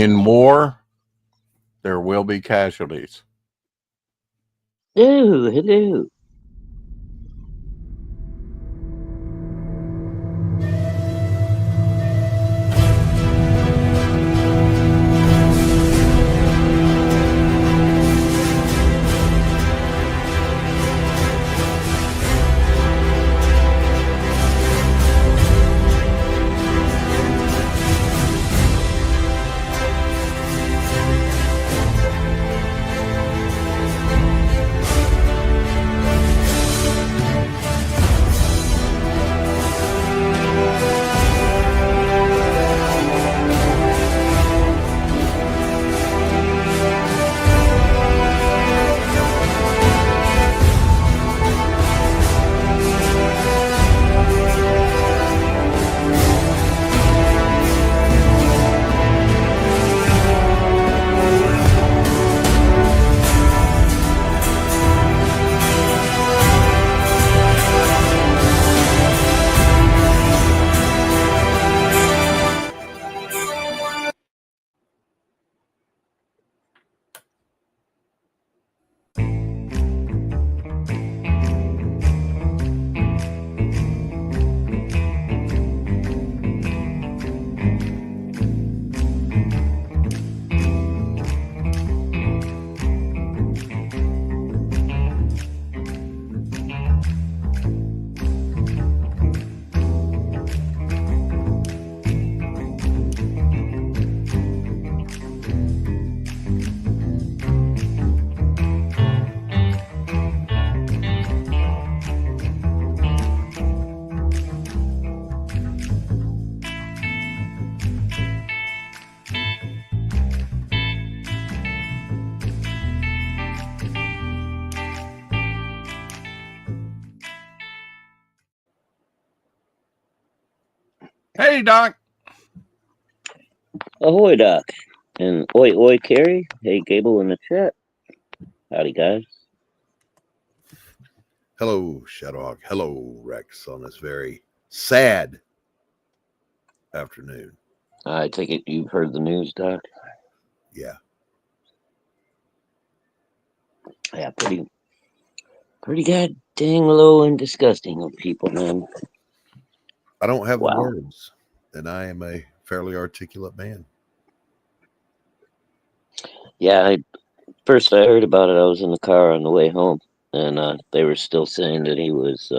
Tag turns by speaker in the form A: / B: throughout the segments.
A: In war, there will be casualties.
B: Oh, hello.
A: Hey, Doc.
B: Ahoy, Doc. And oi, oi, Carrie. Hey, Gable in the chat. Howdy, guys.
C: Hello, Shadowhawk. Hello, Rex, on this very sad afternoon.
B: I take it you've heard the news, Doc?
C: Yeah.
B: Yeah, pretty god dang low and disgusting of people, man.
C: I don't have the
B: Wow.
C: words, and I am a fairly articulate man.
B: Yeah, first I heard about it, I was in the car on the way home, and they were still saying that he was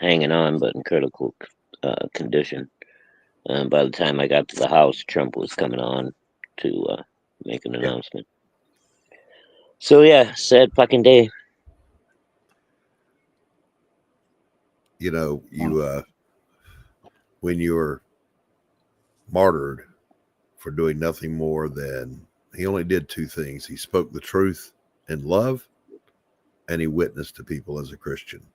B: hanging on, but in critical condition. And by the time I got to the house, Trump was coming on to make an announcement. So yeah, sad fucking day.
C: You know, you when you're martyred for doing nothing more than he only did two things. He spoke the truth in love, and he witnessed to people as a Christian.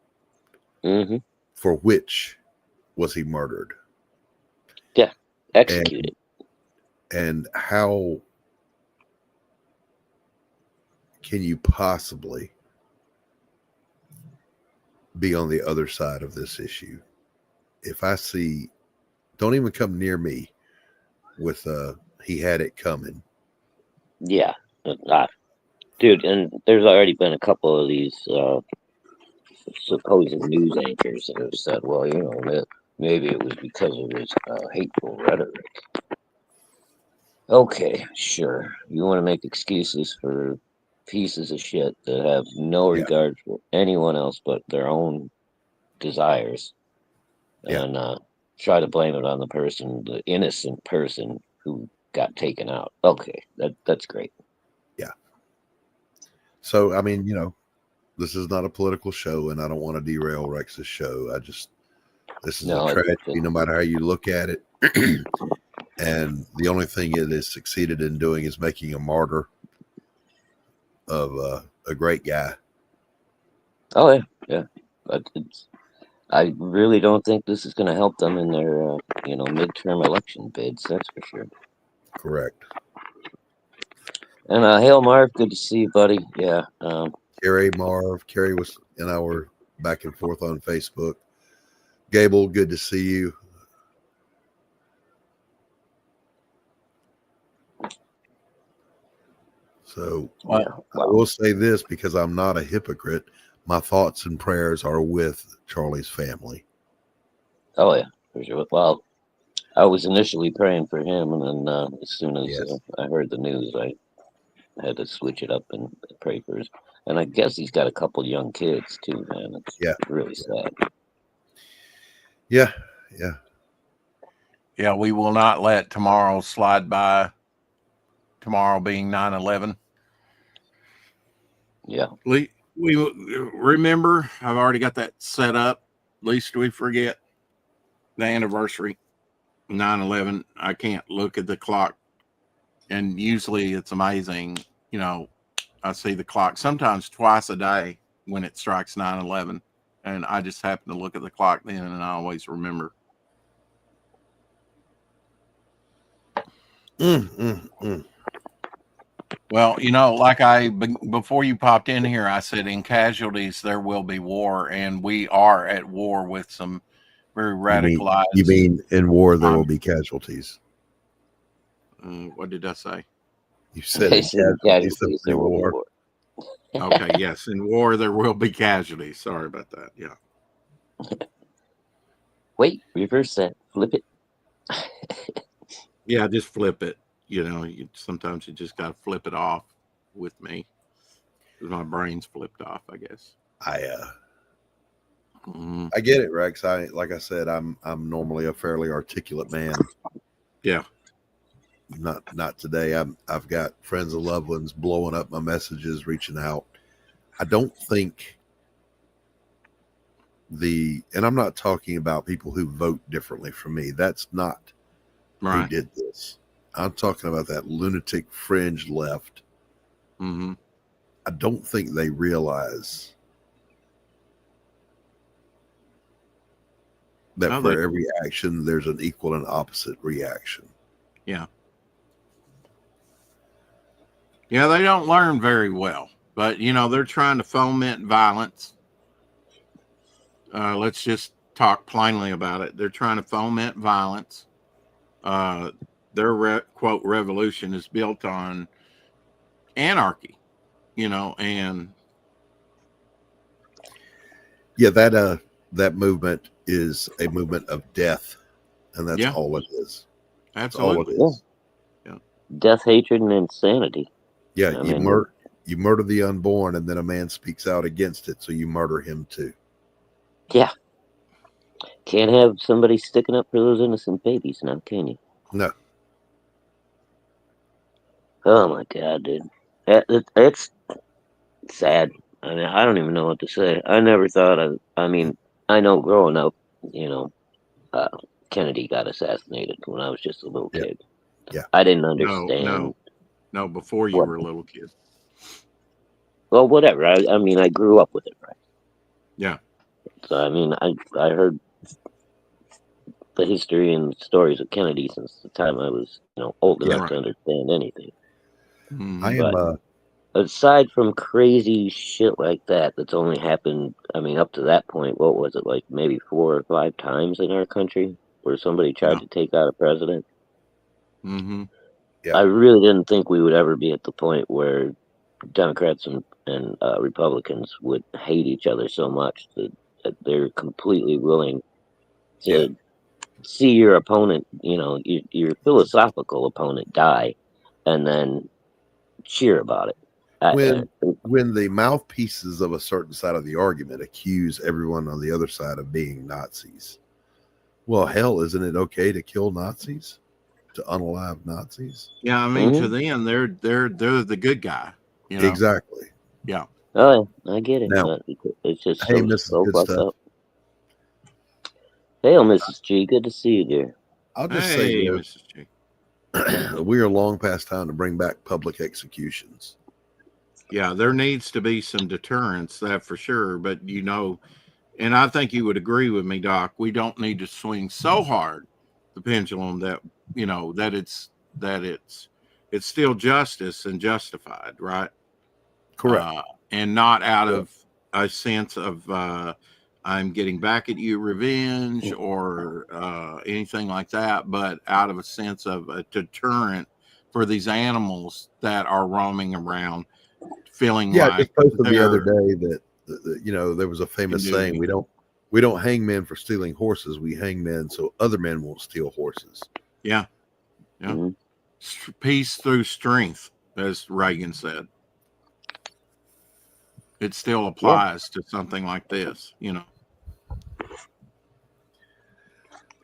B: Mm-hmm.
C: For which was he murdered?
B: Yeah, executed.
C: And how can you possibly be on the other side of this issue? If I see, don't even come near me with he had it coming.
B: Yeah, dude, and there's already been a couple of these supposed news anchors that have said, well, you know, that maybe it was because of his hateful rhetoric. Okay, sure. You want to make excuses for pieces of shit that have no regard for anyone else but their own desires, and try to blame it on the innocent person who got taken out. Okay, that's great.
C: Yeah. So, I mean, you know, this is not a political show, and I don't want to derail Rex's show. This is a tragedy, no matter how you look at it. And the only thing it has succeeded in doing is making a martyr of a great guy.
B: Oh yeah. But I really don't think this is going to help them in their midterm election bids. That's for sure.
C: Correct.
B: And hail Marv, good to see you, buddy. Yeah.
C: Carrie was and I were back and forth on Facebook. Gable, good to see you. So
B: Well,
C: I will say this, because I'm not a hypocrite. My thoughts and prayers are with Charlie's family.
B: Oh yeah, for sure. Well, I was initially praying for him, and then as soon as I heard the news, I had to switch it up and pray for his. And I guess he's got a couple young kids too, man. It's really sad.
C: Yeah.
A: Yeah, we will not let tomorrow slide by. Tomorrow being 9/11.
B: Yeah.
A: We remember, I've already got that set up. Least we forget the anniversary, 9/11. I can't look at the clock. And usually it's amazing. You know, I see the clock sometimes twice a day when it strikes 9/11. And I just happen to look at the clock then, and I always remember. Well, you know, like before you popped in here, I said in casualties there will be war, and we are at war with some very radicalized.
C: You mean in war there will be casualties?
A: What did I say?
C: You said in casualties there will be war.
A: Okay, yes, in war there will be casualties. Sorry about that. Yeah.
B: Wait, reverse that. Flip it.
A: Yeah, just flip it. You know, sometimes you just got to flip it off with me. My brain's flipped off, I guess.
C: I get it, Rex. Like I said, I'm normally a fairly articulate man.
A: Yeah.
C: Not today. I've got friends and loved ones blowing up my messages, reaching out. I don't think and I'm not talking about people who vote differently from me. That's not
A: right.
C: Who did this. I'm talking about that lunatic fringe left.
A: Mm-hmm.
C: I don't think they realize that every action, there's an equal and opposite reaction.
A: Yeah. Yeah, they don't learn very well. But, you know, they're trying to foment violence. Let's just talk plainly about it. They're trying to foment violence. Their quote revolution is built on anarchy, you know, and
C: that movement is a movement of death, and that's all it is.
A: Absolutely.
C: That's all it is.
B: Yeah. Death, hatred, and insanity.
C: Yeah, you murder the unborn, and then a man speaks out against it, so you murder him too.
B: Yeah. Can't have somebody sticking up for those innocent babies now, can you?
C: No.
B: Oh my God, dude. It's sad. I mean, I don't even know what to say. I never thought I know growing up, you know, Kennedy got assassinated when I was just a little kid.
C: Yeah.
B: I didn't understand.
A: No, before you were a little kid.
B: Well, whatever. I mean, I grew up with it, right?
A: Yeah.
B: So, I mean, I heard the history and stories of Kennedy since the time I was, you know, old enough to understand anything.
C: Mm-hmm.
B: Aside from crazy shit like that's only happened, I mean, up to that point, what was it, like maybe 4 or 5 times in our country where somebody tried to take out a president?
A: Mm-hmm.
B: Yeah. I really didn't think we would ever be at the point where Democrats and Republicans would hate each other so much that they're completely willing to see your opponent, you know, your philosophical opponent die, and then cheer about it.
C: When the mouthpieces of a certain side of the argument accuse everyone on the other side of being Nazis, well, hell, isn't it okay to kill Nazis, to unalive Nazis?
A: Yeah, I mean, to them, they're the good guy. You know?
C: Exactly.
A: Yeah.
B: Oh, I get it.
C: Now,
B: it's just
C: hey, Mrs. Good Stuff.
B: Hey, Mrs. G, good to see you, dear.
C: I'll just say this. Mrs. G. We are long past time to bring back public executions.
A: Yeah, there needs to be some deterrence, that for sure. But, you know, and I think you would agree with me, Doc, we don't need to swing so hard the pendulum that, you know, that it's still justice and justified, right?
C: Correct.
A: And not out of a sense of I'm getting back at you revenge or anything like that, but out of a sense of a deterrent for these animals that are roaming around, feeling
C: Yeah,
A: like
C: just posted the other
A: they're
C: day that there was a famous
A: can do
C: saying: we don't hang men for stealing horses. We hang men so other men won't steal horses.
A: yeah. Peace through strength, as Reagan said. It still applies to something like this,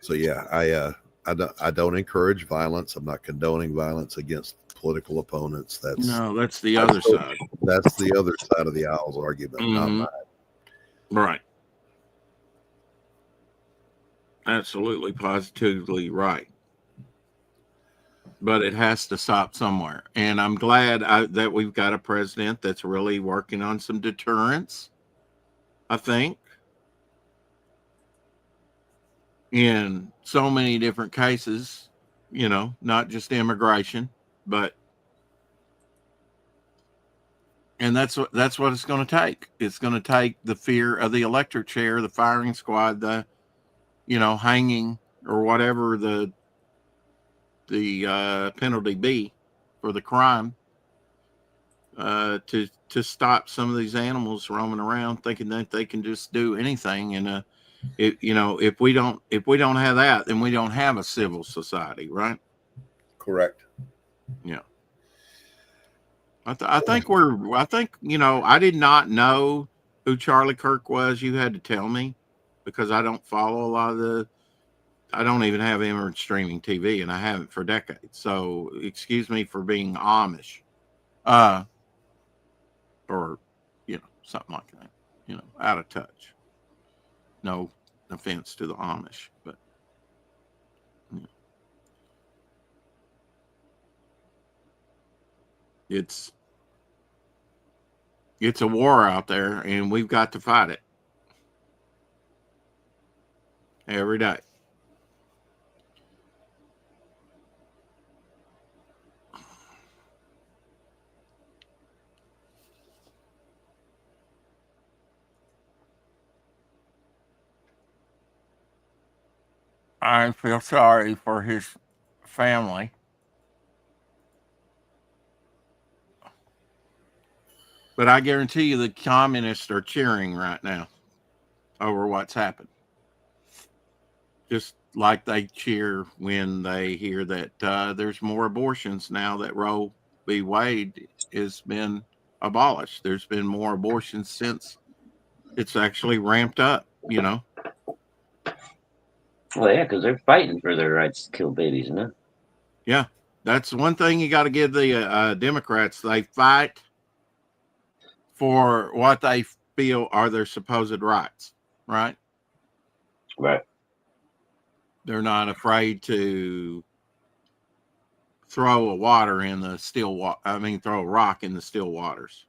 C: So yeah, I don't encourage violence. I'm not condoning violence against political opponents.
A: That's the other side.
C: That's the other side of the aisle's argument, not mine.
A: Right. Absolutely, positively right. But it has to stop somewhere. And I'm glad that we've got a president that's really working on some deterrence, I think, in so many different cases, not just immigration, but and that's what it's going to take. It's going to take the fear of the electric chair, the firing squad, the hanging or whatever the penalty be for the crime, to stop some of these animals roaming around thinking that they can just do anything. And if we don't have that, then we don't have a civil society, right?
C: Correct.
A: Yeah. I think I did not know who Charlie Kirk was. You had to tell me, because I don't follow a lot of I don't even have Emerald streaming TV, and I haven't for decades. So excuse me for being Amish, or something like that. Out of touch. No offense to the Amish, but it's a war out there, and we've got to fight it every day. I feel sorry for his family. But I guarantee you the communists are cheering right now over what's happened. Just like they cheer when they hear that there's more abortions now that Roe v. Wade has been abolished. There's been more abortions since it's actually ramped up,
B: Well, yeah, because they're fighting for their rights to kill babies now.
A: Yeah, that's one thing you got to give the Democrats. They fight for what they feel are their supposed rights, right?
B: Right.
A: They're not afraid to throw a water in the still water. Throw a rock in the still waters.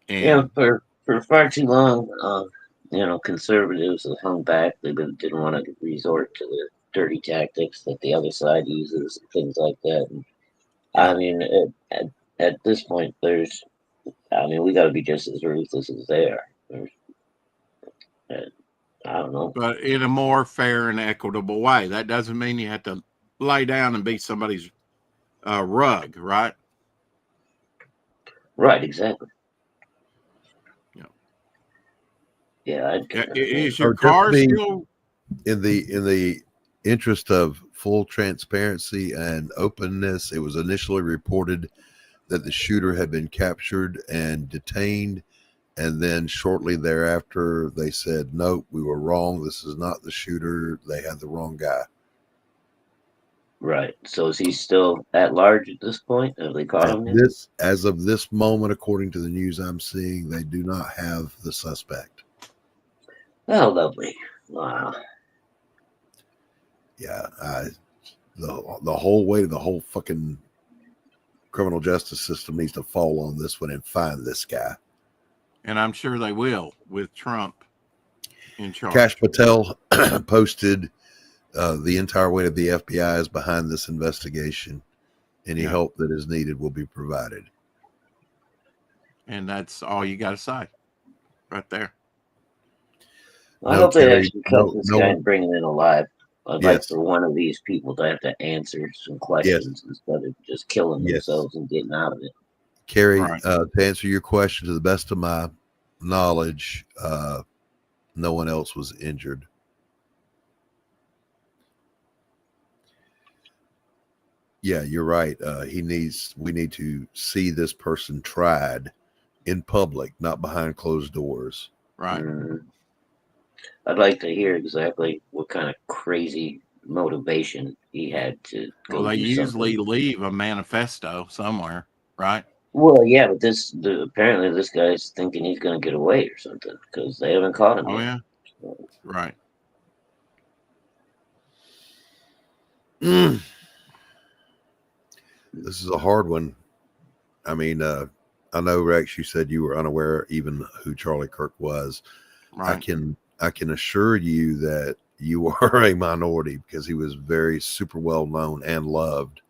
A: And
B: for far too long, conservatives have hung back. They didn't want to resort to the dirty tactics that the other side uses and things like that. And, at this point, we got to be just as ruthless as they are. I don't know.
A: But in a more fair and equitable way. That doesn't mean you have to lay down and be somebody's rug, right?
B: Right, exactly.
A: Yeah. Is your car still
C: in the interest of full transparency and openness? It was initially reported that the shooter had been captured and detained, and then shortly thereafter they said, nope, we were wrong, this is not the shooter, they had the wrong guy.
B: Right. So is he still at large at this point? Have they caught him yet?
C: As of this moment, according to the news I'm seeing, they do not have the suspect.
B: Oh, lovely. Wow.
C: Yeah, the whole weight of the whole fucking criminal justice system needs to fall on this one and find this guy.
A: And I'm sure they will with Trump in charge.
C: Kash Patel posted the entire weight of the FBI is behind this investigation. Any help that is needed will be provided.
A: And that's all you got to say right there.
B: I hope they actually cut this guy and bring him in alive. I'd like
C: Yes.
B: for one of these people to have to answer some questions instead of just killing themselves and getting out of it.
C: Carrie,
A: Right.
C: to answer your question, to the best of my knowledge, no one else was injured. Yeah, you're right. We need to see this person tried in public, not behind closed doors.
A: Right.
B: I'd like to hear exactly what kind of crazy motivation he had to go
A: Well, they
B: do
A: usually
B: something.
A: leave a manifesto somewhere, right?
B: Well, yeah, but apparently this guy's thinking he's going to get away or something because they haven't caught him
A: Oh,
B: yet.
A: yeah.
B: So,
A: Right.
C: This is a hard one. I mean, I know, Rex, you said you were unaware even who Charlie Kirk was.
A: Right.
C: I can assure you that you are a minority because he was very super well known and loved.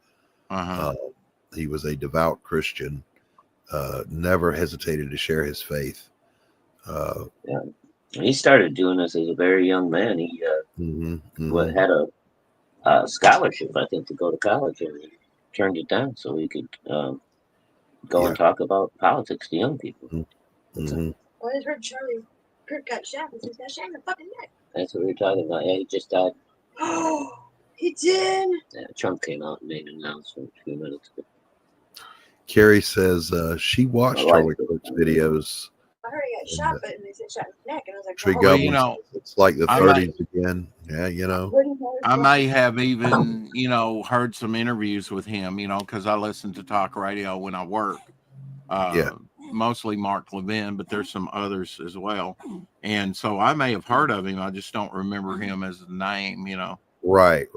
C: He was a devout Christian, never hesitated to share his faith.
B: yeah, he started doing this as a very young man. He had a scholarship, I think, to go to college, and he turned it down so he could go and talk about politics to young people.
D: Well, I heard Charlie Kirk got shot because he got shot in the fucking neck.
B: That's what we were talking about. Yeah, he just died.
D: Oh, he did?
B: Yeah, Trump came out and made an announcement a few minutes ago.
C: Carrie says she watched Charlie Kirk's videos.
D: I heard he got shot, but they said shot in the neck, and I was like,
C: Tree
D: oh,
C: Government, it's like the 30s again. Yeah, you know.
A: I may have even, heard some interviews with him, because I listen to talk radio when I work. Mostly Mark Levin, but there's some others as well. And so I may have heard of him. I just don't remember him as a name,
C: Right.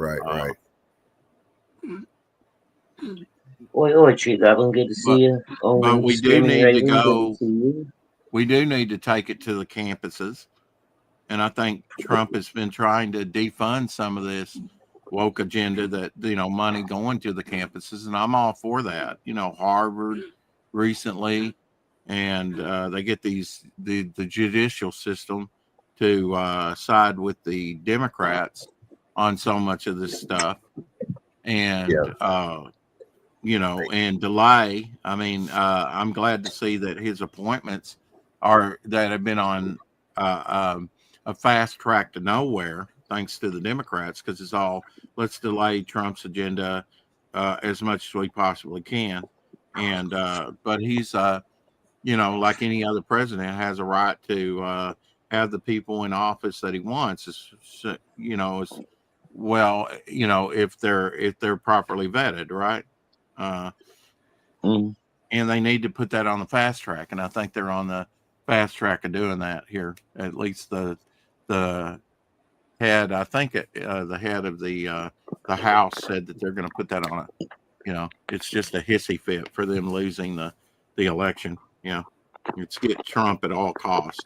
B: Oi, Tree Goblin, good to see you.
A: But we do need to go. We do need to take it to the campuses. And I think Trump has been trying to defund some of this woke agenda that, money going to the campuses. And I'm all for that. Harvard recently, and they get the judicial system to side with the Democrats on so much of this stuff. And, and delay. I mean, I'm glad to see that his appointments that have been on a fast track to nowhere, thanks to the Democrats, because it's all, let's delay Trump's agenda as much as we possibly can. And but he's like any other president, has a right to have the people in office that he wants, as well, if they're properly vetted, right? And they need to put that on the fast track, and I think they're on the fast track of doing that here. At least the head, I think the head of the House said that they're going to put that on it. It's just a hissy fit for them losing the election. It's get Trump at all costs.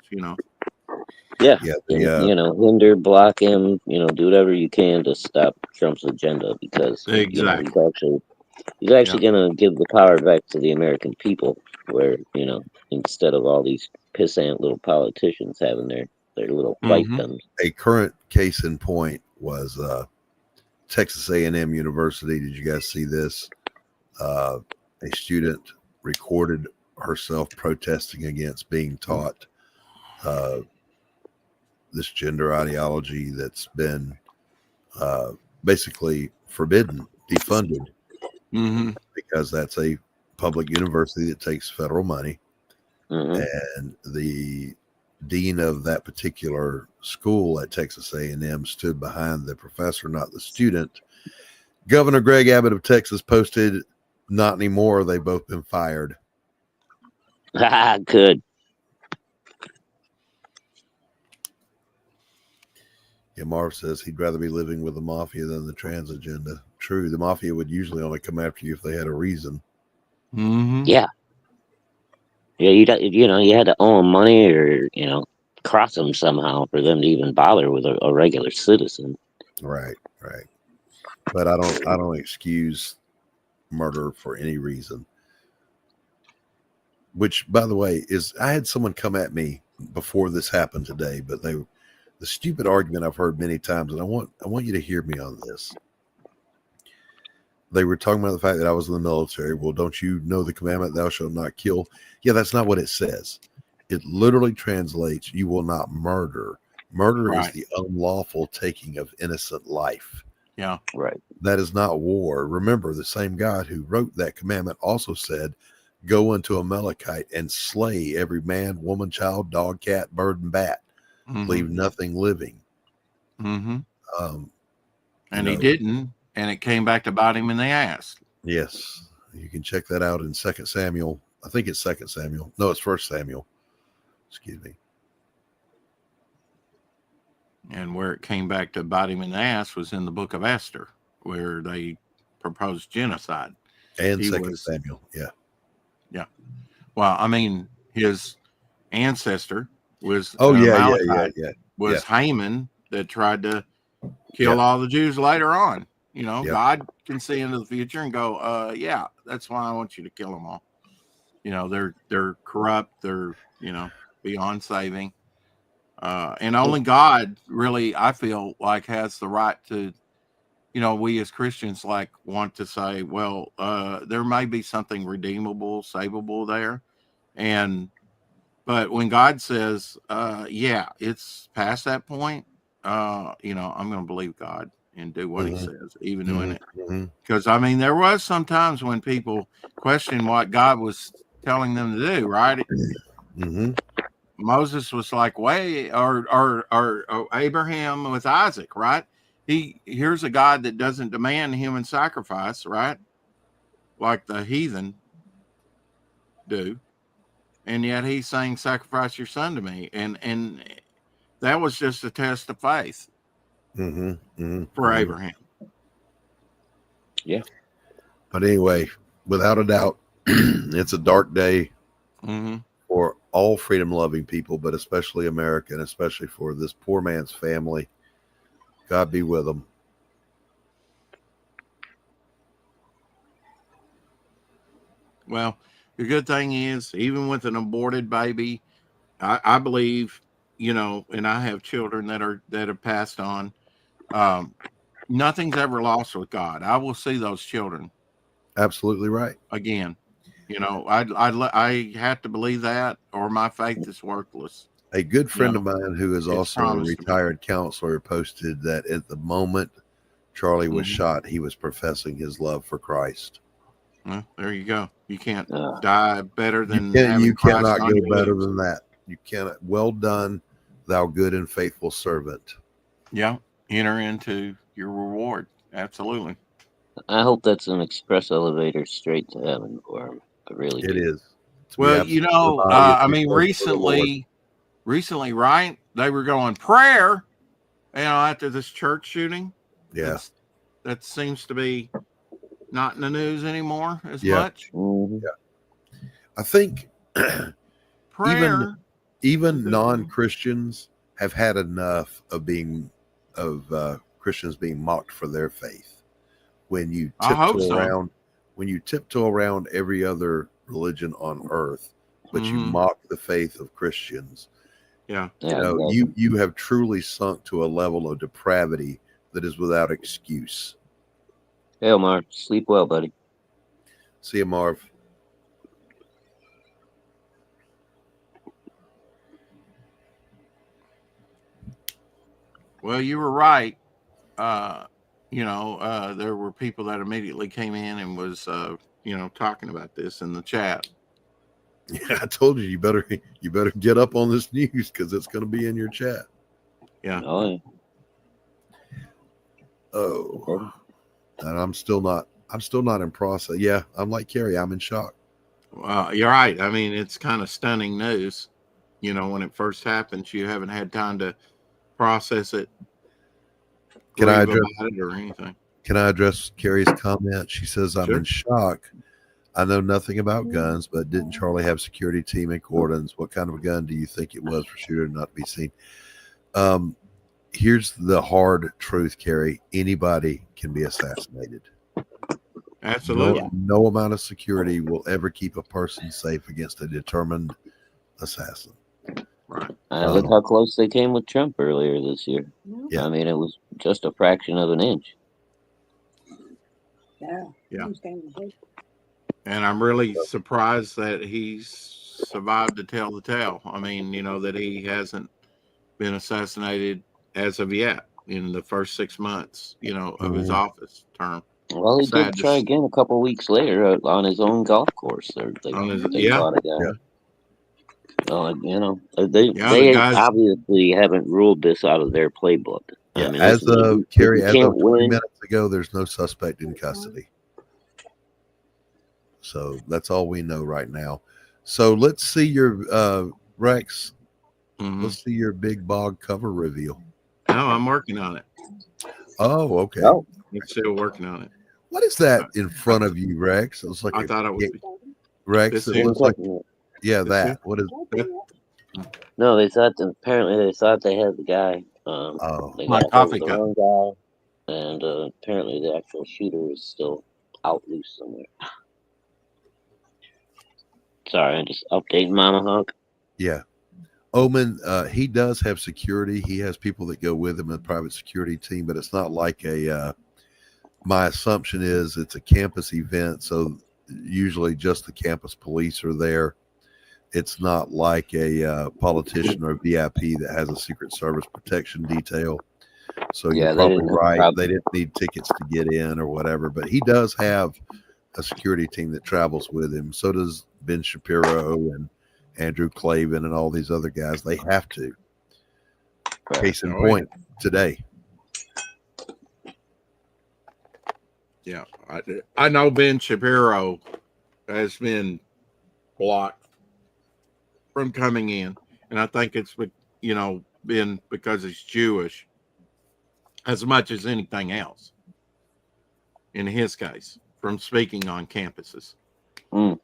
B: Yeah, hinder, block him. Do whatever you can to stop Trump's agenda because
A: exactly.
B: He's actually going to give the power back to the American people, where instead of all these pissant little politicians having their little fiefdoms.
C: A current case in point was Texas A&M University. Did you guys see this? A student recorded herself protesting against being taught this gender ideology that's been basically forbidden, defunded, because that's a public university that takes federal money. And the dean of that particular school at Texas A&M stood behind the professor, not the student. Governor Greg Abbott of Texas posted, "Not anymore. They've both been fired."
B: Good.
C: Yeah, Marv says he'd rather be living with the mafia than the trans agenda. True, the mafia would usually only come after you if they had a reason.
B: Yeah. Yeah, you had to owe them money or cross them somehow for them to even bother with a regular citizen.
C: Right. But I don't excuse murder for any reason. Which, by the way, I had someone come at me before this happened today, but they the stupid argument I've heard many times, and I want you to hear me on this. They were talking about the fact that I was in the military. Well, don't you know the commandment, thou shalt not kill? Yeah, that's not what it says. It literally translates, you will not murder. Murder is the unlawful taking of innocent life.
A: Yeah.
B: Right.
C: That is not war. Remember, the same God who wrote that commandment also said, go unto Amalekite and slay every man, woman, child, dog, cat, bird, and bat.
A: Mm-hmm.
C: Leave nothing living.
A: Mm-hmm. And
C: know,
A: he didn't, and it came back to bite him in the ass.
C: Yes. You can check that out in 2 Samuel. I think it's 2 Samuel. No, it's 1 Samuel. Excuse me.
A: And where it came back to bite him in the ass was in the book of Esther, where they proposed genocide.
C: And 2 Samuel. Yeah.
A: Yeah. Well, I mean, his ancestor was was Haman that tried to kill all the Jews later on. You know, God can see into the future and go, yeah, that's why I want you to kill them all. You know, they're corrupt, they're, you know, beyond saving. And only God really, I feel like, has the right to, you know, we as Christians like want to say, well, there may be something redeemable, savable there. But when God says, yeah, it's past that point, you know, I'm going to believe God and do what he says, even doing it. Because, I mean, there was some times when people questioned what God was telling them to do, right? Moses was like, or Abraham with Isaac, right? Here's a God that doesn't demand human sacrifice, right? Like the heathen do. And yet he's saying, sacrifice your son to me. And that was just a test of faith for Abraham.
B: Yeah.
C: But anyway, without a doubt, it's a dark day for all freedom-loving people, but especially America, and especially for this poor man's family. God be with them.
A: Well, the good thing is, even with an aborted baby, I believe, you know, and I have children that have passed on. Nothing's ever lost with God. I will see those children.
C: Absolutely right.
A: Again, you know, I have to believe that, or my faith is worthless.
C: A good friend of mine who is also a retired counselor posted that at the moment Charlie was shot, he was professing his love for Christ.
A: Well, there you go. You can't die better than
C: you cannot go better than that. You cannot. Well done, thou good and faithful servant.
A: Yeah, enter into your reward. Absolutely.
B: I hope that's an express elevator straight to heaven for him. I really do.
C: It is.
A: Well, you know, I mean, recently, right? They were going prayer, you know, after this church shooting.
C: Yeah.
A: That seems to be not in the news anymore as much.
C: Yeah. I think even non-Christians have had enough of Christians being mocked for their faith. When you tiptoe around every other religion on earth, but you mock the faith of Christians.
A: Yeah.
C: You know, you have truly sunk to a level of depravity that is without excuse.
B: Hey, Marv, sleep well, buddy.
C: See you, Marv.
A: Well, you were right. You know, there were people that immediately came in and was, you know, talking about this in the chat.
C: Yeah, I told you, you better get up on this news because it's going to be in your chat.
A: Yeah.
C: Oh, and I'm still not in process. Yeah, I'm like Carrie. I'm in shock.
A: You're right. I mean, it's kind of stunning news. You know, when it first happens, you haven't had time to process it.
C: Can I address
A: it or anything?
C: Can I address Carrie's comment? She says, "I'm in shock. I know nothing about guns, but didn't Charlie have security team in cordons? What kind of a gun do you think it was for shooter not to be seen?" Here's the hard truth, Carrie. Anybody can be assassinated.
A: Absolutely.
C: No amount of security will ever keep a person safe against a determined assassin.
B: Look how close they came with Trump earlier this year.
C: Yeah.
B: I mean, it was just a fraction of an inch.
A: Yeah. And I'm really surprised that he's survived to tell the tale. I mean, that he hasn't been assassinated as of yet in the first 6 months, of his office term.
B: Well, he did try again a couple weeks later on his own golf course. They caught a guy.
C: Yeah.
B: They obviously haven't ruled this out of their playbook.
C: Yeah,
B: I mean,
C: as of Kerry, as of 20
B: win,
C: minutes ago, there's no suspect in custody. So that's all we know right now. So let's see your Rex.
A: Mm-hmm.
C: Let's see your big Bogg cover reveal.
A: No, I'm working on it.
C: Oh, okay.
B: Oh.
A: I'm still working on it.
C: What is that in front of you, Rex? It looks like
A: I thought it was
C: Rex. It looks like that. What is
A: that?
B: No, apparently they thought they had the guy. They
A: my
B: got
A: coffee
B: the
A: cup.
B: wrong guy, and apparently the actual shooter is still out loose somewhere. Sorry, I just updating Mama Hawk.
C: Yeah. Omen, he does have security. He has people that go with him, a private security team, but it's not like my assumption is it's a campus event, so usually just the campus police are there. It's not like a politician or a VIP that has a Secret Service protection detail. So you're probably right. They didn't need tickets to get in or whatever, but he does have a security team that travels with him. So does Ben Shapiro and Andrew Clavin and all these other guys. They have to. Case in point, today.
A: Yeah, I know Ben Shapiro has been blocked from coming in, and I think it's been because he's Jewish as much as anything else. In his case, from speaking on campuses.
C: I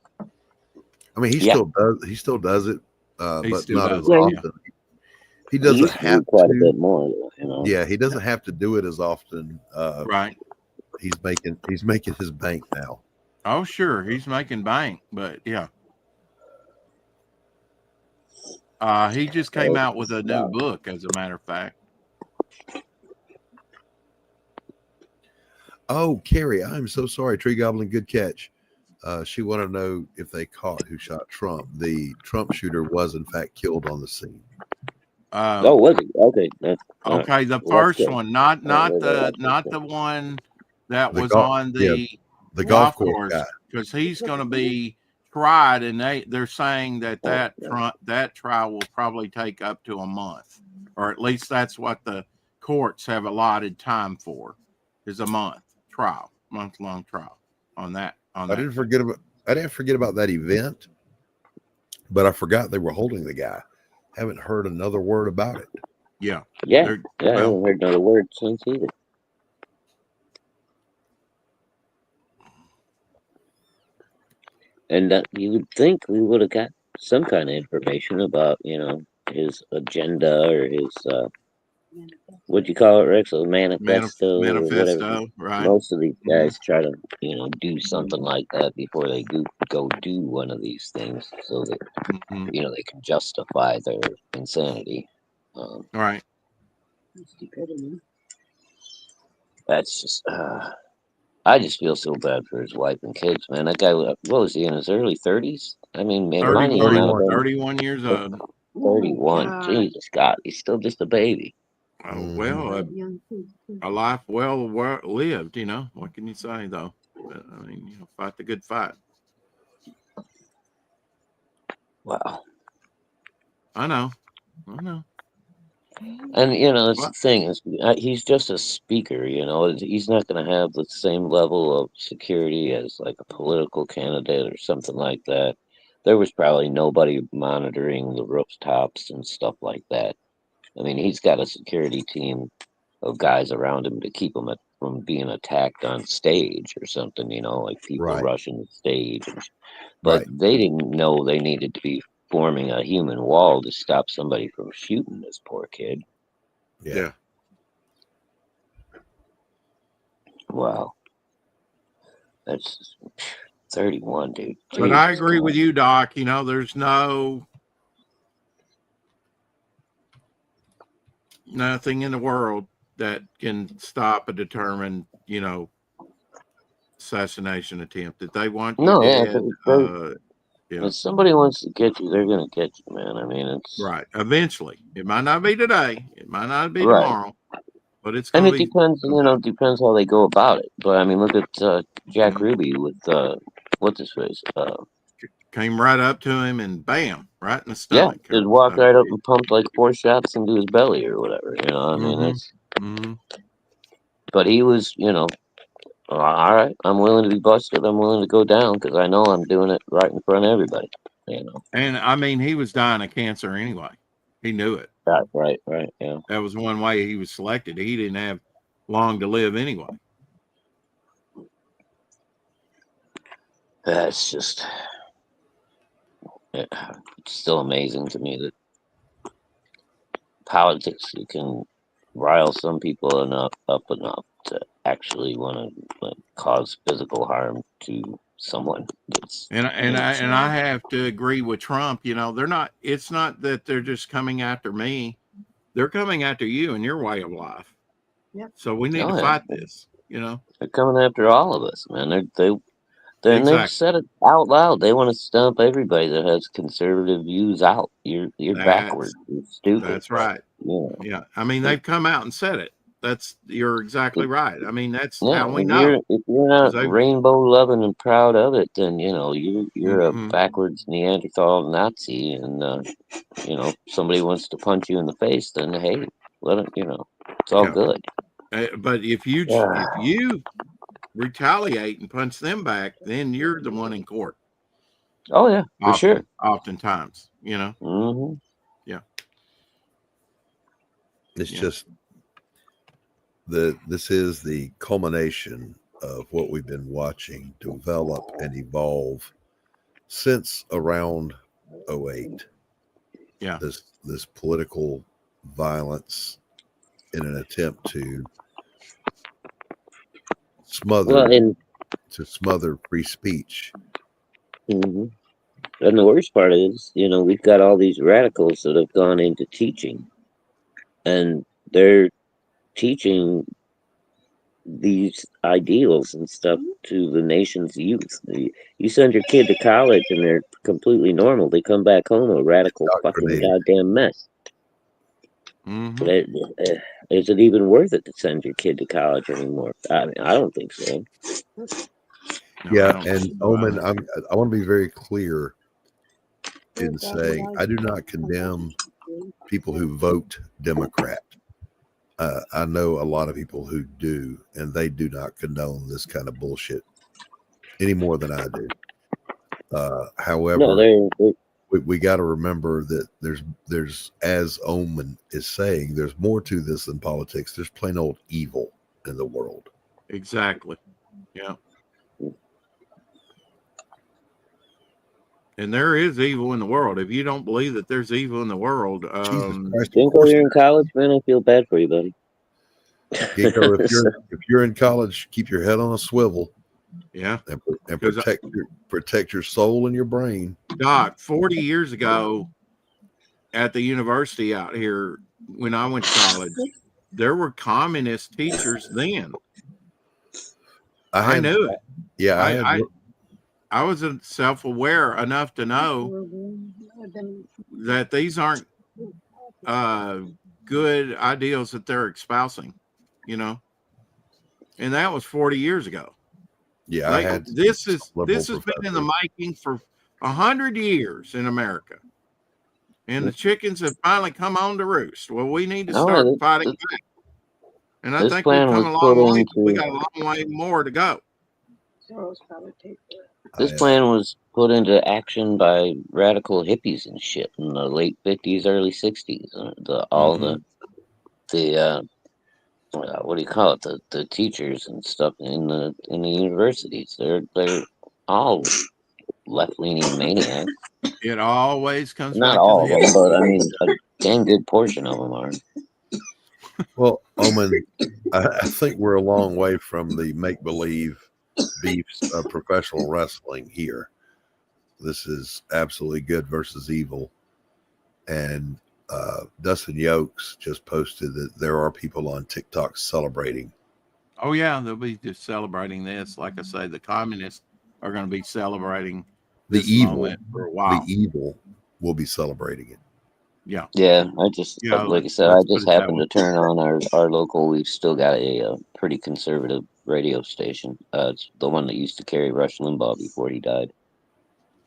C: mean, he still does. He still does it, but not as often. He doesn't have
B: quite a bit more.
C: Yeah, he doesn't have to do it as often.
A: Right.
C: He's making his bank now.
A: Oh, sure, he's making bank, but yeah. He just came out with a new book, as a matter of fact.
C: Oh, Carrie, I'm so sorry. Tree Goblin, good catch. She wanted to know if they caught who shot Trump. The Trump shooter was in fact killed on the scene.
B: Was it? Okay.
A: Okay, the first one, not the one that was on the golf course, because he's going to be tried, and they're saying that trial will probably take up to a month, or at least that's what the courts have allotted time for, is a month-long trial on that.
C: I didn't forget about that event, but I forgot they were holding the guy. Haven't heard another word about it.
B: I haven't heard another word since either. And you would think we would have got some kind of information about, his agenda or his, what'd you call it, Rex? A manifesto or whatever.
A: Right.
B: Most of these guys try to, do something like that before they go do one of these things so that, they can justify their insanity.
A: Right.
B: That's just, I just feel so bad for his wife and kids, man. That guy, what was he, in his early 30s? I mean,
A: 31 years old.
B: 31. Jesus God, he's still just a baby.
A: Well, a life well lived, What can you say, though? I mean, fight the good fight.
B: Wow.
A: I know.
B: And, that's the thing, is he's just a speaker, He's not going to have the same level of security as, like, a political candidate or something like that. There was probably nobody monitoring the rooftops and stuff like that. I mean, he's got a security team of guys around him to keep him from being attacked on stage or something, like people rushing the stage. But they didn't know they needed to be forming a human wall to stop somebody from shooting this poor kid.
C: Yeah.
B: Wow. That's 31, dude.
A: But I agree with you, Doc. There's no nothing in the world that can stop a determined, assassination attempt. If they want you
B: No, yeah,
A: dead,
B: if somebody wants to get you, they're gonna get you, man. I mean, it's
A: right. Eventually, it might not be today, it might not be
B: right,
A: tomorrow, but it's
B: and
A: going
B: it
A: to be.
B: depends. Depends how they go about it. But I mean, look at Jack
A: Mhm.
B: Ruby with what's his face?
A: Came right up to him and bam, right in the
B: Yeah,
A: stomach.
B: just walked right up and pumped like 4 shots into his belly or whatever. I mean, it's.
A: Mm-hmm.
B: But he was, all right. I'm willing to be busted. I'm willing to go down because I know I'm doing it right in front of everybody.
A: And I mean, he was dying of cancer anyway. He knew it.
B: Right. Yeah.
A: That was one way he was selected. He didn't have long to live anyway.
B: That's just. It's still amazing to me that politics you can rile some people up enough to actually want to cause physical harm to someone.
A: And I have to agree with Trump. They're not. It's not that they're just coming after me. They're coming after you and your way of life.
D: Yep.
A: So we need to fight this.
B: They're coming after all of us, man. They've
A: Exactly.
B: said it out loud. They want to stump everybody that has conservative views out. You're backwards. You're stupid.
A: That's right. Yeah. I mean, they've come out and said it. You're exactly right. I mean, that's how we know.
B: If you're not rainbow loving and proud of it, then you're a backwards Neanderthal Nazi, and somebody wants to punch you in the face, then hey, let it. It's all good.
A: But if you retaliate and punch them back, then you're the one in court.
B: Oh yeah, for sure.
A: Oftentimes,
B: Mm-hmm.
A: Yeah.
C: It's just this is the culmination of what we've been watching develop and evolve since around 2008.
A: Yeah.
C: This political violence in an attempt to smother free speech.
B: Mm-hmm. And the worst part is, we've got all these radicals that have gone into teaching, and they're teaching these ideals and stuff to the nation's youth. You send your kid to college and they're completely normal. They come back home a radical fucking goddamn mess.
A: Mm-hmm.
B: Is it even worth it to send your kid to college anymore? I mean, I don't think so.
C: Yeah, and Omen, I want to be very clear in saying I do not condemn people who vote Democrat. I know a lot of people who do, and they do not condone this kind of bullshit any more than I do. However, we got to remember that there's, as Omen is saying, there's more to this than politics. There's plain old evil in the world.
A: Exactly. Yeah. And there is evil in the world. If you don't believe that there's evil in the world,
B: Ginkgo, you're in college, man. I feel bad for you, buddy.
C: Ginkgo, if you're in college, keep your head on a swivel.
A: Yeah,
C: and protect your soul and your brain.
A: Doc, 40 years ago, at the university out here, when I went to college, there were communist teachers then. I knew it.
C: Yeah,
A: I was self-aware enough to know that these aren't good ideals that they're espousing, and that was 40 years ago.
C: Yeah,
A: this has been in the making for 100 years in America, and the chickens have finally come on to roost. Well, we need to start fighting back, and I think we've come a long way. We got a long way more to go.
B: This plan was put into action by radical hippies and shit in the late 50s, early 60s. What do you call it? The teachers and stuff in the universities. They're all left-leaning maniacs.
A: It always comes
B: not
A: back
B: all
A: to
B: of them, but I mean a dang good portion of them are.
C: Well, Omen, I think we're a long way from the make-believe beefs of professional wrestling here. This is absolutely good versus evil, and Dustin Yokes just posted that there are people on TikTok celebrating.
A: Oh yeah, they'll be just celebrating this. Like I say, the communists are going to be celebrating
C: The
A: this
C: evil,
A: moment for a while.
C: the evil will be celebrating it.
A: Yeah.
B: Yeah, I just
A: Yeah,
B: like I said, I
A: let's put
B: just
A: it that
B: happened
A: way.
B: to turn on our local. We've still got a pretty conservative radio station. It's the one that used to carry Rush Limbaugh before he died,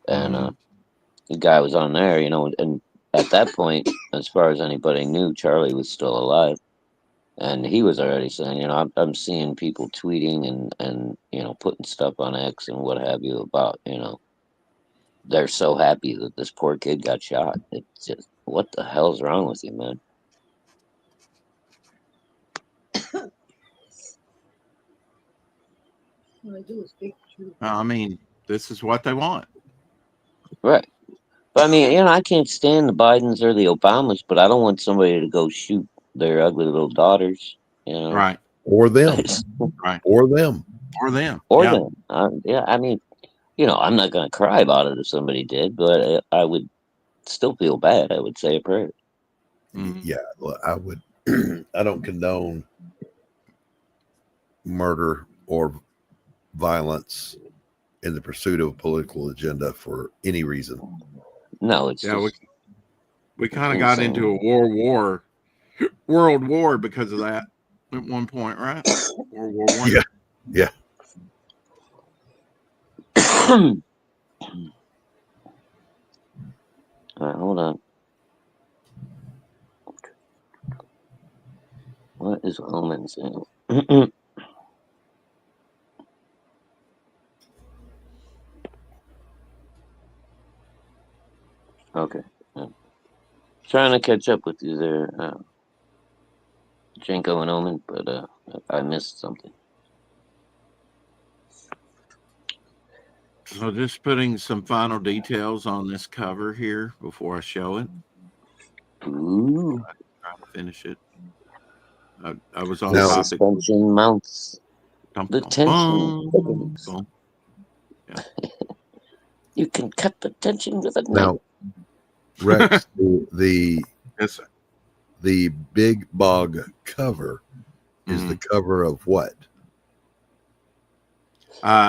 B: and
A: Mhm.
B: the guy was on there, you know. And at that point, as far as anybody knew, Charlie was still alive, and he was already saying, you know, I'm seeing people tweeting and you know putting stuff on X and what have you about, you know, they're so happy that this poor kid got shot. It's just, what the hell's wrong with you, man?
D: All I do is speak the truth.
A: I mean, this is what they want.
B: Right. But I mean, you know, I can't stand the Bidens or the Obamas, but I don't want somebody to go shoot their ugly little daughters, you know.
A: Right.
C: Or them.
A: Right.
C: Or them.
A: Or them.
B: Or
A: Yeah.
B: them. Yeah, I mean, you know, I'm not going to cry about it if somebody did, but I would still feel bad. I would say a prayer.
A: Mhm.
C: Yeah, well, I would. I don't condone murder or
B: violence
C: in the pursuit of a political agenda for any reason.
B: No, it's
A: Yeah,
B: just
A: we kind of got
B: insane.
A: into a world war because of that at one point, right? World War One.
C: Yeah. Yeah.
B: All right, hold on. What is Omen saying? Okay. Trying to catch up with you there, Jenko and Omen, but I missed something.
A: So just putting some final details on this cover here before I show it.
B: Ooh.
A: Trying to finish it. I was on
B: The
C: Now-
A: topic.
B: suspension mounts.
A: Dum,
B: The
A: dum,
B: tension
A: bum,
B: thickens.
A: bum.
B: You can cut the tension with a knife.
C: Now, Rex, the
A: Yes, sir.
C: the big Bogg cover is the cover of what?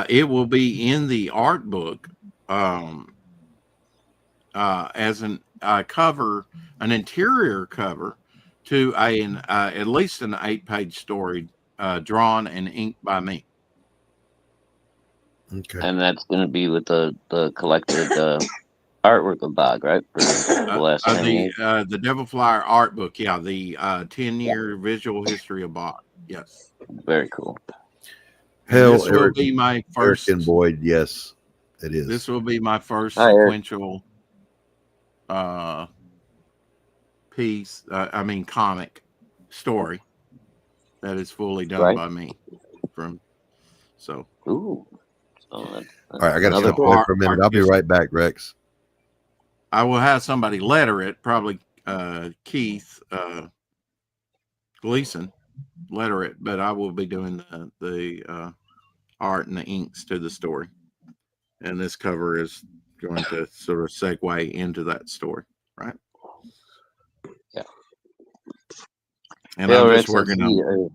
A: It will be in the art book as an cover, an interior cover to at least an 8-page story drawn and inked by me.
C: Okay.
B: And that's going to be with the collected artwork of Bogg, right? For the last 10 years.
A: The Devil Flyer art book, yeah, the 10-year visual history of Bogg. Yes.
B: Very cool.
C: Hell,
A: This will
C: Eric,
A: be my first.
C: Eric and Boyd, yes, it is.
A: This will be my first
B: Hi, Eric.
A: sequential piece. Comic story that is fully done
B: Right.
A: by me. So.
B: Ooh.
C: All right, I got to
B: another
C: step away for a minute. I'll be right back, Rex.
A: I will have somebody letter it, probably Keith Gleason letter it, but I will be doing the art and the inks to the story. And this cover is going to sort of segue into that story, right?
B: Yeah.
A: And
B: Yeah,
A: I'm
B: Rex,
A: just working on.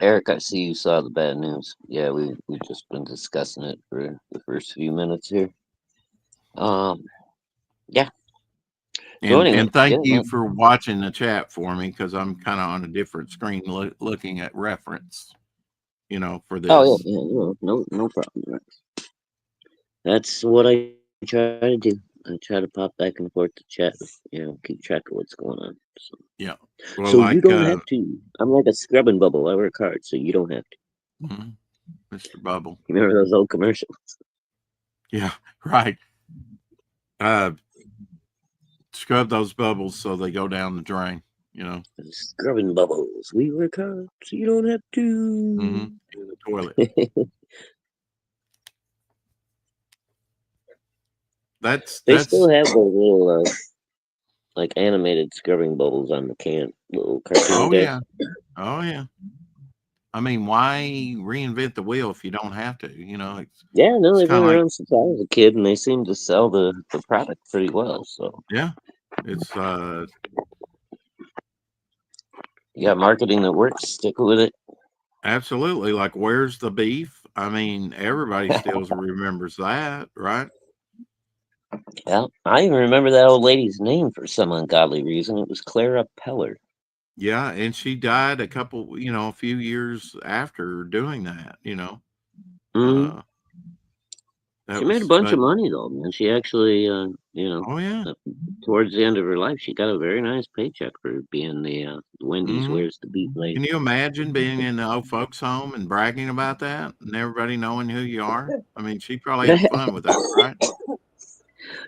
B: Eric, I see you saw the bad news. Yeah, we've just been discussing it for the first few minutes here. Yeah. So anyway,
A: And thank you for watching the chat for me, because I'm kind of on a different screen looking at reference, for this.
B: Oh yeah, no problem, Rex. That's what I try to do. I try to pop back and forth to chat, keep track of what's going on. So.
A: Yeah. Well,
B: so you don't have to. I'm like a scrubbing bubble. I work hard, so you don't have to.
A: Mr. Bubble.
B: You remember those old commercials?
A: Yeah, right. Scrub those bubbles so they go down the drain,
B: Scrubbing bubbles. We work hard, so you don't have to.
A: In the toilet.
B: They still have those little like animated scrubbing bubbles on the can, little cartoon guys.
A: Oh yeah. I mean, why reinvent the wheel if you don't have to?
B: They've been around since I was a kid, and they seem to sell the product pretty well. So
A: yeah, It's
B: You got marketing that works. Stick with it.
A: absolutely like, where's the beef? I mean, everybody still remembers that, right?
B: Yeah, I even remember that old lady's name for some ungodly reason. It was Clara Peller.
A: Yeah, and she died a few years after doing that,
B: Mm-hmm.
A: Uh,
B: She made a bunch of
A: but
B: money though, man. She actually,
A: oh yeah.
B: towards the end of her life, she got a very nice paycheck for being the Wendy's
A: Hmm.
B: Where's the Beef lady.
A: Can you imagine being in the old folks' home and bragging about that and everybody knowing who you are? I mean, she probably had fun with that, right?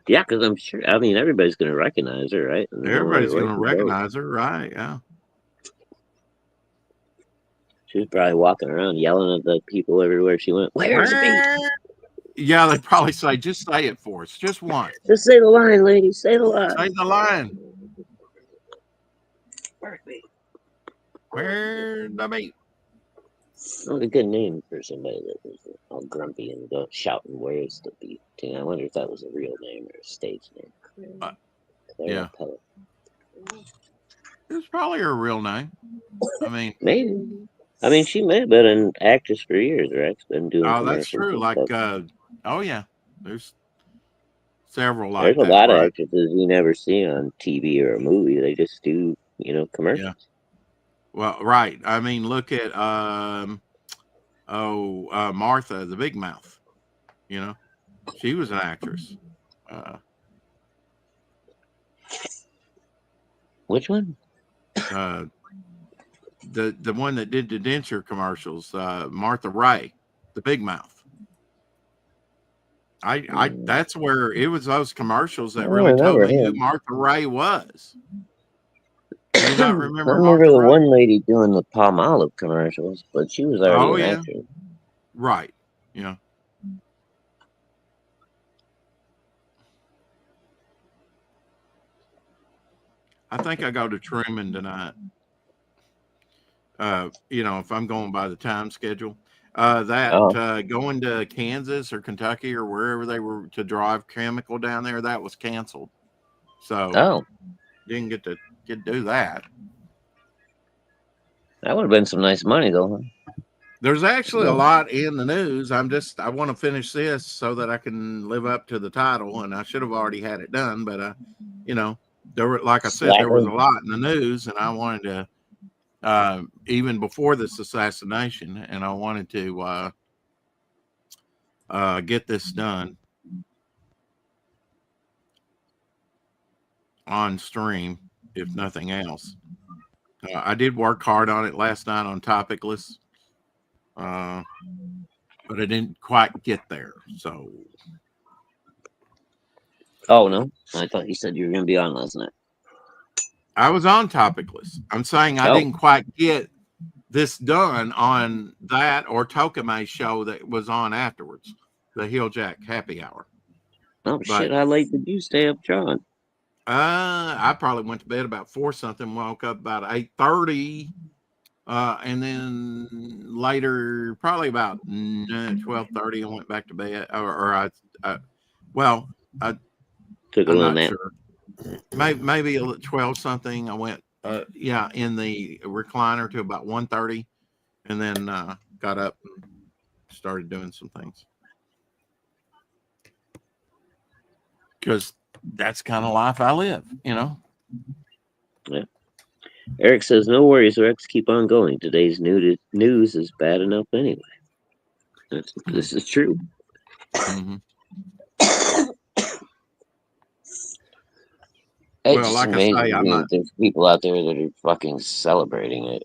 B: Yeah, because I'm sure. I mean, everybody's going to recognize her, right? And know
A: Everybody's
B: where
A: going to
B: she goes.
A: recognize her, right? Yeah.
B: She was probably walking around yelling at the people everywhere she went. Where's the beef?
A: Yeah, they'd probably say, just say it for us, just once.
B: Just say the line, lady. Say the line.
A: Say the line.
D: Where's the beef?
A: Where's the beef?
B: Not a good name for somebody that was all grumpy and shouting, "Where's the beef?" I wonder if that was a real name or a stage name.
A: Uh,
B: Clara
A: yeah.
B: Peller.
A: It's probably her real name. I mean,
B: Maybe. I mean, she may have been an actress for years, right? Been doing
A: oh, that's
B: commercials
A: true.
B: and
A: Like,
B: stuff.
A: oh yeah, there's several
B: There's
A: like
B: a
A: that,
B: lot of
A: right?
B: actresses you never see on TV or a movie. They just do, commercials.
A: Yeah. Well, right. I mean, look at Martha, the Big Mouth. She was an actress.
B: Which one?
A: The one that did the denture commercials, Martha Ray, the Big Mouth. That's where it was, those commercials that
B: I
A: really told
B: remember
A: me who
B: him.
A: Martha Ray was. Do you not
B: I
A: remember
B: remember
A: Martha
B: the
A: Ray?
B: one lady doing the Palmolive commercials, but she was already
A: Oh
B: an
A: yeah,
B: actress.
A: right. Yeah. I think I go to Truman tonight. If I'm going by the time schedule, going to Kansas or Kentucky or wherever they were to drive chemical down there, that was canceled. So didn't get to do that.
B: That would have been some nice money, though. Huh?
A: There's actually a lot in the news. I want to finish this so that I can live up to the title, and I should have already had it done. But there were, like I said, there was a lot in the news, and I wanted to, even before this assassination, and I wanted to get this done on stream, if nothing else. I did work hard on it last night on Topicless, but I didn't quite get there. So.
B: Oh no! I thought you said you were going to be on last night.
A: I was on Topicless. I'm saying I didn't quite get this done on that or Tokame's show that was on afterwards, the Hilljack Happy Hour.
B: Oh shit! How late did you stay up, John?
A: I probably went to bed about 4 something, woke up about 8:30, and then later, probably about 12:30, I went back to bed. I
B: took a
A: I'm
B: little
A: not
B: nap.
A: sure. Maybe 12 something. I went, in the recliner to about 1:30, and then got up and started doing some things. Because that's kind of life I live,
B: Yeah. Eric says, "No worries, Rex. Keep on going. Today's news is bad enough anyway." This is true.
A: Mm-hmm.
B: It's just amazing. There's people out there that are fucking celebrating it.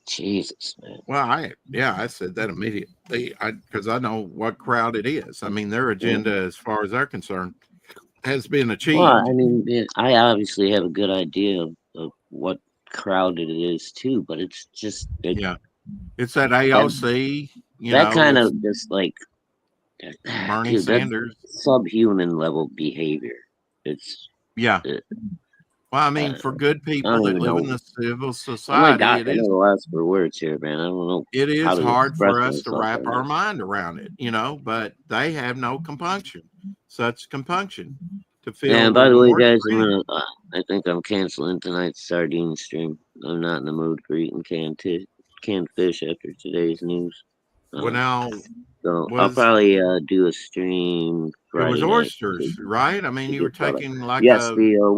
B: Jesus, man.
A: Well, I said that immediately because I know what crowd it is. I mean, their agenda, as far as they're concerned, has been achieved.
B: Well, I mean, I obviously have a good idea of what crowd it is too, but it's just
A: it's that AOC.
B: That kind of just like
A: Bernie Sanders,
B: subhuman level behavior. It's
A: well, I mean, for good people that live in the civil society,
B: oh my God, I know the last for words here, man. I don't know.
A: It is hard for us to wrap our mind around it, but they have no compunction, such compunction to fill
B: And
A: the
B: by the way,
A: Lord's
B: guys,
A: Prayer.
B: I think I'm canceling tonight's sardine stream. I'm not in the mood for eating canned fish after today's news.
A: Well, now
B: So I'll
A: was
B: probably do a stream
A: it was
B: Friday night.
A: oysters, right? I mean,
B: To
A: you were
B: get caught up.
A: taking like
B: Yes, the
A: a
B: the
A: bowl.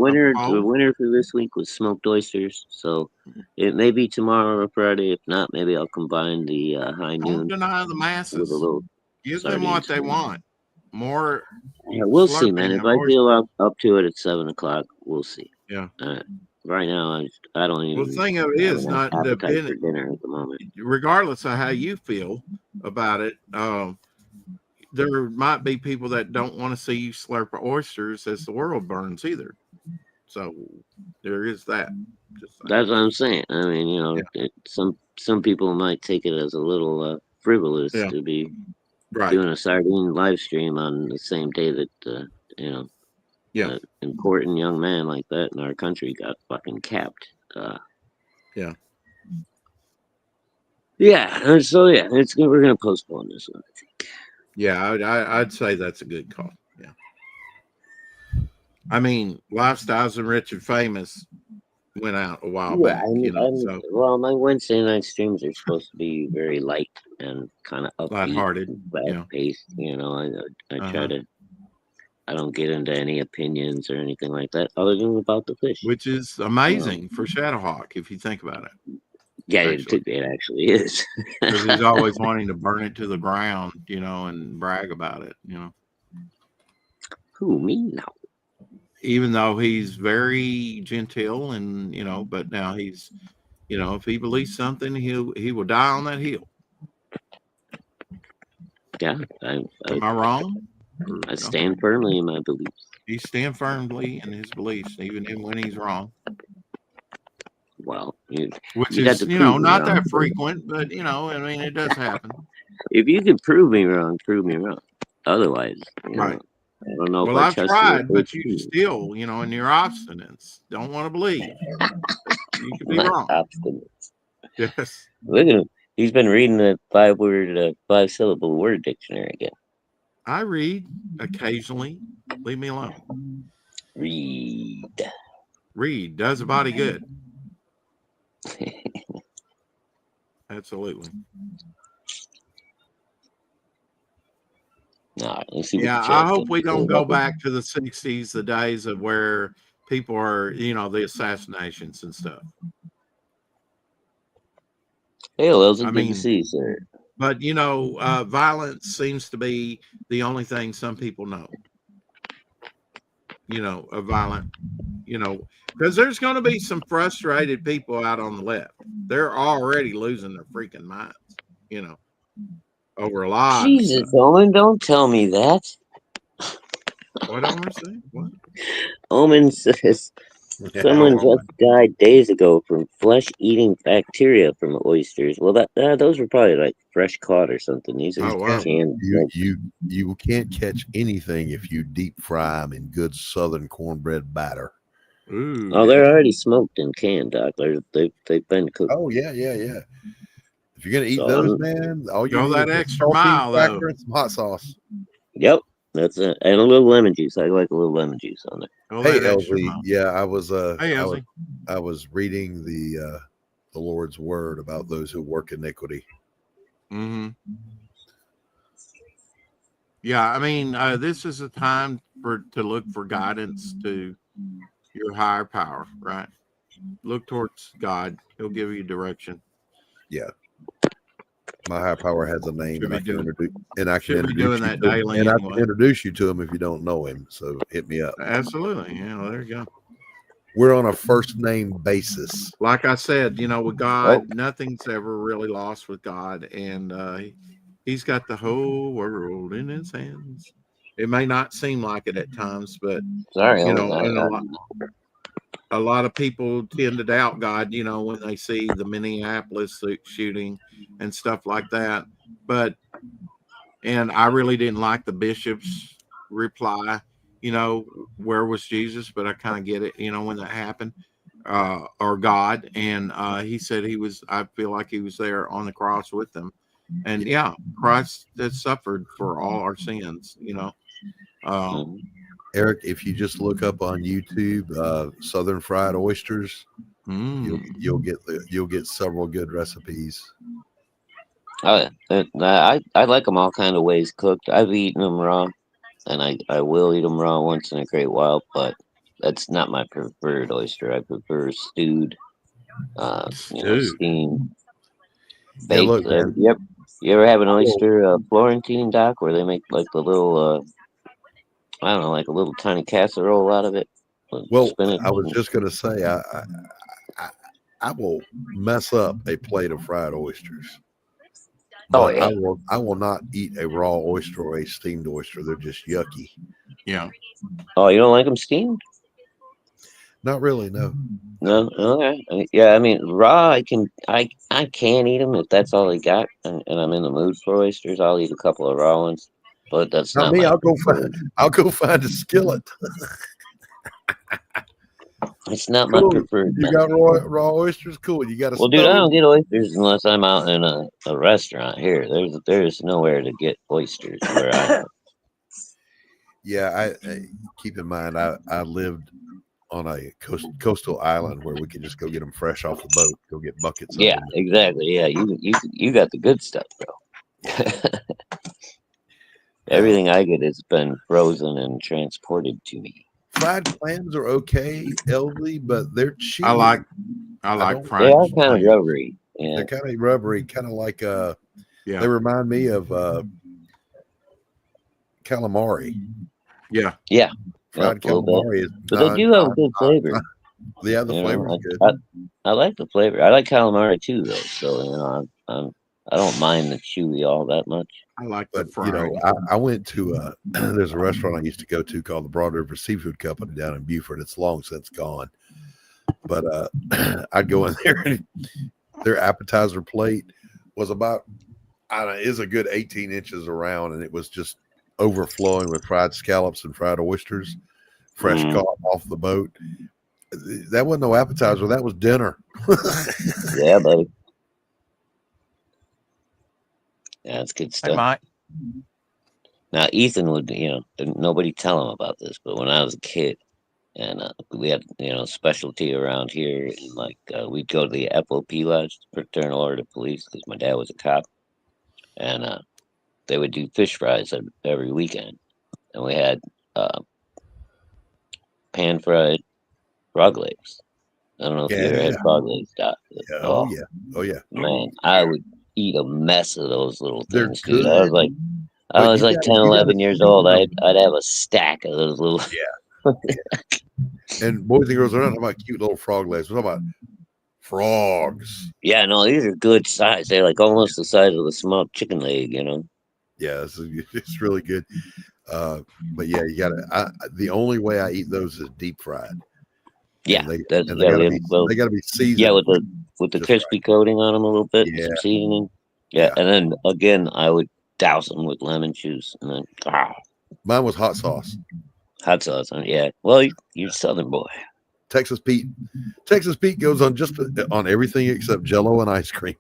B: winner for this week was smoked oysters. So it may be tomorrow or Friday. If not, maybe I'll combine the high
A: Don't
B: noon
A: deny the
B: with a
A: masses.
B: little
A: Give them
B: sardine
A: what they
B: stream.
A: want. More
B: Yeah, we'll see, man.
A: slurping
B: If
A: of
B: I feel
A: oysters.
B: up to it at 7 o'clock, we'll see.
A: Yeah.
B: Right now, I don't
A: Well, the
B: even
A: thing of it
B: have
A: is,
B: enough
A: not
B: appetite
A: depending,
B: for dinner at the moment.
A: regardless of how you feel about it. There might be people that don't want to see you slurp oysters as the world burns either. So there is that. Just saying.
B: That's what I'm saying. I mean, some people might take it as a little frivolous
A: Yeah.
B: to be
A: Right.
B: doing a sardine live stream on the same day that
A: Yeah.
B: an important young man like that in our country got fucking capped.
A: Yeah.
B: Yeah. And so yeah, we're gonna postpone this one, I think.
A: Yeah, I'd say that's a good call. Yeah. I mean, Lifestyles and Rich and Famous went out a while
B: Yeah,
A: back, so
B: well, my Wednesday night streams are supposed to be very light and kind of upbeat,
A: lighthearted.
B: fast
A: Yeah.
B: paced. I try
A: Uh-huh.
B: to. I don't get into any opinions or anything like that, other than about the fish.
A: Which is amazing for Shadowhawk if you think about it.
B: Yeah,
A: Actually.
B: it actually is.
A: Because he's always wanting to burn it to the ground, and brag about it,
B: Who, me? No.
A: Even though he's very genteel and but now he's if he believes something, he will die on that hill.
B: Yeah,
A: Am I wrong?
B: I stand firmly in my beliefs.
A: He stands firmly in his beliefs, even when he's wrong.
B: Well,
A: Which
B: you
A: is
B: got to
A: not that frequent, but I mean, it does happen.
B: If you can prove me wrong, prove me wrong. Otherwise,
A: Right.
B: I don't know.
A: Well,
B: if I
A: I've
B: trust
A: tried,
B: you
A: but you still, in your obstinance, don't want to believe. You could be wrong.
B: Obstinate.
A: Yes.
B: Look at him. He's been reading the 5-syllable word dictionary again.
A: I read occasionally. Leave me alone. Read does a body good. Absolutely.
B: All right, let's see.
A: Yeah, I hope we don't go back to the 60s, the days of where people are, the assassinations and stuff.
B: Hey, Lils, good to see you, sir.
A: But, violence seems to be the only thing some people know. A violent, because there's going to be some frustrated people out on the left. They're already losing their freaking minds, over a lot.
B: Jesus, Omen, don't tell me that.
A: What Omer say? What?
B: Omen says someone just died days ago from flesh-eating bacteria from oysters. Well, those were probably like fresh caught or something. These are canned.
C: You can't catch anything if you deep fry them in good Southern cornbread batter.
A: Ooh,
B: oh, they're already smoked and canned, Doc. They've been cooked.
C: Oh yeah. If you're gonna eat those, man, all you
A: go
C: need
A: that
C: is
A: extra mile, though.
C: and some hot sauce.
B: Yep, that's it, and a little lemon juice. I like a little lemon juice on there.
C: Hey, LZ, yeah, I was
A: I
C: was reading the Lord's word about those who work iniquity.
A: Mm-hmm. Yeah, I mean, this is a time to look for guidance to your higher power, right? Look towards God; He'll give you direction.
C: Yeah, my higher power has a name, and I can introduce you to him if you don't know him. So hit me up.
A: Absolutely, yeah. There you go.
C: We're on a first name basis.
A: Like I said, with God, nothing's ever really lost with God, and He's got the whole world in His hands. It may not seem like it at times, but a lot of people tend to doubt God, when they see the Minneapolis shooting and stuff like that. And I really didn't like the bishop's reply, where was Jesus? But I kind of get it, when that happened, or God. And he said I feel like he was there on the cross with them. And yeah, Christ has suffered for all our sins,
C: Eric, if you just look up on YouTube, Southern fried oysters, you'll get several good recipes.
B: I like them all kind of ways cooked. I've eaten them raw, and I will eat them raw once in a great while, but that's not my preferred oyster. I prefer stewed, steamed,
C: Hey,
B: baked.
C: look, man,
B: you ever have an oyster Florentine, Doc, where they make like the little I don't know, like a little tiny casserole out of it?
C: Well,
B: spinach.
C: I was just gonna say I will mess up a plate of fried oysters.
B: Oh,
C: But
B: yeah.
C: I will not eat a raw oyster or a steamed oyster. They're just yucky.
A: Yeah.
B: Oh, you don't like them steamed?
C: Not really, no.
B: No. Okay. Yeah, I mean, raw. I can eat them if that's all they got, and I'm in the mood for oysters. I'll eat a couple of raw ones, but that's not
C: me.
B: my
C: I'll go find a skillet.
B: It's not my preferred.
C: You got raw oysters? Cool. You got a
B: Well, dude, I don't get oysters unless I'm out in a restaurant here. There's nowhere to get oysters where I am.
C: Yeah, I keep in mind I lived on a coastal island where we could just go get them fresh off the boat. Go get buckets.
B: Yeah,
C: of them.
B: exactly. Yeah, you got the good stuff, bro. Everything I get has been frozen and transported to me.
C: Fried clams are okay, LV, but they're cheap.
A: I like fried.
B: They are kind of rubbery. Yeah.
C: They're kind of rubbery, kind of like
A: Yeah.
C: They remind me of calamari.
A: Yeah.
B: Yeah.
C: Fried calamari is,
B: but they do have a good flavor.
C: Yeah, the flavor's good.
B: I like the flavor. I like calamari too, though. So I don't mind the chewy all that much.
A: I like
C: But
A: the fried.
C: I went to there's a restaurant I used to go to called the Broad River Seafood Company down in Beaufort. It's long since gone. But I'd go in there and their appetizer plate was about is a good 18 inches around, and it was just overflowing with fried scallops and fried oysters, fresh caught off the boat. That wasn't no appetizer. That was dinner.
B: Yeah, buddy. Yeah, that's good stuff.
A: Hey, Mike.
B: Now, Ethan would, nobody tell him about this, but when I was a kid, and we had, specialty around here, and we'd go to the FOP lodge, Fraternal Order of Police, because my dad was a cop, and they would do fish fries every weekend, and we had pan fried frog legs. I don't know if you ever had frog legs, Doc.
C: Yeah, oh yeah.
B: Man, I would eat a mess of those little things,
C: They're
B: dude.
C: good.
B: I was like 10, 11 years old. I'd have a stack of those little.
C: Yeah. And boys and girls, we're not talking about cute little frog legs. We're talking about frogs.
B: Yeah, no, these are good size. They're like almost the size of a small chicken leg,
C: Yeah, it's really good. But yeah, you gotta. The only way I eat those is deep fried.
B: Yeah,
C: they gotta be seasoned.
B: Yeah, with the crispy coating on them a little bit, some seasoning. Yeah, and then again, I would douse them with lemon juice, and then
C: mine was hot sauce.
B: Hot sauce, yeah. Well, you're Southern boy.
C: Texas Pete goes on just on everything except Jell-O and ice cream.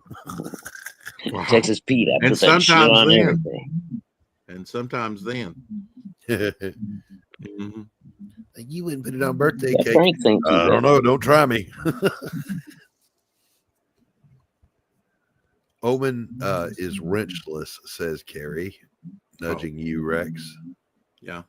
B: Wow. Texas Pete, I put that shit on everything.
A: And sometimes then.
C: Mm-hmm. You wouldn't put it on birthday cake.
B: Frank thinks
C: I don't know. Don't try me. Omen is wrenchless, says Carrie, nudging you, Rex.
A: Yeah.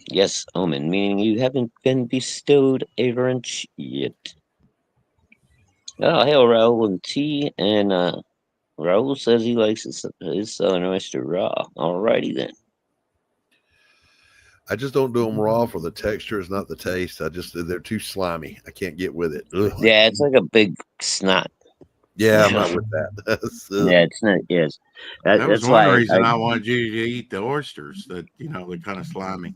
B: Yes, Omen, meaning you haven't been bestowed a wrench yet. Oh, hail Raul and T, and Raul says he likes his Southern oyster raw. Alrighty then.
C: I just don't do them raw for the texture. It's not the taste. They're too slimy. I can't get with it. Ugh.
B: Yeah, it's like a big snot.
C: Yeah, I'm not with that.
B: Yeah, it's not. Yes,
A: that was one reason I wanted you to eat the oysters. That they're kind of slimy.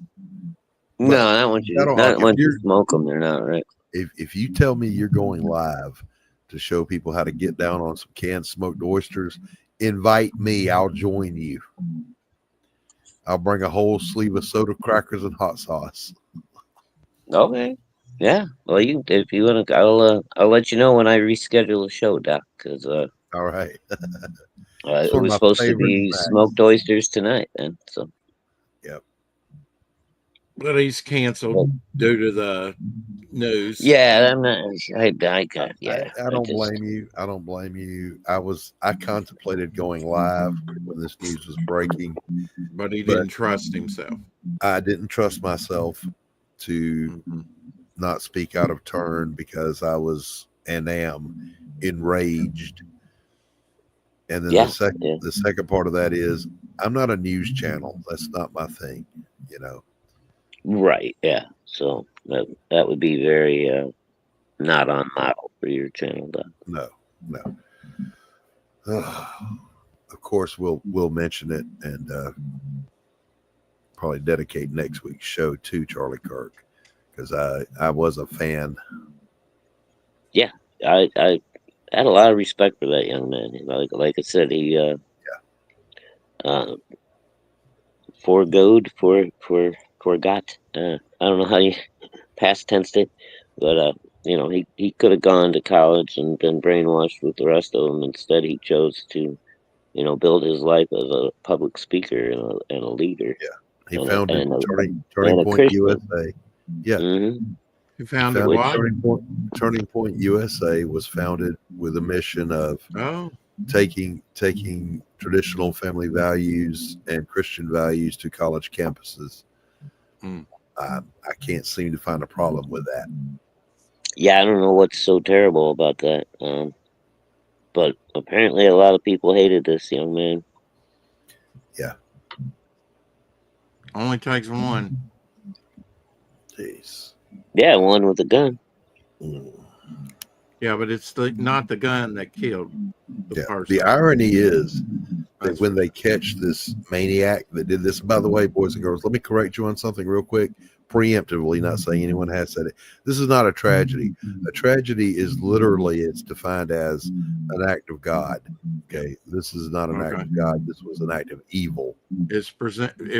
B: No, not once you smoke them, they're not right.
C: If you tell me you're going live to show people how to get down on some canned smoked oysters, invite me. I'll join you. I'll bring a whole sleeve of soda crackers and hot sauce.
B: Okay. Yeah. Well, if you want to, I'll let you know when I reschedule the show, Doc. Because
C: All right.
B: It
C: one of
B: was
C: my
B: supposed to
C: favorite
B: be
C: snacks.
B: smoked oysters tonight, and so
A: But he's canceled due to the news.
B: yeah, I'm not. Yeah,
C: I don't blame you. I don't blame you. I contemplated going live when this news was breaking,
A: But he didn't trust himself.
C: I didn't trust myself to not speak out of turn because I was and am enraged. And then the second part of that is I'm not a news channel. That's not my thing, you know.
B: Right. Yeah. So that would be very not on model for your channel, though.
C: No. Of course, we'll mention it and probably dedicate next week's show to Charlie Kirk because I was a fan.
B: Yeah, I had a lot of respect for that young man. Like I said, he forgot. I don't know how you past tensed it, but he could have gone to college and been brainwashed with the rest of them. Instead, he chose to build his life as a public speaker and a leader.
C: Yeah, he founded Turning Point
B: Christian.
C: USA. Yeah.
B: Mm-hmm.
A: He founded what?
C: Turning Point USA was founded with a mission of taking traditional family values and Christian values to college campuses. I can't seem to find a problem with that.
B: Yeah, I don't know what's so terrible about that. But apparently a lot of people hated this young man.
C: Yeah.
A: Only takes one.
C: Jeez.
B: Yeah, one with a gun.
A: Yeah, but it's not the gun that killed the person.
C: The irony is that when they catch this maniac that did this, by the way, boys and girls, let me correct you on something real quick, preemptively, not saying anyone has said it. This is not a tragedy. A tragedy is literally, it's defined as an act of God. Okay. This is not an act of God. This was an act of evil.
A: It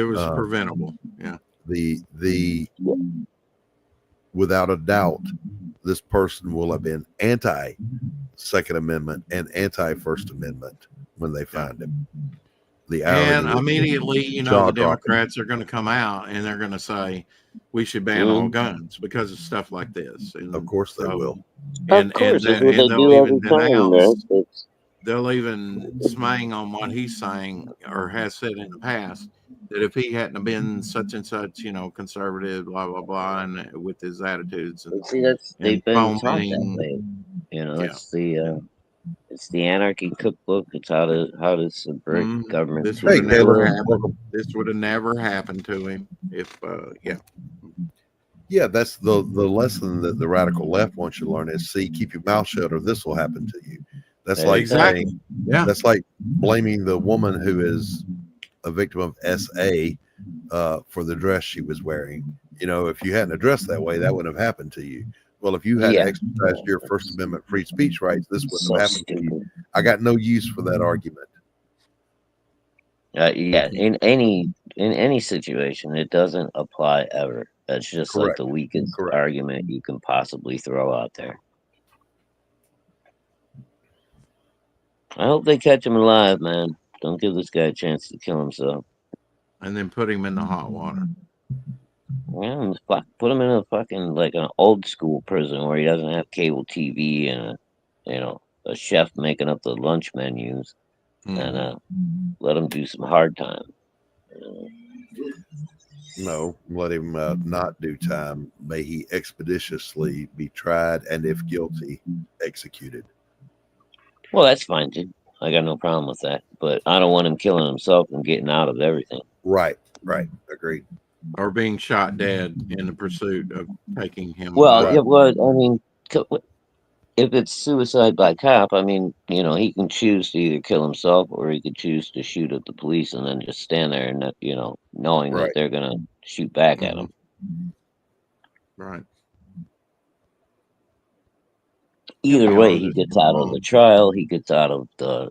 A: was preventable. Yeah.
C: Without a doubt, this person will have been anti-Second Amendment and anti-First Amendment when they find him.
A: And immediately, the Democrats are going to come out and they're going to say we should ban all guns because of stuff like this. And
C: of course they will.
B: And they'll even denounce.
A: They'll even smang on what he's saying or has said in the past, that if he hadn't been such and such, conservative, blah blah blah, and with his attitudes, and
B: see, they've been taught that way. It's the anarchy cookbook. It's how to subvert government.
A: This would have never happened. This would have never happened to him if
C: Yeah, that's the lesson that the radical left wants you to learn is keep your mouth shut or this will happen to you. That's like saying, that's like blaming the woman who is a victim of SA for the dress she was wearing. If you hadn't addressed that way, that wouldn't have happened to you. Well, if you had exercised your First Amendment free speech rights, this wouldn't have happened to you. I got no use for that argument.
B: In any situation, it doesn't apply ever. That's just like the weakest argument you can possibly throw out there. I hope they catch him alive, man. Don't give this guy a chance to kill himself.
A: And then put him in the hot water.
B: Yeah, put him in a fucking like an old school prison where he doesn't have cable TV and a chef making up the lunch menus, and let him do some hard time.
C: No, let him not do time. May he expeditiously be tried and, if guilty, executed.
B: Well, that's fine too. I got no problem with that. But I don't want him killing himself and getting out of everything.
C: Right. Agreed.
A: Or being shot dead in the pursuit of taking him.
B: Well, I mean, if it's suicide by cop, I mean, he can choose to either kill himself or he could choose to shoot at the police and then just stand there and, knowing that they're going to shoot back at him.
A: Right.
B: Either way, he gets out of the trial. He gets out of the,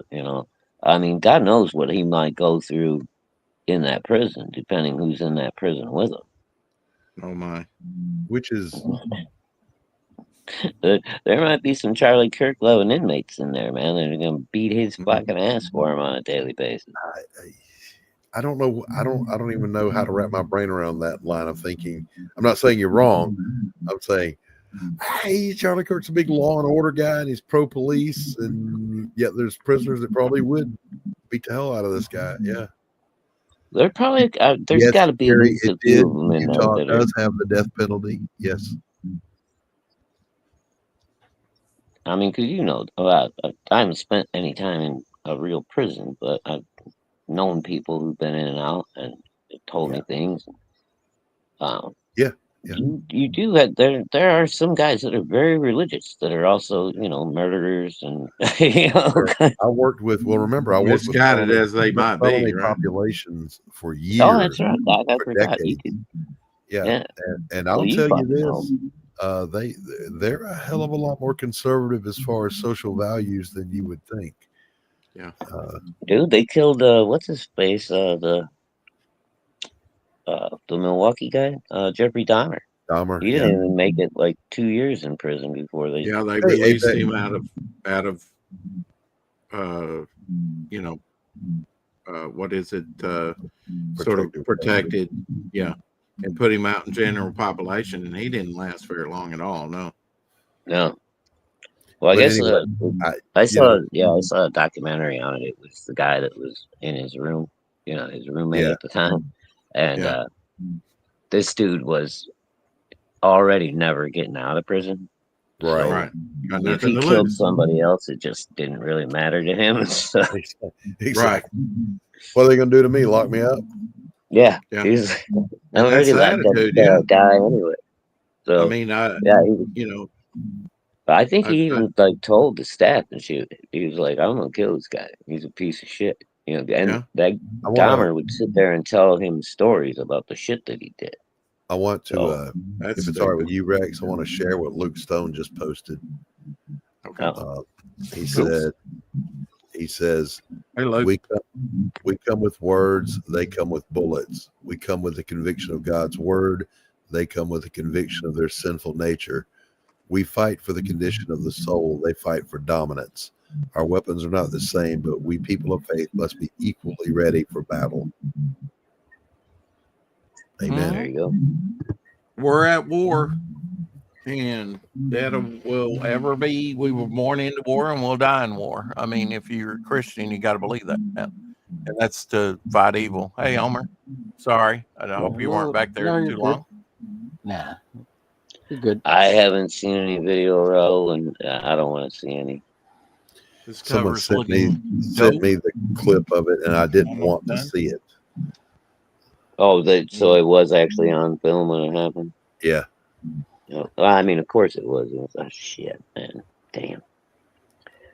B: I mean, God knows what he might go through in that prison, depending who's in that prison with him.
A: Oh, my.
C: Which is
B: There might be some Charlie Kirk loving inmates in there, man. They're gonna beat his fucking ass for him on a daily basis.
C: I don't know. I don't even know how to wrap my brain around that line of thinking. I'm not saying you're wrong. I'm saying, hey, Charlie Kirk's a big law and order guy, and he's pro police, and yet there's prisoners that probably would beat the hell out of this guy. Yeah.
B: There probably there's
C: Yes,
B: got to be at
C: Gary,
B: least a
C: it
B: few
C: did.
B: of them in there
C: Utah
B: that are.
C: does have the death penalty. Yes.
B: I mean, because I haven't spent any time in a real prison, but I've known people who've been in and out and told me things.
C: Yeah.
B: You do have there are some guys that are very religious that are also murderers and
C: I worked with. Well, remember, I worked with
A: Misguided as they might be,
C: felony
A: right?
C: populations for
B: oh,
C: years,
B: that's right. I
C: for
B: forgot. You
C: decades.
B: could,
C: Yeah. And I'll
B: Well, you
C: tell you
B: fucking know.
C: this: they're a hell of a lot more conservative as far as social values than you would think.
A: Yeah.
B: Dude, they killed what's his face? The Milwaukee guy, Jeffrey Dahmer.
C: Dahmer,
B: He didn't even make it like 2 years in prison before they.
A: Yeah, they released him out of what is it? Sort of protected, yeah, and put him out in general population, and he didn't last very long at all. No.
B: Well, I
C: But
B: guess
C: anyway,
B: I saw a documentary on it. It was the guy that was in his room, his roommate at the time, and this dude was already never getting out of prison.
C: Right.
B: So
A: Right. Got
B: if he
A: nothing to
B: killed
A: lose.
B: somebody else, it just didn't really matter to him. So,
C: Exactly.
A: Right.
C: What are they going to do to me? Lock me up?
B: yeah.
A: Yeah.
B: He's
A: And
B: I'm
A: that's
B: already
A: the
B: locked up
A: attitude,
B: to
A: yeah.
B: guy anyway. So
A: I mean,
B: I think he
A: I-
B: even like told the staff and shit. He was like, "I'm gonna kill this guy. He's a piece of shit." And
A: Yeah.
B: that
C: I wanna-
B: Dahmer would sit there and tell him stories about the shit that he did.
C: I want to,
A: that's
C: if it's all right with you, Rex, I want to share what Luke Stone just posted.
A: okay.
C: He says,
A: Hey, Luke.
C: we come with words, they come with bullets. We come with the conviction of God's word, they come with the conviction of their sinful nature. We fight for the condition of the soul, they fight for dominance. Our weapons are not the same, but we people of faith must be equally ready for battle. Amen.
B: There you go.
A: We're at war, and that will ever be. We were born into war, and we'll die in war. I mean, if you're a Christian, you got to believe that, and that's to fight evil. Hey, Homer, sorry, I hope you weren't back there too long.
E: Nah, you're good.
B: I haven't seen any video, Raul, and I don't want to see any.
A: This
C: Someone
A: cover's
C: sent me
A: looking
C: the clip of it, and I didn't want to see it.
B: Oh, so it was actually on film when it happened?
C: Yeah.
B: Well, I mean, of course it was. It was shit, man. Damn.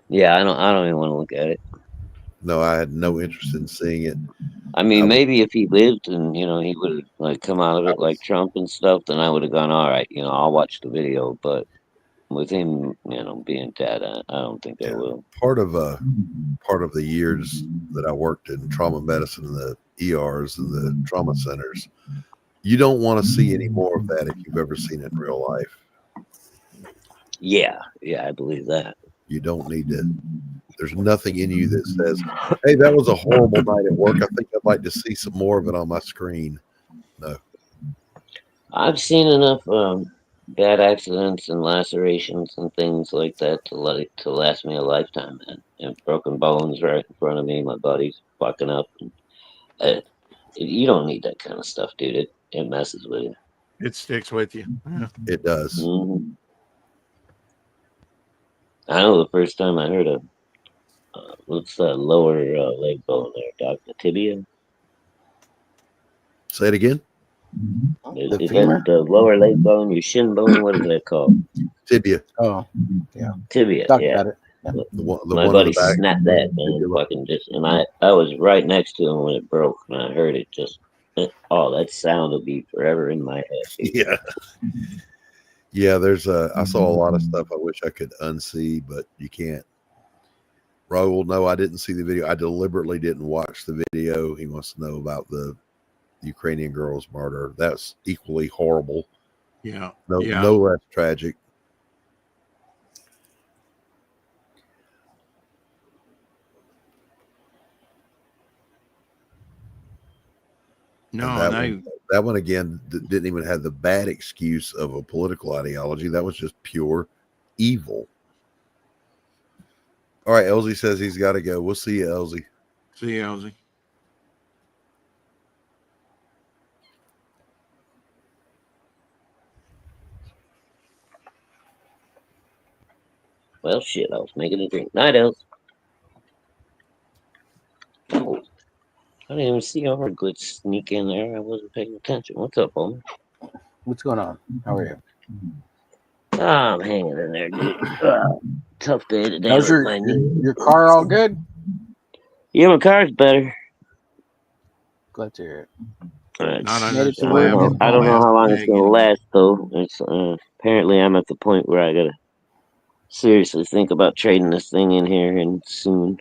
B: Yeah, I don't even want to look at it.
C: No, I had no interest in seeing it.
B: I mean, maybe if he lived and he would have like come out of it like Trump and stuff, then I would have gone, all right, I'll watch the video. But with him, being dead, I don't think I will.
C: Part of the years that I worked in trauma medicine in the ERs and the trauma centers, you don't want to see any more of that if you've ever seen it in real life.
B: Yeah, I believe that.
C: You don't need to. There's nothing in you that says, "Hey, that was a horrible night at work. I think I'd like to see some more of it on my screen." No.
B: I've seen enough bad accidents and lacerations and things like that to last me a lifetime, man. And broken bones right in front of me, my buddies fucking up. And, you don't need that kind of stuff, dude. It messes with you.
A: It sticks with you. Yeah.
C: It does.
B: Mm-hmm. I know the first time I heard of what's that lower leg bone there, Doc? The tibia?
C: Say it again.
B: Is that the lower leg bone, your shin bone? What is that called?
C: Tibia.
E: Oh, yeah.
B: Tibia,
E: Talked
B: yeah.
E: about it. Yeah.
B: My buddy snapped that, man. Fucking and I was right next to him when it broke, and I heard it just. Oh, that sound will be forever in my head. Dude.
C: Yeah. Yeah, I saw a lot of stuff I wish I could unsee, but you can't. Raul, no, I didn't see the video. I deliberately didn't watch the video. He wants to know about the Ukrainian girl's murder. That's equally horrible.
A: Yeah.
C: No less tragic.
A: No,
C: And that one again didn't even have the bad excuse of a political ideology. That was just pure evil. All right, Elsie says he's got to go. We'll see you, Elsie.
A: See you, Elsie.
B: Well, shit, I was making a drink. Night, Els. Oh, I didn't even see our glitch sneak in there. I wasn't paying attention. What's up, homie?
E: What's going on? How are you?
B: I'm hanging in there, dude. Tough day today.
E: How's
B: With my knee.
E: your car all good?
B: Yeah, my car's better.
E: Glad to hear it.
A: Not on
E: Made
A: this
E: it to
B: I
E: work.
B: don't know how long it's gonna last, though. It's apparently I'm at the point where I gotta seriously think about trading this thing in here and soon.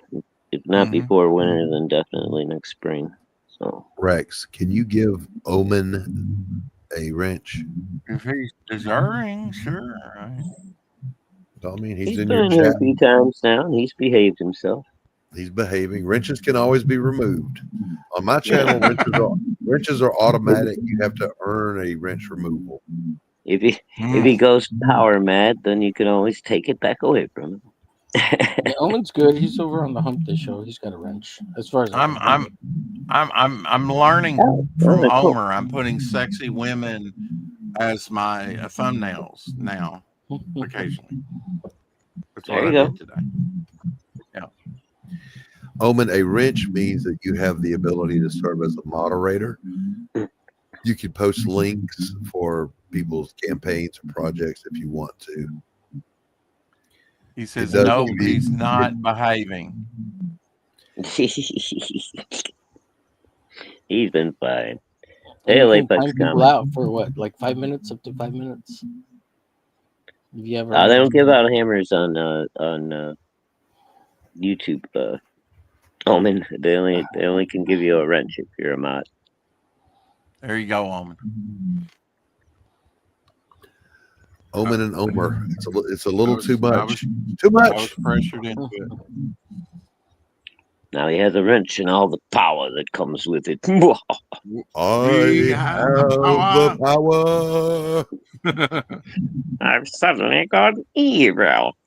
B: If not before winter, then definitely next spring. So
C: Rex, can you give Omen a wrench?
A: If he's deserving, sure.
C: I mean, he's
B: he's
C: in
B: been
C: your
B: in here
C: chat.
B: a few times now, and he's behaved himself.
C: He's behaving. Wrenches can always be removed. On my channel, wrenches are automatic. You have to earn a wrench removal.
B: If he goes power mad, then you can always take it back away from him.
E: Yeah, Owen's good. He's over on the Hump Day show. He's got a wrench. As far as
A: I'm learning from
B: cool.
A: Omer. I'm putting sexy women as my thumbnails now occasionally. That's
B: There
A: what
B: you
A: I
B: go.
A: did today. Yeah.
C: Omen, a wrench means that you have the ability to serve as a moderator. You can post links for people's campaigns or projects if you want to.
A: He says,
C: does
A: no,
C: give you-
A: he's not behaving.
B: He's been fine.
E: And
B: Hey,
E: you can
B: Apex
E: time people
B: coming.
E: out for what, like 5 minutes, up to 5 minutes. If you ever
B: They don't give out hammers on YouTube. Omen. They only can give you a wrench if you're a mod.
A: There you go, Omen.
C: Omen and Omer. It's a little too
A: I
C: much.
A: was-
C: Too
A: I was
C: much.
A: pressured into it.
B: Now he has a wrench and all the power that comes with it.
C: I have the power.
B: I've suddenly got evil.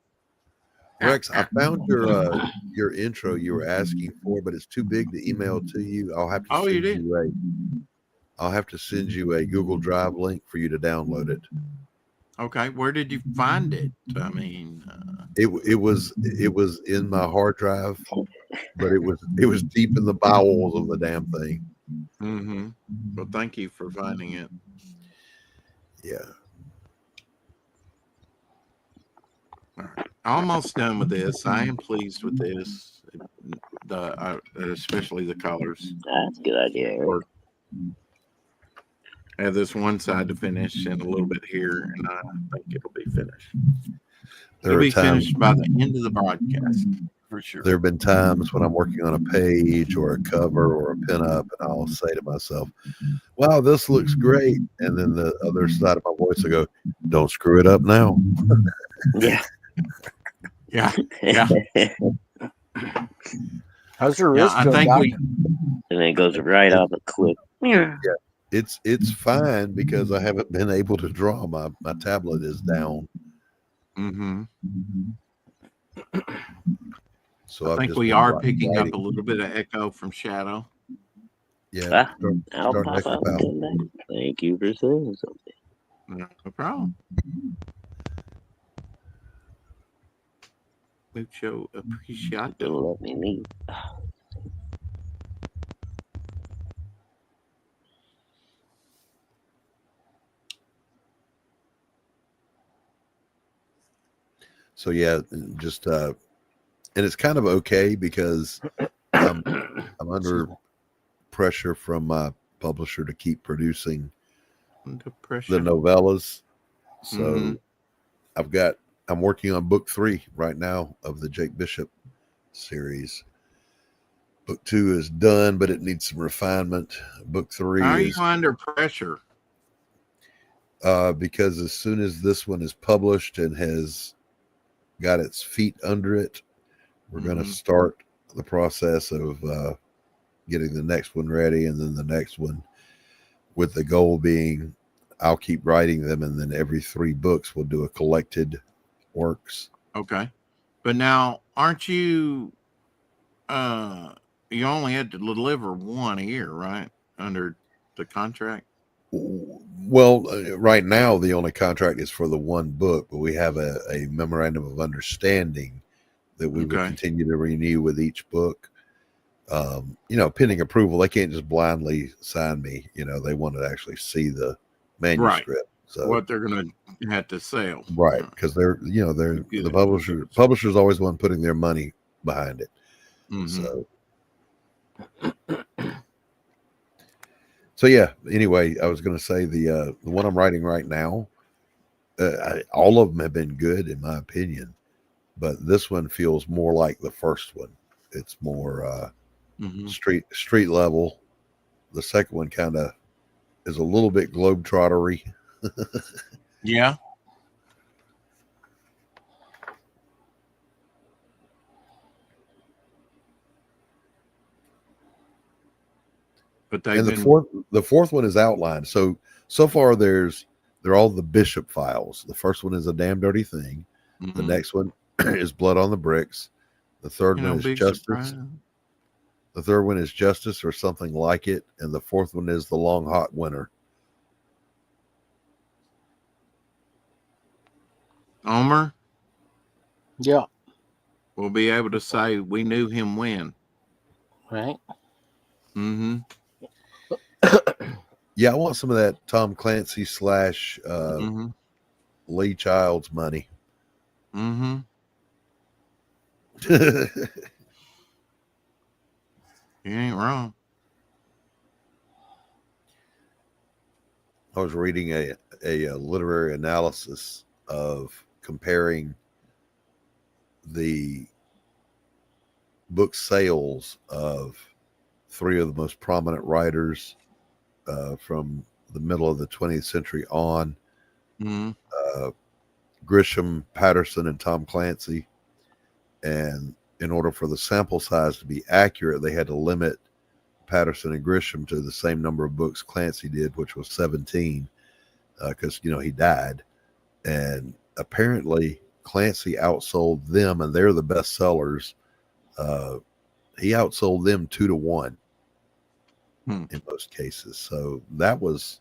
C: Rex, I found your intro you were asking for, but it's too big to email to you. I'll have to I'll have to send you a Google Drive link for you to download it.
A: Okay, where did you find it? I mean,
C: It was in my hard drive, but it was deep in the bowels of the damn thing.
A: Well, thank you for finding it.
C: Yeah.
A: All right. Almost done with this. I am pleased with this. Especially the colors.
B: That's a good idea, Eric.
A: I have this one side to finish and a little bit here, and I think it'll be finished. It'll be finished by the end of the broadcast, for sure.
C: There have been times when I'm working on a page or a cover or a pinup, and I'll say to myself, wow, this looks great. And then the other side of my voice will go, don't screw it up now.
B: Yeah.
A: Yeah.
E: How's your wrist?
A: I think
B: and then it goes right off a cliff.
C: Yeah. It's fine because I haven't been able to draw. My tablet is down. So
A: I think we are picking up a little bit of echo from Shadow.
C: Yeah.
B: I'll pop out and come back. Thank you for saying something.
A: No problem. Mucho appreciado.
B: Don't let me leave.
C: So yeah, just and it's kind of okay because I'm under pressure from my publisher to keep producing the novellas. So I'm working on book 3 right now of the Jake Bishop series. Book 2 is done, but it needs some refinement. Book 3
A: How are you under pressure?
C: Because as soon as this one is published and has got its feet under it, we're going to start the process of getting the next one ready, and then the next one. with the goal being I'll keep writing them, and then every 3 books we'll do a collected works.
A: Okay. But now, aren't you, you only had to deliver one a year, right? Under the contract?
C: Well, right now the only contract is for the 1 book, but we have a memorandum of understanding that we would
A: Okay.
C: continue to renew with each book. Pending approval. They can't just blindly sign me. They want to actually see the manuscript. So
A: what they're going to have to sell.
C: right, because they're the
A: Good.
C: publisher. Publisher's always one putting their money behind it.
A: Mhm.
C: So yeah. Anyway, I was going to say the one I'm writing right now. All of them have been good in my opinion, but this one feels more like the first one. It's more
A: Mhm.
C: street level. The second one kind of is a little bit globetrottery.
A: Yeah. But
C: And the fourth one is outlined. So far they're all the Bishop files. The first one is A Damn Dirty Thing. The next one is Blood on the Bricks. The third one is Justice.
A: Surprise.
C: The third one is Justice or something like it, and the fourth one is The Long Hot Winter.
A: Omer,
E: Yeah.
A: we'll be able to say we knew him when.
E: Right.
A: Mm-hmm.
C: Yeah, I want some of that Tom Clancy / Lee Child's money.
A: Mm-hmm. You ain't wrong.
C: I was reading a literary analysis of comparing the book sales of 3 of the most prominent writers from the middle of the 20th century on.
A: Mm-hmm.
C: Grisham, Patterson, and Tom Clancy. And in order for the sample size to be accurate, they had to limit Patterson and Grisham to the same number of books Clancy did, which was 17, because he died. And apparently Clancy outsold them, and they're the best sellers. He outsold them 2-1 in most cases. So that was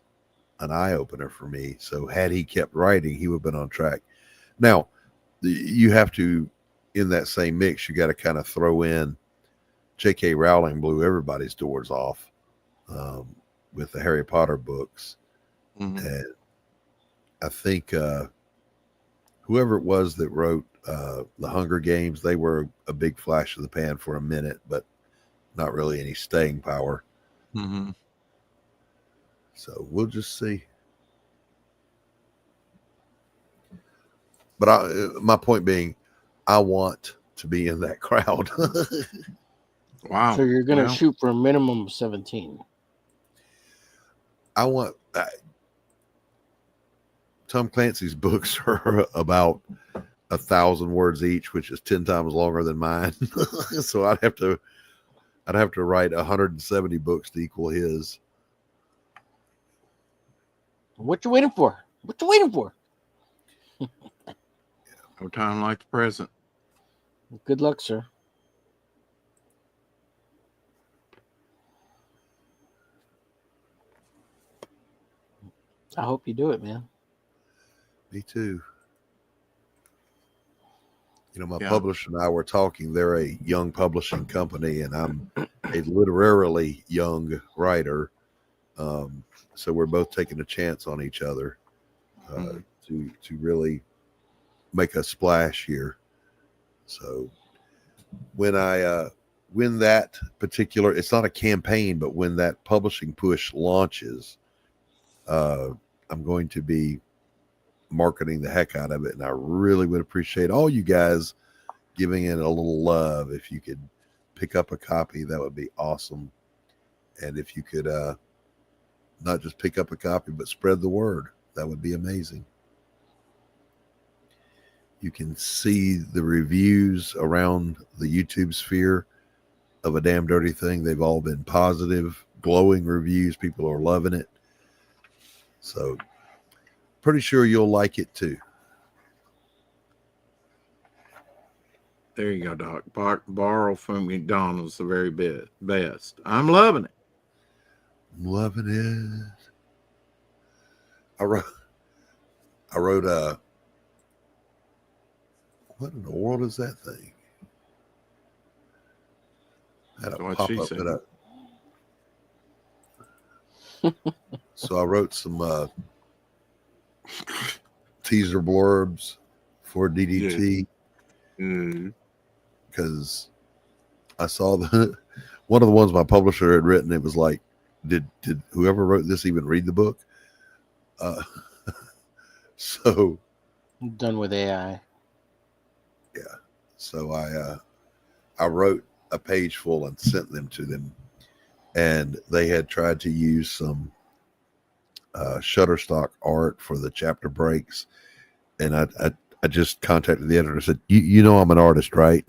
C: an eye-opener for me. So had he kept writing, he would have been on track. Now, you have to, in that same mix, you got to kind of throw in J.K. Rowling blew everybody's doors off with the Harry Potter books.
A: Mm-hmm.
C: And I think whoever it was that wrote The Hunger Games, they were a big flash of the pan for a minute, but not really any staying power.
A: Mm-hmm.
C: So we'll just see. But my point being, I want to be in that crowd.
A: Wow.
E: So you're going to shoot for a minimum of 17.
C: I want Tom Clancy's books are about 1,000 words each, which is 10 times longer than mine. So I'd have to write 170 books to equal his.
E: What you waiting for? What you waiting for?
A: No time like the present.
E: Good luck, sir. I hope you do it, man.
C: Me too. My publisher and I were talking. They're a young publishing company, and I'm a literarily young writer. So we're both taking a chance on each other to really make a splash here. So when I when that particular, it's not a campaign, but when that publishing push launches, I'm going to be marketing the heck out of it, and I really would appreciate all you guys giving it a little love. If you could pick up a copy, that would be awesome. And if you could not just pick up a copy, but spread the word, that would be amazing. You can see the reviews around the YouTube sphere of A Damn Dirty Thing. They've all been positive, glowing reviews. People are loving it. So pretty sure you'll like it too.
A: There you go, Doc. Borrow from McDonald's the very best. I'm loving it.
C: I'm loving it. I wrote what in the world is that thing? I had a
A: What
C: pop
A: she
C: up
A: said.
C: that so I wrote some teaser blurbs for DDT because I saw one of the ones my publisher had written. It was like, did whoever wrote this even read the book? So
E: Done with AI.
C: yeah, so I wrote a page full and sent them to them, and they had tried to use some Shutterstock art for the chapter breaks, and I just contacted the editor and said, you know I'm an artist, right?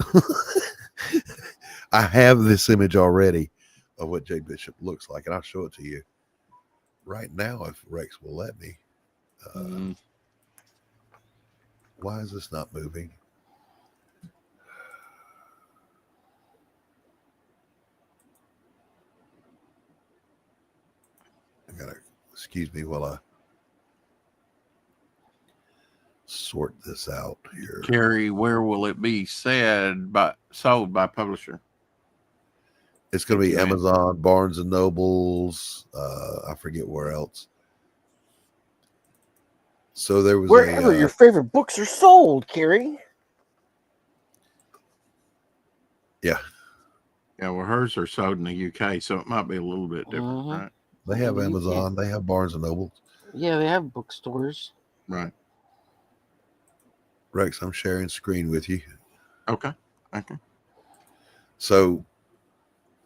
C: I have this image already of what Jay Bishop looks like, and I'll show it to you right now if Rex will let me. Why is this not moving? I gotta excuse me while I sort this out here.
A: Carrie, where will it be sold by publisher?
C: It's going to be Amazon, Barnes and Nobles. I forget where else. So there was
E: Wherever your favorite books are sold, Carrie.
C: Yeah.
A: Yeah, well, hers are sold in the UK, so it might be a little bit different, right?
C: They have Amazon. They have Barnes and Nobles.
E: Yeah, they have bookstores.
A: Right.
C: Rex, I'm sharing screen with you.
A: Okay.
C: So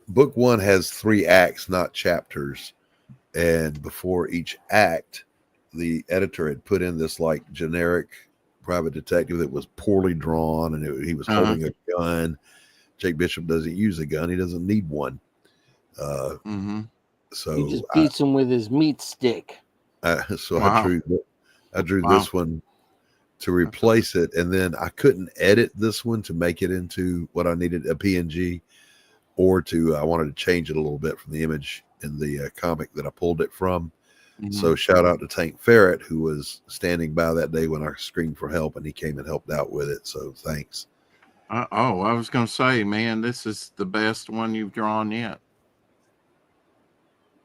C: book one has 3 acts, not chapters. And before each act, the editor had put in this like generic private detective that was poorly drawn, and he was holding a gun. Jake Bishop doesn't use a gun. He doesn't need one. So
E: he just beats him with his meat stick.
C: So I drew this one to replace it, and then I couldn't edit this one to make it into what I needed, a PNG, or I wanted to change it a little bit from the image in the comic that I pulled it from. So shout out to Tank Ferret, who was standing by that day when I screamed for help, and he came and helped out with it. So thanks.
A: I was going to say, man, this is the best one you've drawn yet.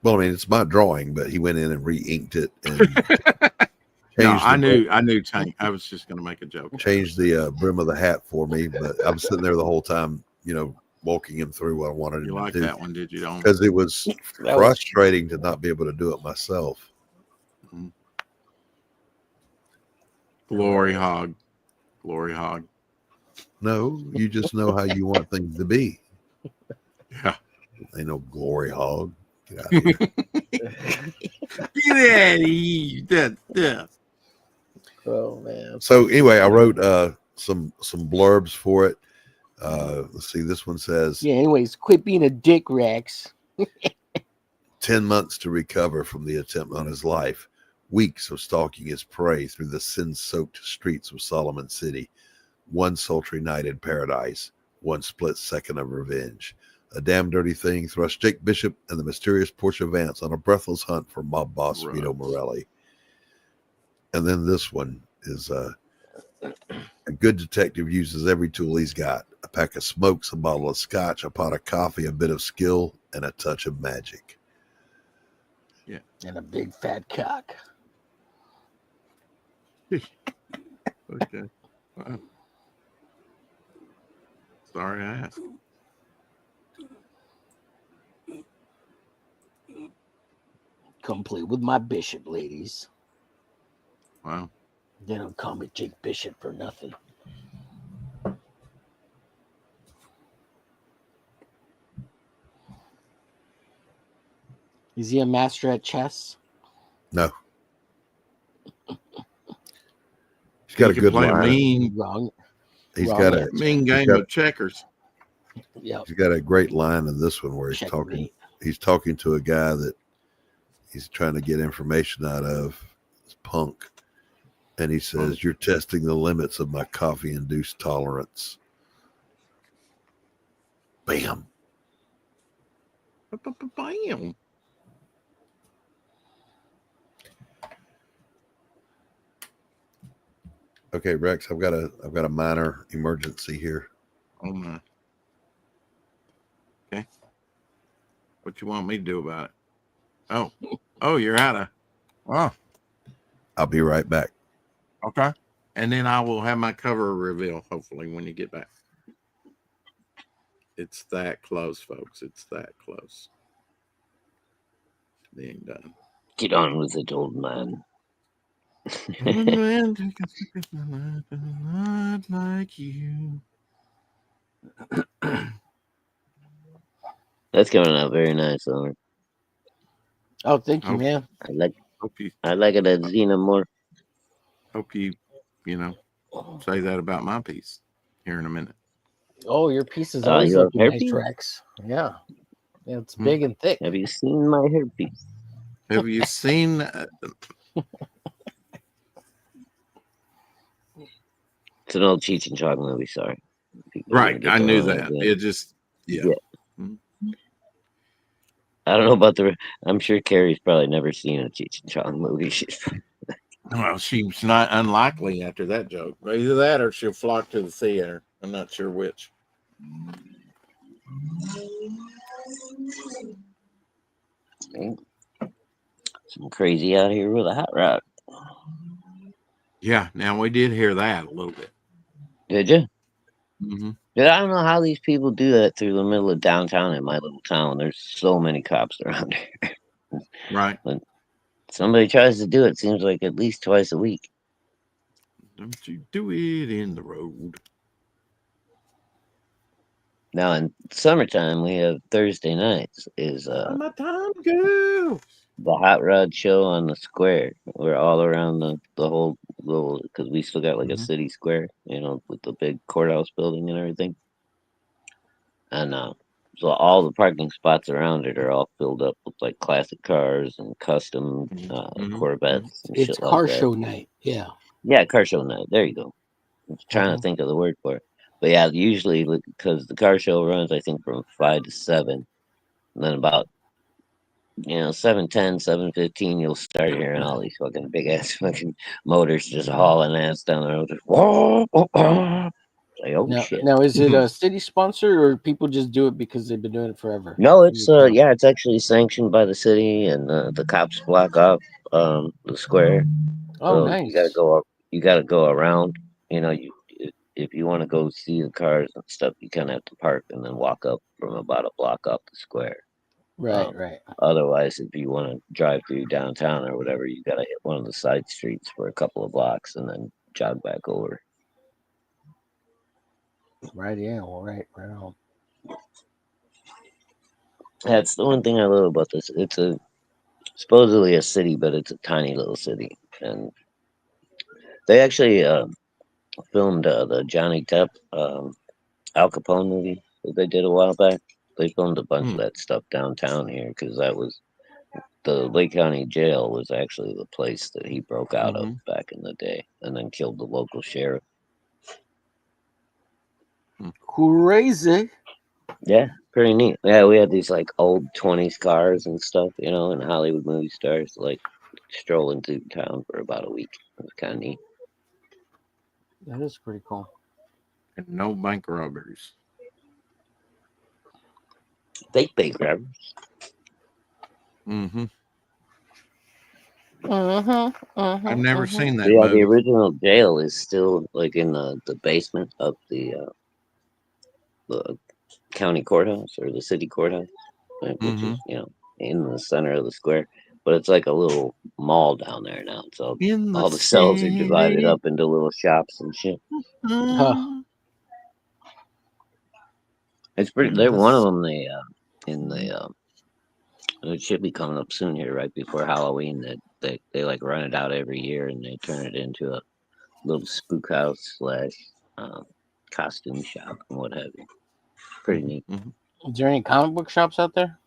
C: Well, I mean, it's my drawing, but he went in and re-inked it. And
A: no, I knew Tank. I was just going to make a joke.
C: Changed the brim of the hat for me, but I was sitting there the whole time, walking him through what I wanted him to do. You
A: like that one, did you?
C: Because it was frustrating to not be able to do it myself.
A: Glory hog.
C: No, you just know how you want things to be.
A: Yeah.
C: Ain't no glory hog. Get out of here.
A: Get out of here.
E: Oh man.
C: So anyway, I wrote some blurbs for it. Let's see, this one says,
E: yeah, anyways, quit being a dick, Rex.
C: 10 months to recover from the attempt on his life, weeks of stalking his prey through the sin-soaked streets of Solomon City, one sultry night in paradise, one split second of revenge. A damn dirty thing thrust Jake Bishop and the mysterious Portia Vance on a breathless hunt for mob boss Vito Morelli. And then this one is a good detective uses every tool he's got: a pack of smokes, a bottle of scotch, a pot of coffee, a bit of skill, and a touch of magic.
A: Yeah.
E: And a big fat cock.
A: Okay. Wow. Sorry I asked.
E: Come play with my Bishop, ladies.
A: Wow.
E: They don't call me Jake Bishop for nothing. Is he a master at chess?
C: No. He's got a good line. He's got a
A: mean game of checkers.
E: Yeah.
C: He's got a great line in this one where he's talking to a guy that he's trying to get information out of this punk. And he says, "You're testing the limits of my coffee-induced tolerance." Bam.
A: Bam.
C: Okay, Rex, I've got a minor emergency here.
A: Oh my. Okay. What you want me to do about it? Oh, you're out of. Oh,
C: I'll be right back.
A: okay. And then I will have my cover reveal, hopefully, when you get back. It's that close, folks. It's that close. Being done.
B: Get on with it, old man.
A: Not like you.
B: That's coming out very nice, Owen.
E: Oh, thank you,
A: Okay.
E: man.
B: I like it at Xena more.
A: Hope you say that about my piece here in a minute.
E: Oh, your piece is always
B: You have
E: looking nice,
B: herpes?
E: Rex. Yeah, it's big and thick.
B: Have you seen my herpes?
A: Have you seen?
B: It's an old Cheech and Chong movie. Sorry.
A: Right, I knew that. It just, yeah.
B: I don't know about I'm sure Carrie's probably never seen a Cheech and Chong movie.
A: Well, she's not unlikely after that joke. Either that or she'll flock to the theater. I'm not sure which.
B: Some crazy out here with a hot rod.
A: Yeah, now we did hear that a little bit.
B: Did you?
A: Mm-hmm.
B: Yeah, I don't know how these people do that through the middle of downtown in my little town. There's so many cops around here.
A: Right.
B: When somebody tries to do it, seems like at least twice a week.
A: Don't you do it in the road.
B: Now in summertime, we have Thursday nights is
A: My time go.
B: the hot rod show on the square. We're all around the whole little, because we still got like a city square, with the big courthouse building and everything. And so all the parking spots around it are all filled up with like classic cars and custom Corvettes and
E: It's
B: shit
E: car
B: like that.
E: show night. Yeah.
B: Yeah, car show night. There you go. I'm trying to think of the word for it. But yeah, usually because the car show runs, I think from 5 to 7, and then about 7:10, 7:15, you'll start hearing all these fucking big ass fucking motors just hauling ass down the road. Just, whoa, whoa, whoa. Like, oh shit.
E: Now, is it a city sponsor or people just do it because they've been doing it forever?
B: No, it's it's actually sanctioned by the city, and the cops block off the square.
E: Oh,
B: So
E: nice.
B: you gotta go around. If you want to go see the cars and stuff, you kind of have to park and then walk up from about a block up the square.
E: Right.
B: Otherwise, if you want to drive through downtown or whatever, you gotta hit one of the side streets for a couple of blocks and then jog back over.
E: Right. Yeah. Well, right on.
B: That's the one thing I love about this. It's supposedly a city, but it's a tiny little city, and they actually filmed the Johnny Depp Al Capone movie that they did a while back. They filmed a bunch of that stuff downtown here because that was the Lake County Jail was actually the place that he broke out of back in the day, and then killed the local sheriff.
E: Crazy.
B: Yeah, pretty neat. Yeah, we had these like old 20s cars and stuff, and Hollywood movie stars like strolling through town for about a week. It was kind of neat.
E: That is pretty cool.
A: And no bank robberies.
B: Fake bank robbers.
A: I've never seen that
B: Yeah,
A: movie.
B: the original jail is still like in the basement of the county courthouse or the city courthouse, which is in the center of the square. But it's like a little mall down there now. So all the cells are divided up into little shops and shit. It's pretty. They're one of them. It should be coming up soon here, right before Halloween. That they like run it out every year and they turn it into a little spook house / costume shop and what have you. Pretty neat.
E: Is there any comic book shops out there?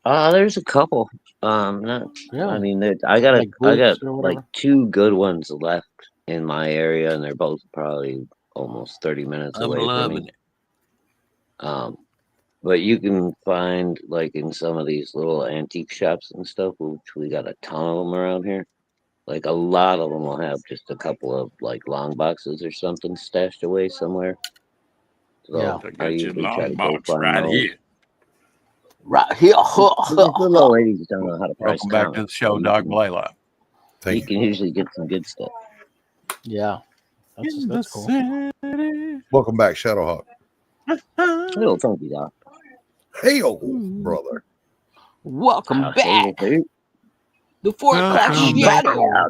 B: There's a couple. Not.
E: Really?
B: I mean, I got
E: Like
B: I got
E: booths or
B: like
E: whatever?
B: 2 good ones left in my area, and they're both probably almost 30 minutes
A: I'm
B: away from
A: loving
B: me.
A: it.
B: But you can find like in some of these little antique shops and stuff, which we got a ton of them around here. Like a lot of them will have just a couple of like long boxes or something stashed away somewhere. So
E: Yeah.
A: I
B: I
A: got your
B: usually try
A: long
B: to go
A: box
B: find
A: right
B: those.
A: here.
E: Right here.
B: Because the little ladies don't know how to price
A: Welcome back to the
B: comics.
A: show,
B: So
A: Dog Blaylock.
B: you
C: Thank you.
B: can usually get some good stuff.
E: Yeah. That's cool.
A: City.
C: Welcome back, Shadowhawk.
B: Little funky dog.
C: Hey, brother.
E: Welcome back.
B: Hey,
E: The 4 o'clock
A: Welcome
E: shadow.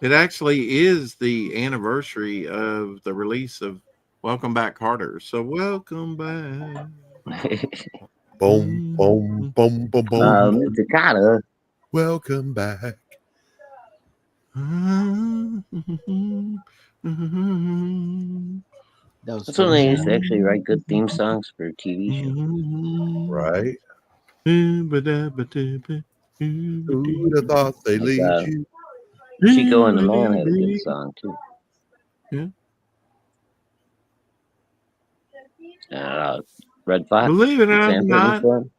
A: It actually is the anniversary of the release of Welcome Back Carter. So welcome back.
C: Boom, boom, boom, boom, boom.
B: Mr. Carter.
C: Welcome back.
E: That was
B: That's when they used to actually write good theme songs for TV shows.
C: Right?
A: Who
C: Who would have thought they
B: Like,
C: lead you?
B: Chico and the Man had a good song too.
A: Yeah.
B: Red Fox.
A: Believe it or
B: Sanford
A: not.
B: and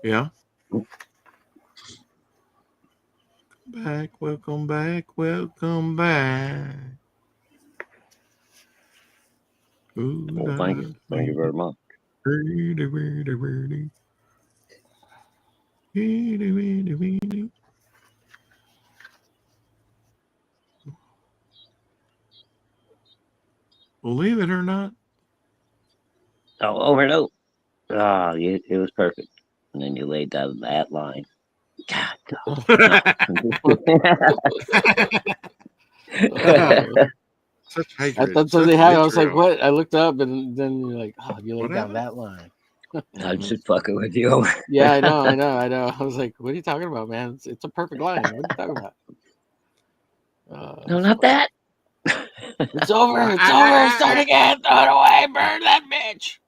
A: Yeah. Welcome back, welcome back. Ooh,
B: Well, thank you. Thank you very much.
A: Believe it or not.
B: Oh, overload. Ah, it was perfect. And then you laid down that line. God,
A: Such
E: I
A: hatred.
E: thought
A: Such
E: something happened. I was like,
A: vitriol.
E: what? I looked up and then you're like, oh, you laid
A: What
E: down
A: happened?
E: that line.
B: I'm just fucking with you.
E: Yeah, I know. I was like, what are you talking about, man? It's a perfect line. What are you talking about?
B: No, not that.
E: It's over. It's over. Start again. Throw it away. Burn that bitch.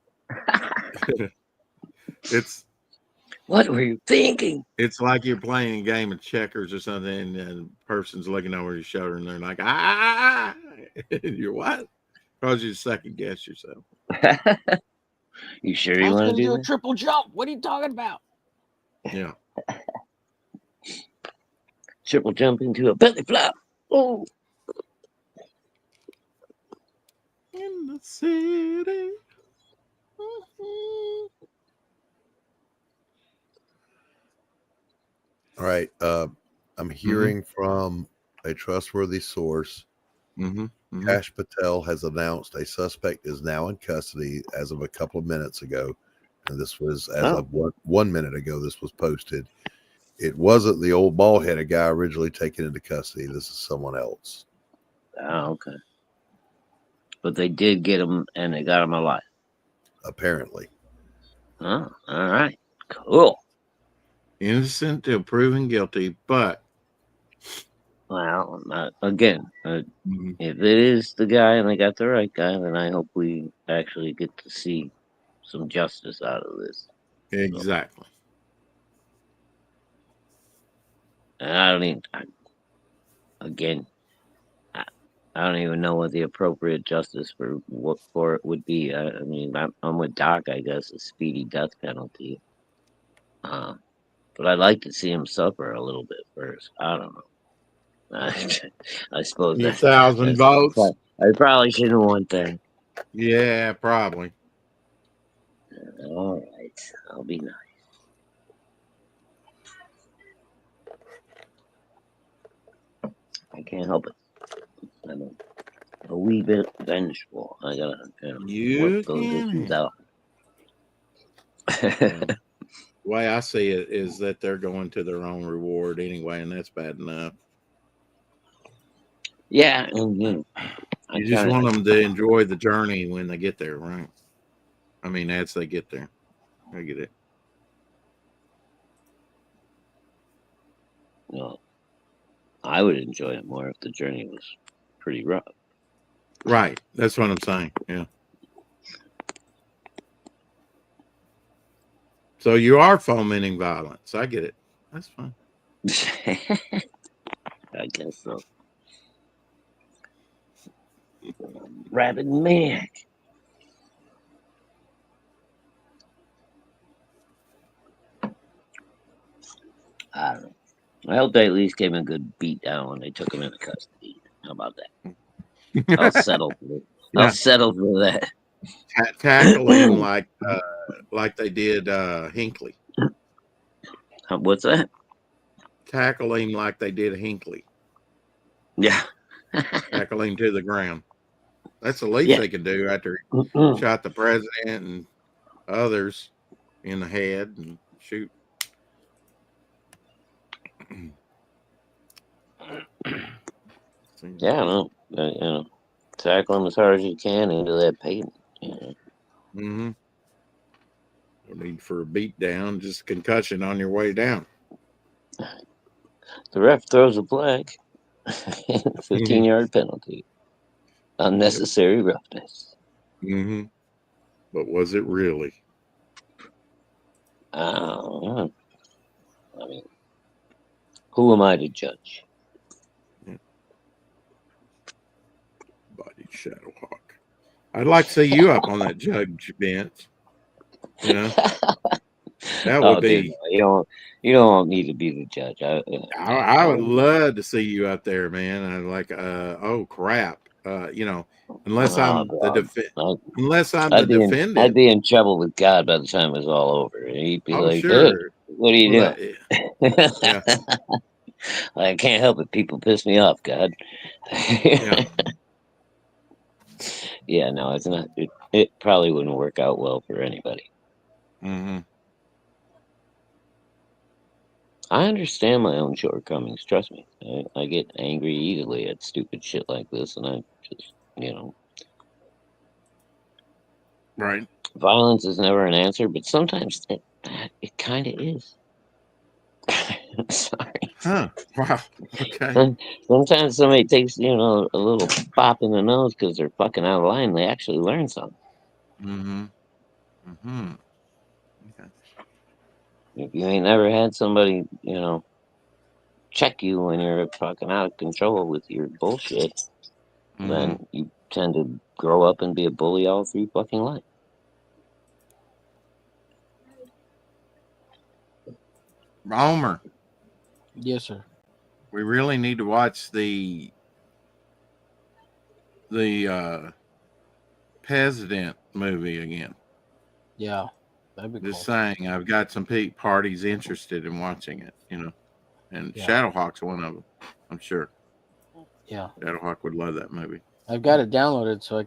B: What were you thinking?
A: It's like you're playing a game of checkers or something, and the person's looking over your shoulder, and they're like, ah. You're what? Cause you second guess yourself.
B: You sure
E: I
B: you
E: was
B: want
E: going
B: to
E: to do
B: do
E: a
B: that?
E: triple jump. What are you talking about?
A: Yeah.
B: Triple jump into a belly flop. Oh.
A: In the city.
C: All right. I'm hearing from a trustworthy source. Kash Patel has announced a suspect is now in custody as of a couple of minutes ago. And this was as of 1 minute ago, this was posted. It wasn't the old bald-headed guy originally taken into custody. This is someone else.
B: Oh, okay. But they did get him, and they got him alive.
C: Apparently.
B: Oh, all right. Cool.
A: Innocent till proven guilty, but
B: Well, again, if it is the guy and they got the right guy, then I hope we actually get to see some justice out of this.
A: exactly.
B: And I don't even, I don't even know what the appropriate justice for it would be. I mean, I'm with Doc. I guess a speedy death penalty. But I'd like to see him suffer a little bit first. I don't know. I suppose
A: Your 1,000 votes.
B: I probably shouldn't want that.
A: Yeah, probably.
B: All right, I'll be nice. I can't help it. I'm a wee bit vengeful. I gotta work those issues out.
A: The way I see it is that they're going to their own reward anyway, and that's bad enough.
B: Yeah, and you
A: just want them to enjoy the journey when they get there, right? I mean, as they get there. I get it.
B: Well, I would enjoy it more if the journey was pretty rough.
A: Right. That's what I'm saying. Yeah. So you are fomenting violence. I get it. That's fine.
B: I guess so. Rabid maniac. I don't know. I hope they at least gave him a good beat down when they took him into custody. How about that? I'll settle for it.
A: Yeah.
B: I'll settle for that.
A: Tackle him like they did Hinckley.
B: What's that?
A: Tackle him like they did Hinckley.
B: Yeah.
A: Tackle him to the ground. That's the least they could do after he shot the president and others in the head and shoot.
B: Yeah, no, tackle him as hard as you can into that pavement.
A: Mm-hmm. No need for a beat down, just concussion on your way down.
B: The ref throws a flag. 15-yard penalty. Unnecessary roughness.
A: Mm-hmm. But was it really?
B: I mean, who am I to judge?
A: Body Shadowhawk. I'd like to see you up on that judge bench. You know, that would be.
B: Dude, you don't need to be the judge.
A: I would love to see you up there, man. I'm like, oh crap, unless I'm the unless I'm the defendant,
B: I'd be in trouble with God by the time it was all over. He'd be like,
A: sure.
B: Hey, what are you doing?
A: Yeah.
B: I can't help it. People piss me off, God.
A: Yeah.
B: Yeah, no, it's not. It probably wouldn't work out well for anybody.
A: Mm-hmm.
B: I understand my own shortcomings. Trust me. I get angry easily at stupid shit like this, and I just,
A: Right.
B: Violence is never an answer, but sometimes it kind of is. Sorry.
A: Huh. Wow. Okay.
B: Sometimes somebody takes, a little pop in the nose because they're fucking out of line. They actually learn something.
A: Mm-hmm. Mm-hmm. Okay.
B: If you ain't never had somebody, check you when you're fucking out of control with your bullshit, then you tend to grow up and be a bully all through fucking life.
A: Homer.
E: Yes, sir.
A: We really need to watch the President movie again.
E: Yeah, that'd be
A: Just
E: cool.
A: saying, I've got some parties interested in watching it, and Shadowhawk's one of them, I'm sure.
E: Yeah,
A: Shadowhawk would love that movie.
E: I've got it downloaded so we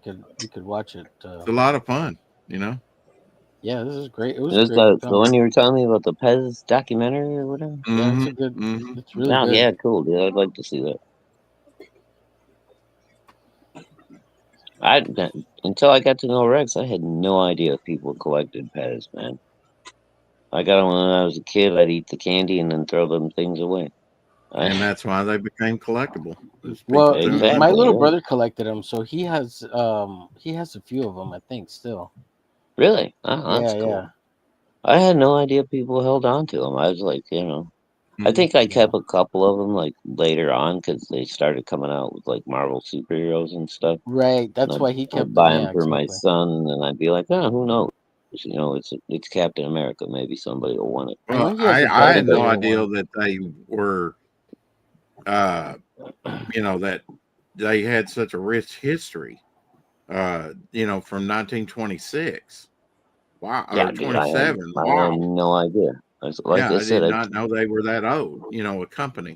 E: could watch it.
A: It's a lot of fun,
E: Yeah, this is great. It was
B: Is
E: great.
B: the one you were telling me about the Pez documentary or whatever?
E: Yeah, it's a good.
A: Mm-hmm.
E: It's really
B: Oh,
E: good.
B: yeah, cool, dude. I'd like to see that. Until I got to know Rex, I had no idea people collected Pez, man. I got them when I was a kid. I'd eat the candy and then throw them things away.
A: And that's why they became collectible.
E: Well,
B: Exactly,
E: my little
B: yeah.
E: brother collected them, so he has a few of them, I think, still.
B: Really? Oh, that's cool.
E: Yeah.
B: I had no idea people held on to them. I was like, I think I kept a couple of them like later on because they started coming out with like Marvel superheroes and stuff.
E: Right, that's why he kept
B: I'd buy them
E: yeah,
B: for my
E: exactly.
B: son, and then I'd be like, oh, who knows? It's Captain America. Maybe somebody will want it.
A: Well, I had no idea that they were, that they had such a rich history, from 1926. Wow.
B: Yeah,
A: Or
B: dude,
A: 27.
B: I
A: Wow.
B: had no idea. I said,
A: did not know they were that old, a company.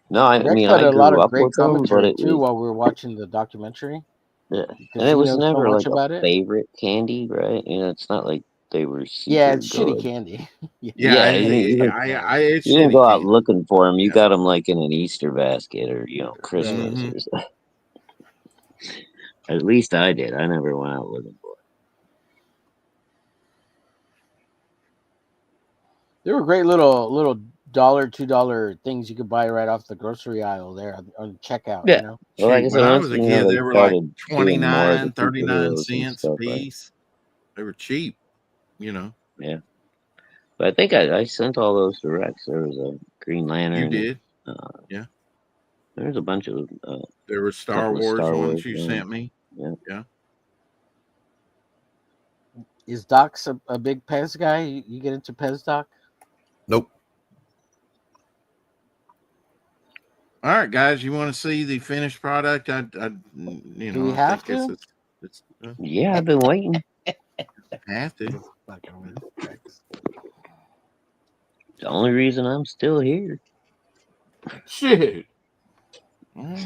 B: No, I mean,
E: had
B: I
E: a lot
B: grew
E: of
B: up
E: great
B: with them, but
E: commentary
B: it
E: too
B: was,
E: while we were watching the documentary.
B: yeah,
E: Because
B: and it was
E: so
B: never
E: much
B: like
E: about
B: a
E: it.
B: favorite candy, right? It's not like they were super
E: Yeah, it's
B: good.
E: shitty candy.
A: Yeah,
B: you
A: it's
B: didn't go out
A: candy.
B: looking for them. You got them like in an Easter basket or Christmas
A: Mhm.
B: or something. At least I did. I never went out looking for it.
E: There were great little $1, $2 things you could buy right off the grocery aisle there on checkout.
B: Yeah. Well, like I said,
A: when I
B: once
A: was a kid,
B: they
A: they were like
B: started doing
A: 29,
B: more of the
A: 39
B: superheroes and
A: cents a
B: stuff, right?
A: piece. They were cheap,
B: Yeah. But I think I sent all those to Rex. There was a Green Lantern.
A: You did?
B: Yeah. There's a bunch of.
A: There were Star Wars ones you sent me.
B: Yeah.
E: Is Doc a big Pez guy? You get into Pez, Doc?
C: Nope.
A: All right, guys, you want to see the finished product? I
E: Do we have to?
B: Yeah, I've been waiting.
A: Have to.
B: The only reason I'm still here.
A: Shit. Let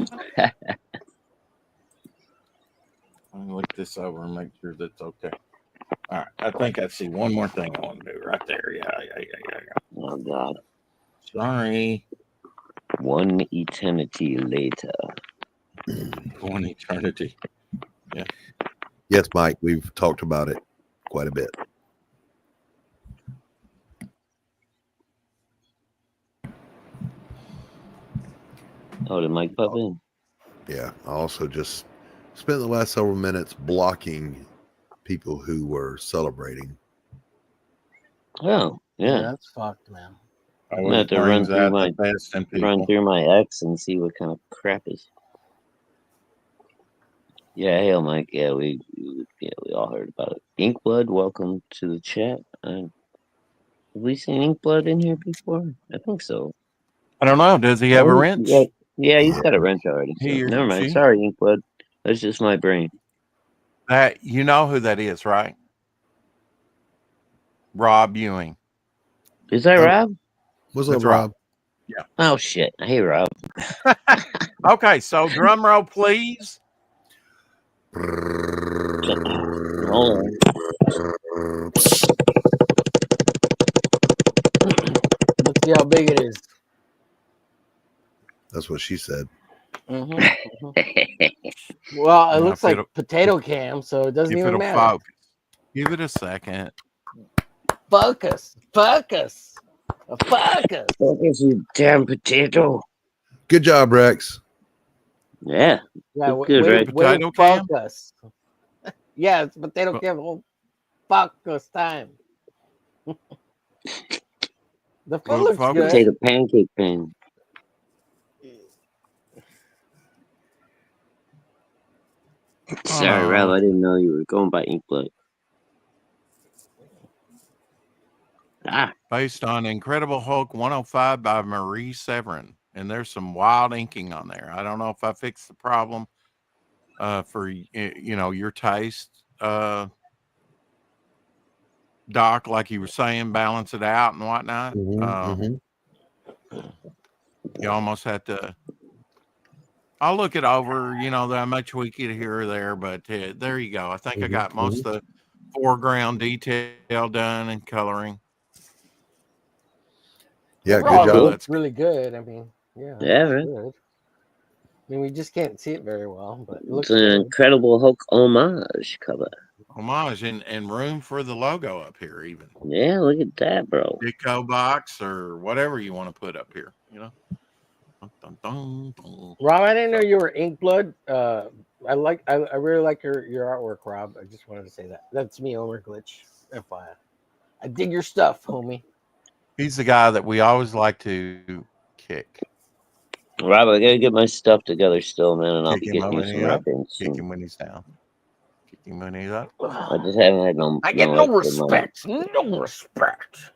A: me look this over and make sure that's okay. All right. I think I see one more thing I want to do right there. Yeah.
B: Oh, God.
A: Sorry.
B: One eternity later.
A: One eternity. Yeah.
C: Yes, Mike, we've talked about it quite a bit.
B: Oh, did Mike pop in?
C: Yeah. I also just spent the last several minutes blocking people who were celebrating.
B: Oh, yeah.
E: That's fucked, man.
B: I'm gonna have to run through my X and see what kind of crap is. Yeah, hey, Mike. Yeah, we all heard about it. Inkblood, welcome to the chat. Have we seen Inkblood in here before? I think so.
A: I don't know. Does he have a wrench?
B: Yeah, he's got a wrench already. So. Never mind. Sorry, Inkblood. That's just my brain.
A: That you know who that is, right? Rob Ewing.
B: Is that Rob?
C: What's up, Rob?
A: Yeah.
B: Oh shit. Hey, Rob.
A: Okay, so drum roll, please.
B: Hold on.
E: Let's see how big it is.
C: That's what she said.
E: Mm-hmm. Well, it looks like potato cam, so it doesn't even matter.
A: Focus. Give it a second.
E: Focus,
B: you damn potato.
C: Good job, Rex.
B: Yeah.
E: Good,
B: Rex.
A: Potato cam?
E: Focus. Yeah, it's potato cam. Oh, focus time. The foot looks good.
B: Potato pancake pan. Sorry, Rob. I didn't know you were going by Inkblood.
A: Based on Incredible Hulk 105 by Marie Severin. And there's some wild inking on there. I don't know if I fixed the problem for your taste, Doc, like you were saying, balance it out and whatnot. You almost have to. I'll look it over. That much tweak it here or there, but there you go. I think I got most of the foreground detail done and coloring.
C: Yeah, good job.
E: That's really good. I mean, yeah,
B: right.
E: Good. I mean, we just can't see it very well, but it looks
B: it's an
E: good.
B: Incredible Hulk homage cover.
A: Homage and room for the logo up here, even.
B: Yeah, look at that, bro.
A: Ditko box or whatever you want to put up here. Dun, dun, dun, dun.
E: Rob, I didn't know you were Inkblood. I really like your artwork, Rob. I just wanted to say that. That's me, Omer Glitch. FYI. I dig your stuff, homie.
A: He's the guy that we always like to kick.
B: Rob, I gotta get my stuff together still, man, and I'll be getting you some weapons.
A: Kick him when he's down. Kick him when he's up.
B: I just haven't had no.
E: I get no respect. No respect.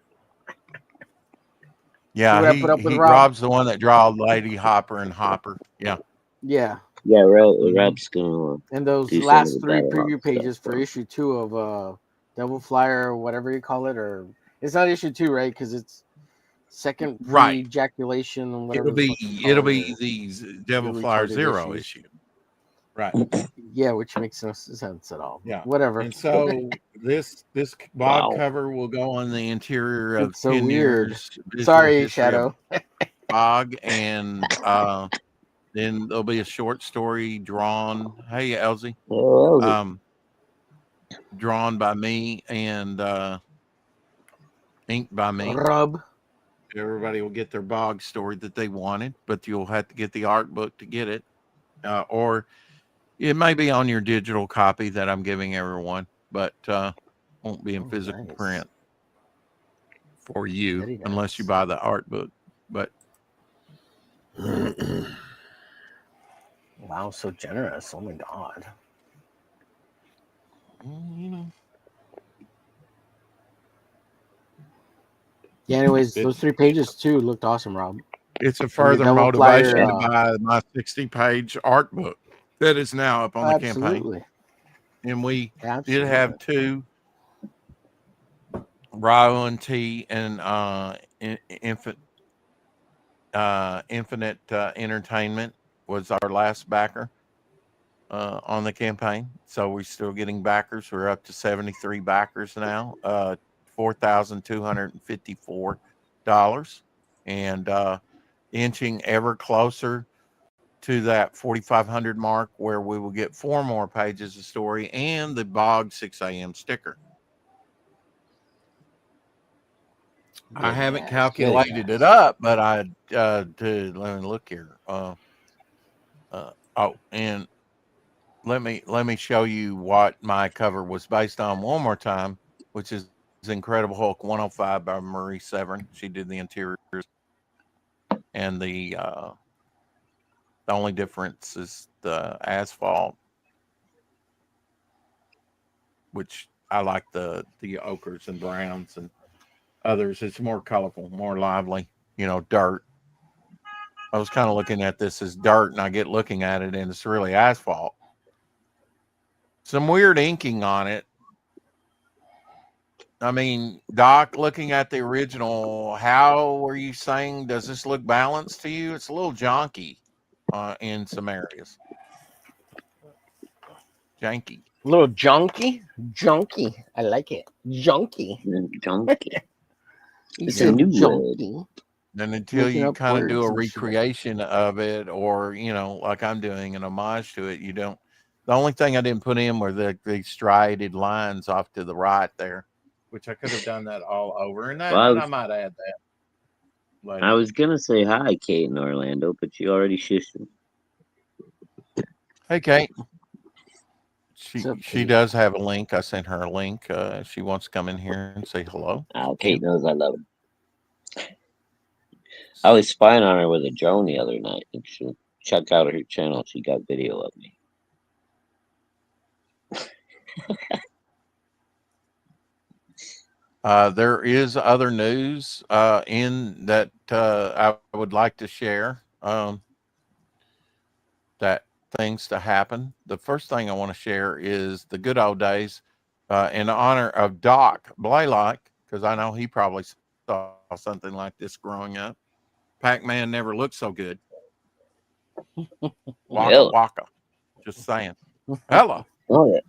A: Yeah, Rob's the one that draws Lady Hopper and Hopper. Yeah.
E: Yeah.
B: Yeah, Rob's gonna.
E: And those last 3 preview pages for issue 2 of Devil Flyer or whatever you call it, or it's not issue 2, right? Because it's second ejaculation.
A: It'll be the Devil Flyer 0 issue. Right.
E: Yeah, which makes no sense at all.
A: Yeah.
E: Whatever.
A: And so this Bogg cover will go on the interior of
E: so weird. Sorry, Shadow.
A: Bogg, and then there'll be a short story drawn. Hey, Elsie. Drawn by me and inked by me.
E: Rob.
A: Everybody will get their Bogg story that they wanted, but you'll have to get the art book to get it. Or it may be on your digital copy that I'm giving everyone, but won't be in physical print. for you,
E: Very
A: unless you
E: nice.
A: buy the art book. But
E: Wow, so generous. Oh my god.
A: you know,
E: Yeah, anyways,
A: it,
E: those 3 pages too looked awesome, Rob.
A: it's a
E: And your
A: further
E: Devil
A: motivation
E: Flyer,
A: to buy my 60-page art book that is now up on the campaign.
E: absolutely.
A: And we did
E: Absolutely.
A: have 2 Ryan T and Infinite Entertainment was our last backer on the campaign. So we're still getting backers. We're up to 73 backers now, $4,254, and inching ever closer to that 4,500 mark, where we will get 4 more pages of story and the Bogg 6 a.m. sticker. I haven't calculated it up, but let me look here. And let me show you what my cover was based on one more time, which is Incredible Hulk 105 by Marie Severin. She did the interiors, and the only difference is the asphalt, which I like the ochres and browns, and others it's more colorful, more lively. Dirt. I was kind of looking at this as dirt, and I get looking at it, and it's really asphalt. Some weird inking on it. I mean, Doc, looking at the original, how were you saying, does this look balanced to you? It's a little junky in some areas. Janky.
E: A little junky? Junky. I like it. Junky.
B: Junky.
E: You
B: It's
E: said
B: a new
E: junky.
B: word.
A: And until
E: Making
A: you
E: up
A: kind of do
E: words
A: a
E: and shit.
A: recreation of it, or, like I'm doing an homage to it, you don't. The only thing I didn't put in were the striated lines off to the right there, which I could have done that all over. And I might add that later.
B: I was going to say hi, Kate in Orlando, but you already shished me.
A: Hey, Kate. She does have a link. I sent her a link. She wants to come in here and say hello.
B: Kate knows I love her. I was spying on her with a drone the other night. You should check out her channel. She got video of me.
A: There is other news in that I would like to share. That things to happen. The first thing I want to share is the good old days in honor of Doc Blaylock, because I know he probably saw something like this growing up. Pac-Man never looked so good. Waka waka. Just saying. Hello.
B: Oh, yeah.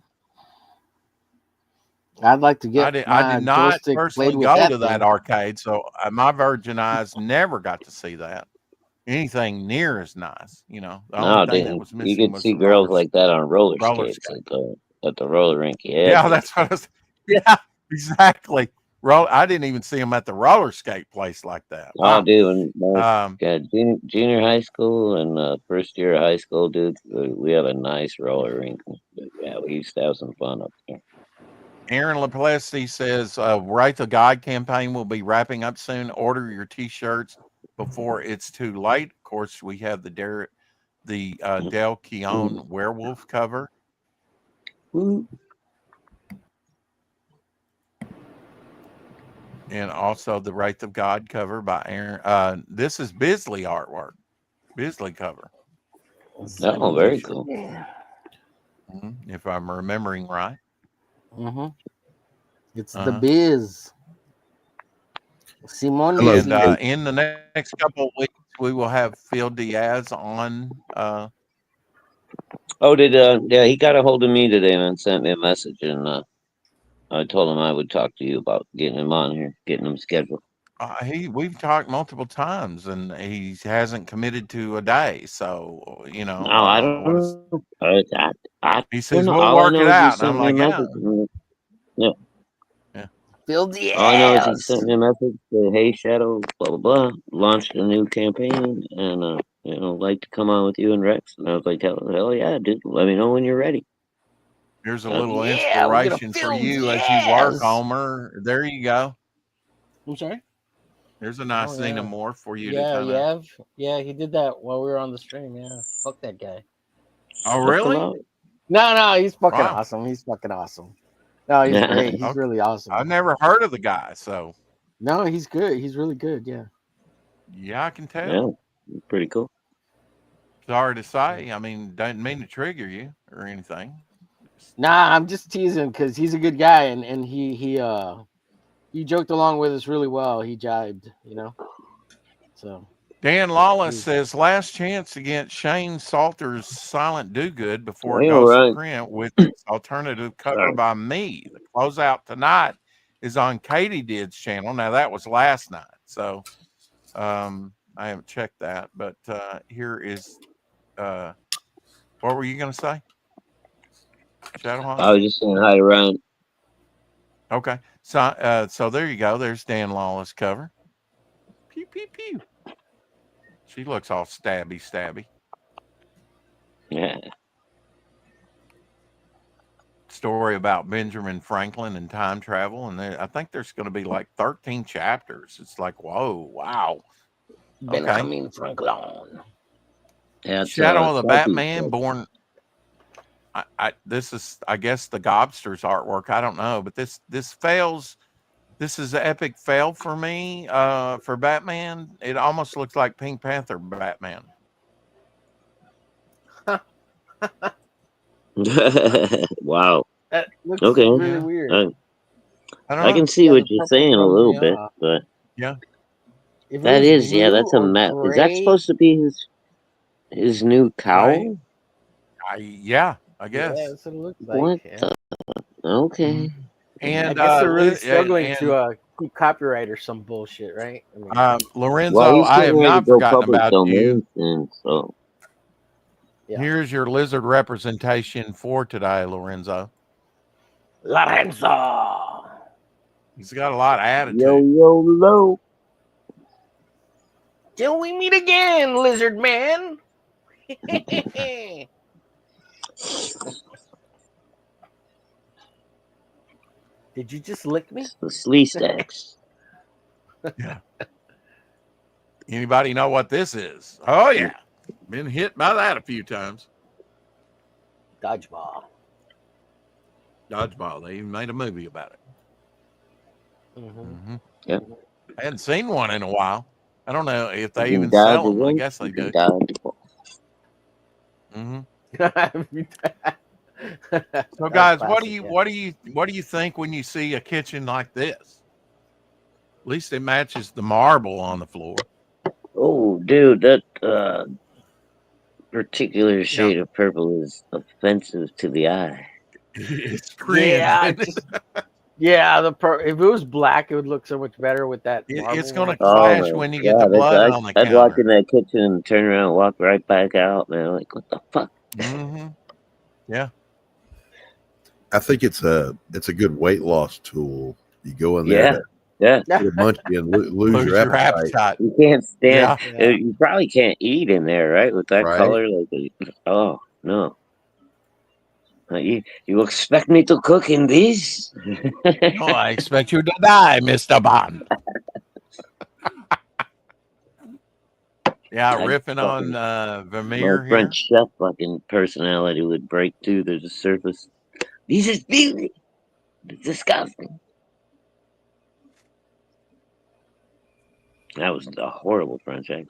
E: I'd like to get
A: I did not personally go to that arcade, so my virgin eyes never got to see that. Anything near as nice, The only thing that was missing
B: you could see girls like that on roller skates at the roller rink.
A: Yeah, that's what I was. Yeah, exactly. I didn't even see them at the roller skate place like that.
B: Wow. Oh, dude, junior high school and first year of high school, dude, we had a nice roller rink. Yeah, we used to have some fun up there.
A: Aaron LaPlessis says, Write the Guide campaign will be wrapping up soon. Order your T-shirts before it's too late. Of course, we have the Del Keown werewolf cover. And also the Wraith of God cover by Aaron. This is Bisley artwork. Bisley cover.
B: Oh, very cool.
A: If I'm remembering right.
E: Mm-hmm. It's the Biz. Simone.
A: And in the next couple of weeks, we will have Phil Diaz on.
B: He got a hold of me today and sent me a message, and I told him I would talk to you about getting him on here, getting him scheduled.
A: We've talked multiple times, and he hasn't committed to a day. So
B: No, I don't know.
A: He says we'll work it out, and I'm like,
B: yeah.
E: Phil Diaz.
B: All I know is he sent me a message. Said, "Hey, Shadow, blah blah blah. Launched a new campaign, and like to come on with you and Rex." And I was like, "Hell yeah, dude! Let me know when you're ready."
A: Here's a little inspiration for you as you work, Homer. There you go.
E: I'm sorry.
A: There's a nice
E: Oh, yeah.
A: xenomorph for you to
E: Yeah,
A: kind of.
E: yeah. He did that while we were on the stream. Yeah, fuck that guy.
A: Oh, really?
E: No, he's fucking
A: Wow.
E: awesome. He's fucking awesome. No, he's great. He's
A: Okay.
E: really awesome.
A: I've never heard of the guy, so
E: No, he's good. He's really good. Yeah.
A: yeah, I can tell.
B: Yeah, pretty cool.
A: Sorry to say. I mean, don't mean to trigger you or anything.
E: Nah, I'm just teasing because he's a good guy, and he joked along with us really well. He jibed, you know. So
A: Dan Lawless says last chance against Shane Salter's Silent Do Good before it
B: Hey,
A: goes
B: right.
A: to print with its alternative cover by me. The closeout tonight is on Katie Did's channel. Now that was last night, so I haven't checked that. But here is what were you going to say, Shadowhawk?
B: I was just saying hi to Ryan.
A: Okay, so there you go. There's Dan Lawless cover. Pew pew pew. She looks all stabby.
B: Yeah.
A: Story about Benjamin Franklin and time travel, and I think there's going to be like 13 chapters. It's like, whoa, wow.
E: Benjamin Franklin.
B: Yeah,
A: Shadow of the Batman, born. This is, I guess, the Gobster's artwork. I don't know, but this fails. This is an epic fail for me. For Batman, it almost looks like Pink Panther Batman.
B: Wow.
E: That looks
B: Okay.
E: really weird.
B: I can see what you're saying a little bit, but
E: yeah,
B: that is, that's a map. Is that supposed to be his new cowl?
A: Yeah, I guess.
E: Yeah, that's what it looks like.
B: What?
E: Yeah.
B: Okay.
A: And
E: I guess they're really struggling to keep copyright or some bullshit, right? I mean,
A: Lorenzo, I have not forgotten about you.
B: So.
A: Yeah. Here's your lizard representation for today, Lorenzo. He's got a lot of attitude.
B: Yo.
E: Till we meet again, lizard man. Did you just lick me?
B: The slee stacks.
A: Yeah. Anybody know what this is? Oh yeah. Been hit by that a few times.
E: Dodgeball.
A: They even made a movie about it.
B: Yeah.
A: I hadn't seen one in a while. I don't know if they even sell them. I guess they do. So guys, what do you think when you see a kitchen like this? At least it matches the marble on the floor.
B: Oh, dude, that particular shade of purple is offensive to the eye.
A: It's cringe.
E: Yeah, if it was black, it would look so much better with that.
A: It's gonna clash when you get the blood on the counter.
B: I'd walk in that kitchen and turn around and walk right back out, man. Like, what the fuck?
A: Yeah.
C: I think it's a good weight loss tool. You go in there,
B: get
C: a munchy and lose your appetite.
B: You can't stand. Yeah. You probably can't eat in there, right? With that color, like, oh no. You expect me to cook in this?
A: No, I expect you to die, Mr. Bond. Yeah, riffing on Vermeer
B: my French chef fucking personality would break through the surface. This is beauty. It's disgusting. That was a horrible French accent.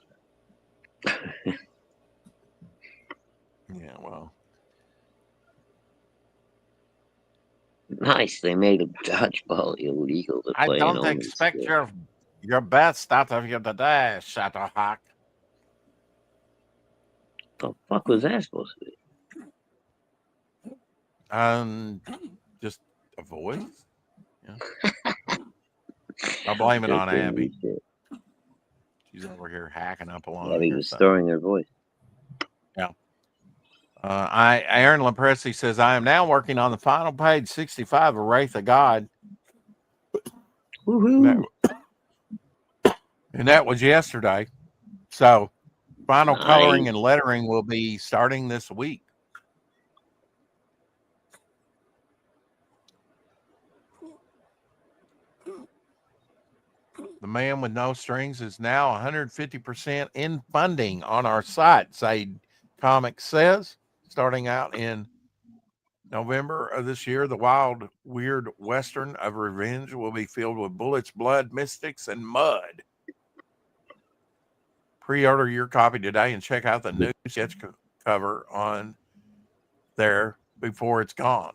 A: Yeah, well.
B: Nice. They made a dodgeball illegal to play.
A: I don't expect your best out of you today, Shadowhawk.
B: The fuck was that supposed to
A: be? Just a voice. Yeah. I'll blame it on Abby. She's over here hacking up along.
B: Abby was storing her voice.
A: Yeah. Aaron Lepresti says, I am now working on the final page 65 of Wraith of God.
B: Woohoo.
A: And that was yesterday. So final coloring and lettering will be starting this week. The Man with No Strings is now 150% in funding on our site, Sade Comics says. Starting out in November of this year, the wild, weird Western of revenge will be filled with bullets, blood, mystics, and mud. Pre-order your copy today and check out the new sketch cover on there before it's gone.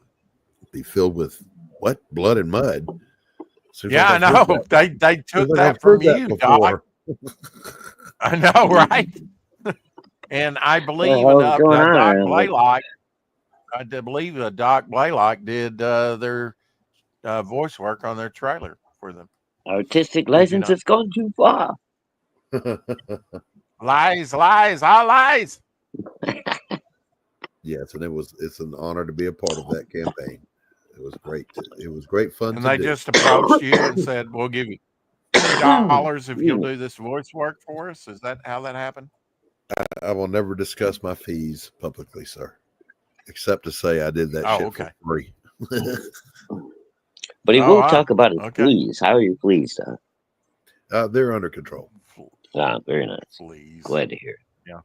C: Be filled with what? Blood and mud. Seems
A: Yeah,
C: like
A: I know. They took that from you, Doc. I know, right? And I believe
B: what's going on
A: Doc
B: around there?
A: Blaylock, I believe Doc Blaylock did their voice work on their trailer for them.
B: Artistic license has gone too far.
A: Lies, all lies.
C: Yes, and it's an honor to be a part of that campaign. It was great. It was great fun.
A: And they just approached you and said, "We'll give you $20 if you'll do this voice work for us." Is that how that happened?
C: I will never discuss my fees publicly, sir, except to say I did that shit for free.
B: But he will talk about his fleas. How are your fleas,
C: they're under control.
B: Very nice.
A: Fleas.
B: Glad to hear it.
A: Yeah,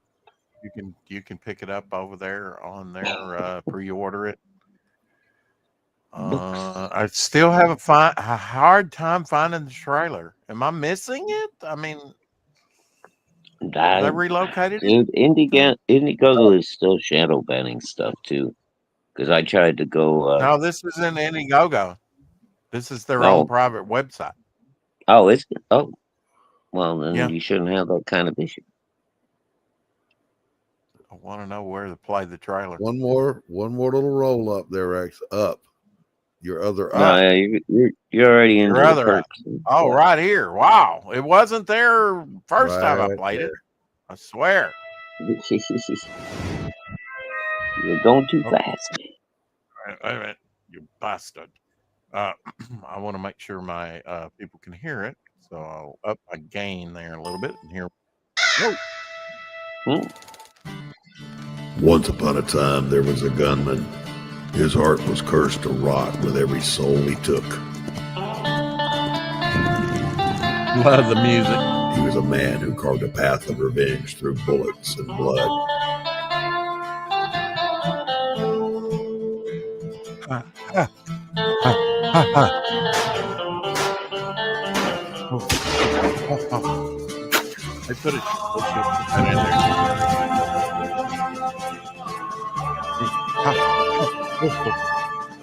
A: you can pick it up over there on their pre-order it. I still have a hard time finding the trailer. Am I missing it? I mean, they relocated
B: it? Indiegogo is still shadow banning stuff too. Because I tried to go.
A: No, this isn't Indiegogo. This is their own private website.
B: Oh, is it? Oh, well, then you shouldn't have that kind of issue.
A: I want to know where to play the trailer.
C: One more little roll up there, Rex. Up. Your other up.
B: No, you're already into the perks.
A: Oh, right here. Wow. It wasn't there first time I played it. I swear.
B: You're going too fast.
A: Wait a minute, you bastard. I want to make sure my people can hear it. So I'll up my gain there a little bit and hear.
C: Once upon a time, there was a gunman. His heart was cursed to rot with every soul he took.
A: Love the music.
C: He was a man who carved a path of revenge through bullets and blood.
A: I put it in
C: A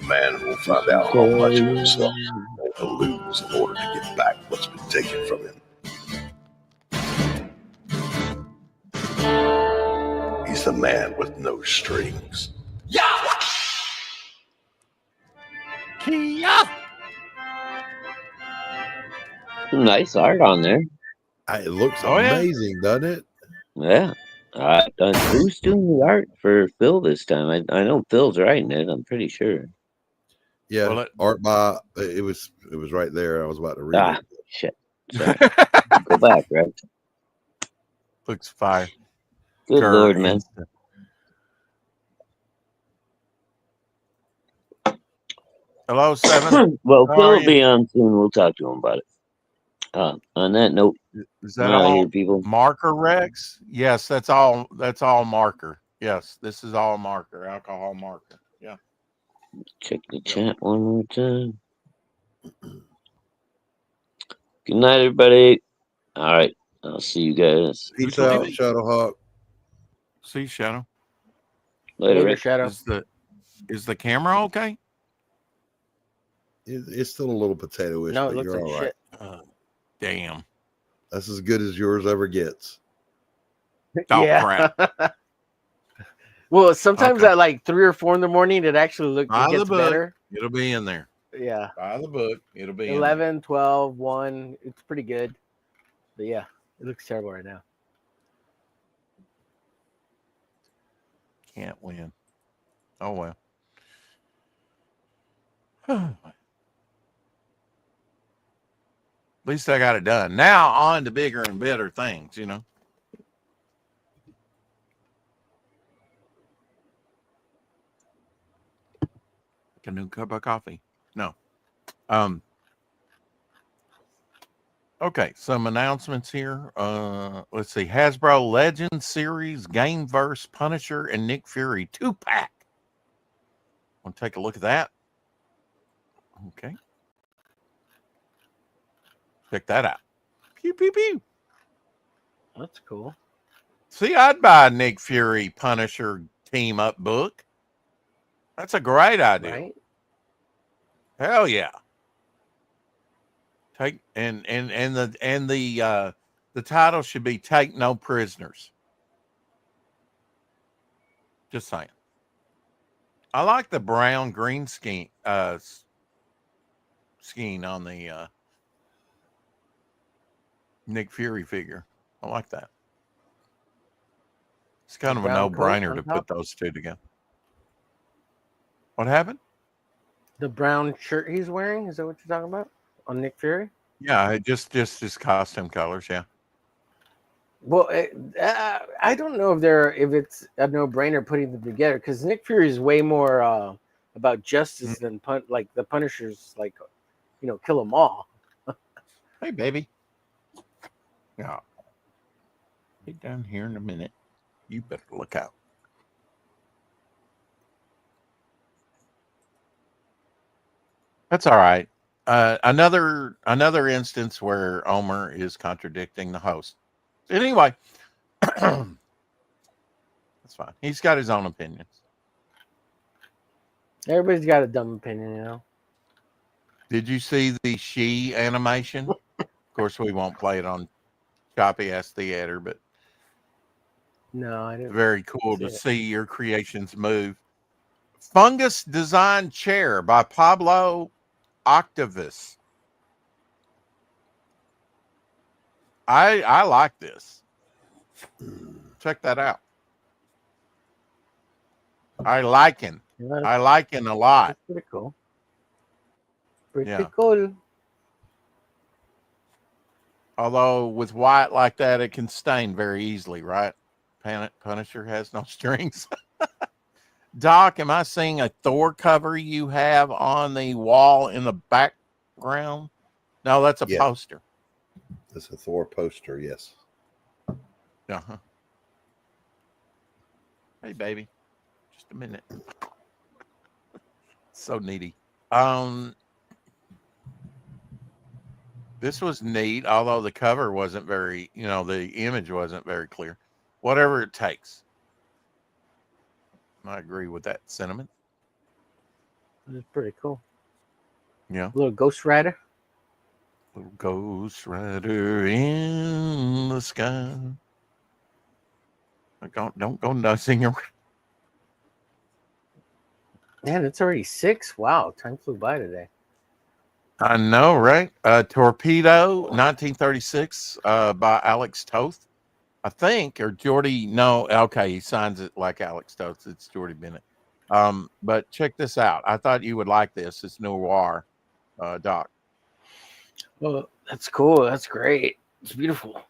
C: man will find out how much of himself he will lose in order to get back what's been taken from him. He's the man with no strings.
A: Yeah.
B: Nice art on there.
C: It looks amazing, doesn't it?
B: Yeah. Who's doing the art for Phil this time? I know Phil's writing it. I'm pretty sure.
C: Yeah, art by it was right there. I was about to read it.
B: Shit. Sorry. Go back, right?
A: Looks fire.
B: Good Lord, man.
A: Hello, 7.
B: Well, Phil will be on soon. We'll talk to him about it. On that note,
A: is that all
B: here, people?
A: Marker, Rex? Yes, that's all marker. Yes, this is all marker, alcohol marker. Yeah.
B: Check the chat one more time. Good night, everybody. All right. I'll see you guys.
C: Peace out, Shadowhawk.
A: See, Shadow.
B: Later,
E: Shadow.
A: Is the camera okay?
C: It's still a little potato-ish,
E: no, it
C: but
E: looks
C: you're
E: like
C: all
E: shit.
C: right.
A: Damn.
C: That's as good as yours ever gets.
A: Oh, crap.
E: Well, sometimes at like 3 or 4 in the morning, it actually gets better.
A: It'll be in there.
E: Yeah.
A: By the book, it'll be
E: 11, 12, 1. It's pretty good. But yeah, it looks terrible right now.
A: Can't win. Oh, well. At least I got it done. Now on to bigger and better things, you know. A new cup of coffee. No. Okay, some announcements here. Let's see. Hasbro Legends Series, Gameverse, Punisher, and Nick Fury 2-pack. Want to take a look at that? Okay. Check that out. Pew, pew, pew.
E: That's cool.
A: See, I'd buy a Nick Fury Punisher team-up book. That's a great idea.
E: Right?
A: Hell yeah. Take the title should be Take No Prisoners. Just saying. I like the brown green scheme on the Nick Fury figure. I like that. It's kind of a no-brainer to put those two together. What happened?
E: The brown shirt he's wearing, is that what you're talking about? On Nick Fury?
A: Yeah, just his costume colors, yeah.
E: Well, I don't know if it's a no-brainer putting them together, because Nick Fury is way more about justice than like the Punisher's, like, kill them all.
A: Hey, baby. Yeah. Get down here in a minute. You better look out. That's all right. Another instance where Omer is contradicting the host. Anyway, that's fine. He's got his own opinions.
E: Everybody's got a dumb opinion,
A: Did you see the She animation? Of course, we won't play it on Choppy Ass Theater, but
E: no, I didn't.
A: Very cool to see your creations move. Fungus Design Chair by Pablo Octavis. I like this. Check that out. I like him a lot.
E: That's pretty cool. Pretty cool.
A: Although with white like that, it can stain very easily, right? Punisher has no strings. Doc, am I seeing a Thor cover you have on the wall in the background? No, that's a poster.
C: That's a Thor poster, yes.
A: Uh-huh. Hey, baby. Just a minute. So needy. This was neat, although the cover wasn't very, the image wasn't very clear. Whatever it takes. I agree with that sentiment.
E: It's pretty cool.
A: Yeah.
E: Little Ghost Rider.
A: Little Ghost Rider in the sky. Don't go nutsing around.
E: Man, it's already 6. Wow, time flew by today.
A: I know, right? Torpedo, 1936, by Alex Toth, I think, or Jordy. No, okay, he signs it like Alex Toth. It's Jordy Bennett. But check this out. I thought you would like this. It's noir, Doc.
E: Well, that's cool. That's great. It's beautiful.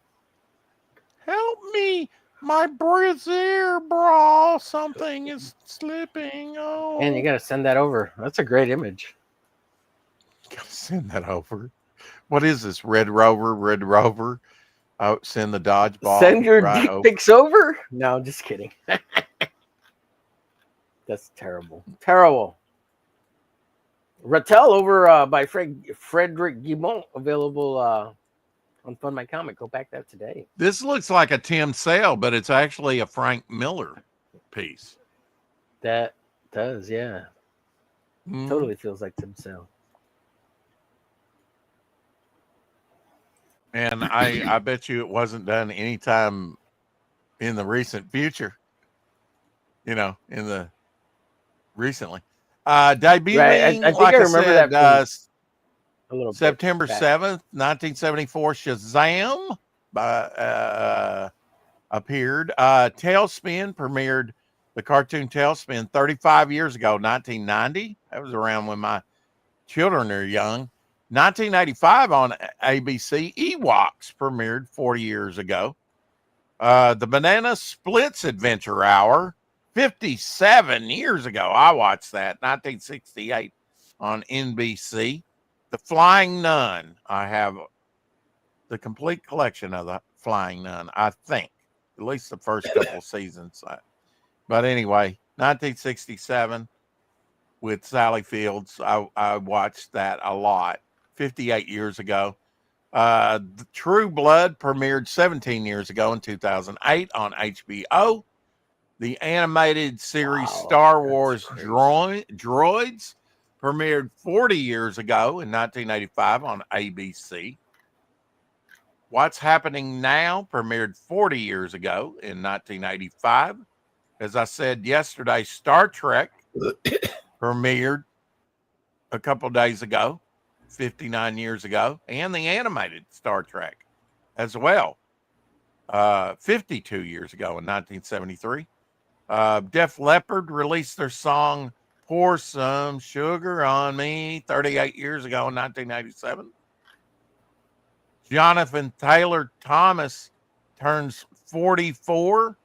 A: Help me. My brassiere bra, something is slipping. Oh.
E: And you got to send that over. That's a great image.
A: Gotta send that over. What is this? Red Rover. Oh, send the dodgeball.
E: Send your dick pics over? No, just kidding. That's terrible. Terrible. Rattel over by Frederick Guimont, available on Fund My Comic. Go back that today.
A: This looks like a Tim Sale, but it's actually a Frank Miller piece.
E: That does, yeah. Totally feels like Tim Sale.
A: And I bet you it wasn't done anytime in the recent future. In the recently. Debuting,
E: right. I think I remember that a little
A: September 7th, 1974, Shazam appeared. Tailspin premiered, the cartoon Tailspin 35 years ago, 1990. That was around when my children are young. 1985 on ABC, Ewoks premiered 40 years ago. The Banana Splits Adventure Hour, 57 years ago. I watched that, 1968 on NBC. The Flying Nun. I have the complete collection of the Flying Nun, I think. At least the first couple seasons. But anyway, 1967 with Sally Fields. I watched that a lot 58 years ago. The True Blood premiered 17 years ago in 2008 on HBO. The animated series Star Wars Droids premiered 40 years ago in 1985 on ABC. What's Happening Now premiered 40 years ago in 1985. As I said yesterday, Star Trek premiered a couple days ago, 59 years ago, and the animated Star Trek as well, 52 years ago in 1973. Def Leppard released their song Pour Some Sugar on Me 38 years ago in 1987. Jonathan Taylor Thomas turns 44 a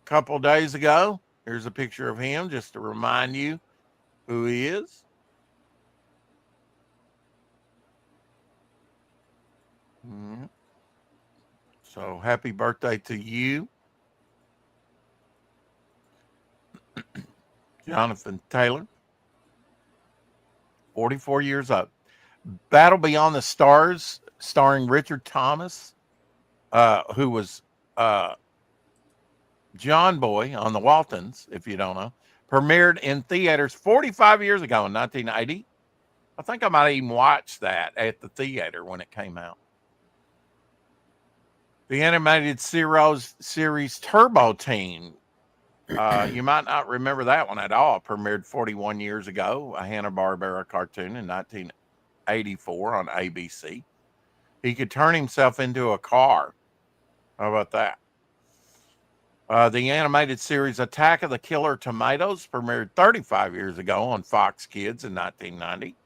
A: couple days ago. Here's a picture of him just to remind you who he is. So happy birthday to you, Jonathan Taylor, 44 years old. Battle Beyond the Stars, starring Richard Thomas, who was John Boy on the Waltons, if you don't know, premiered in theaters 45 years ago in 1980. I think I might even watch that at the theater when it came out. The animated series Turbo Teen. You might not remember that one at all. Premiered 41 years ago, a Hanna-Barbera cartoon in 1984 on ABC. He could turn himself into a car. How about that? The animated series Attack of the Killer Tomatoes premiered 35 years ago on Fox Kids in 1990.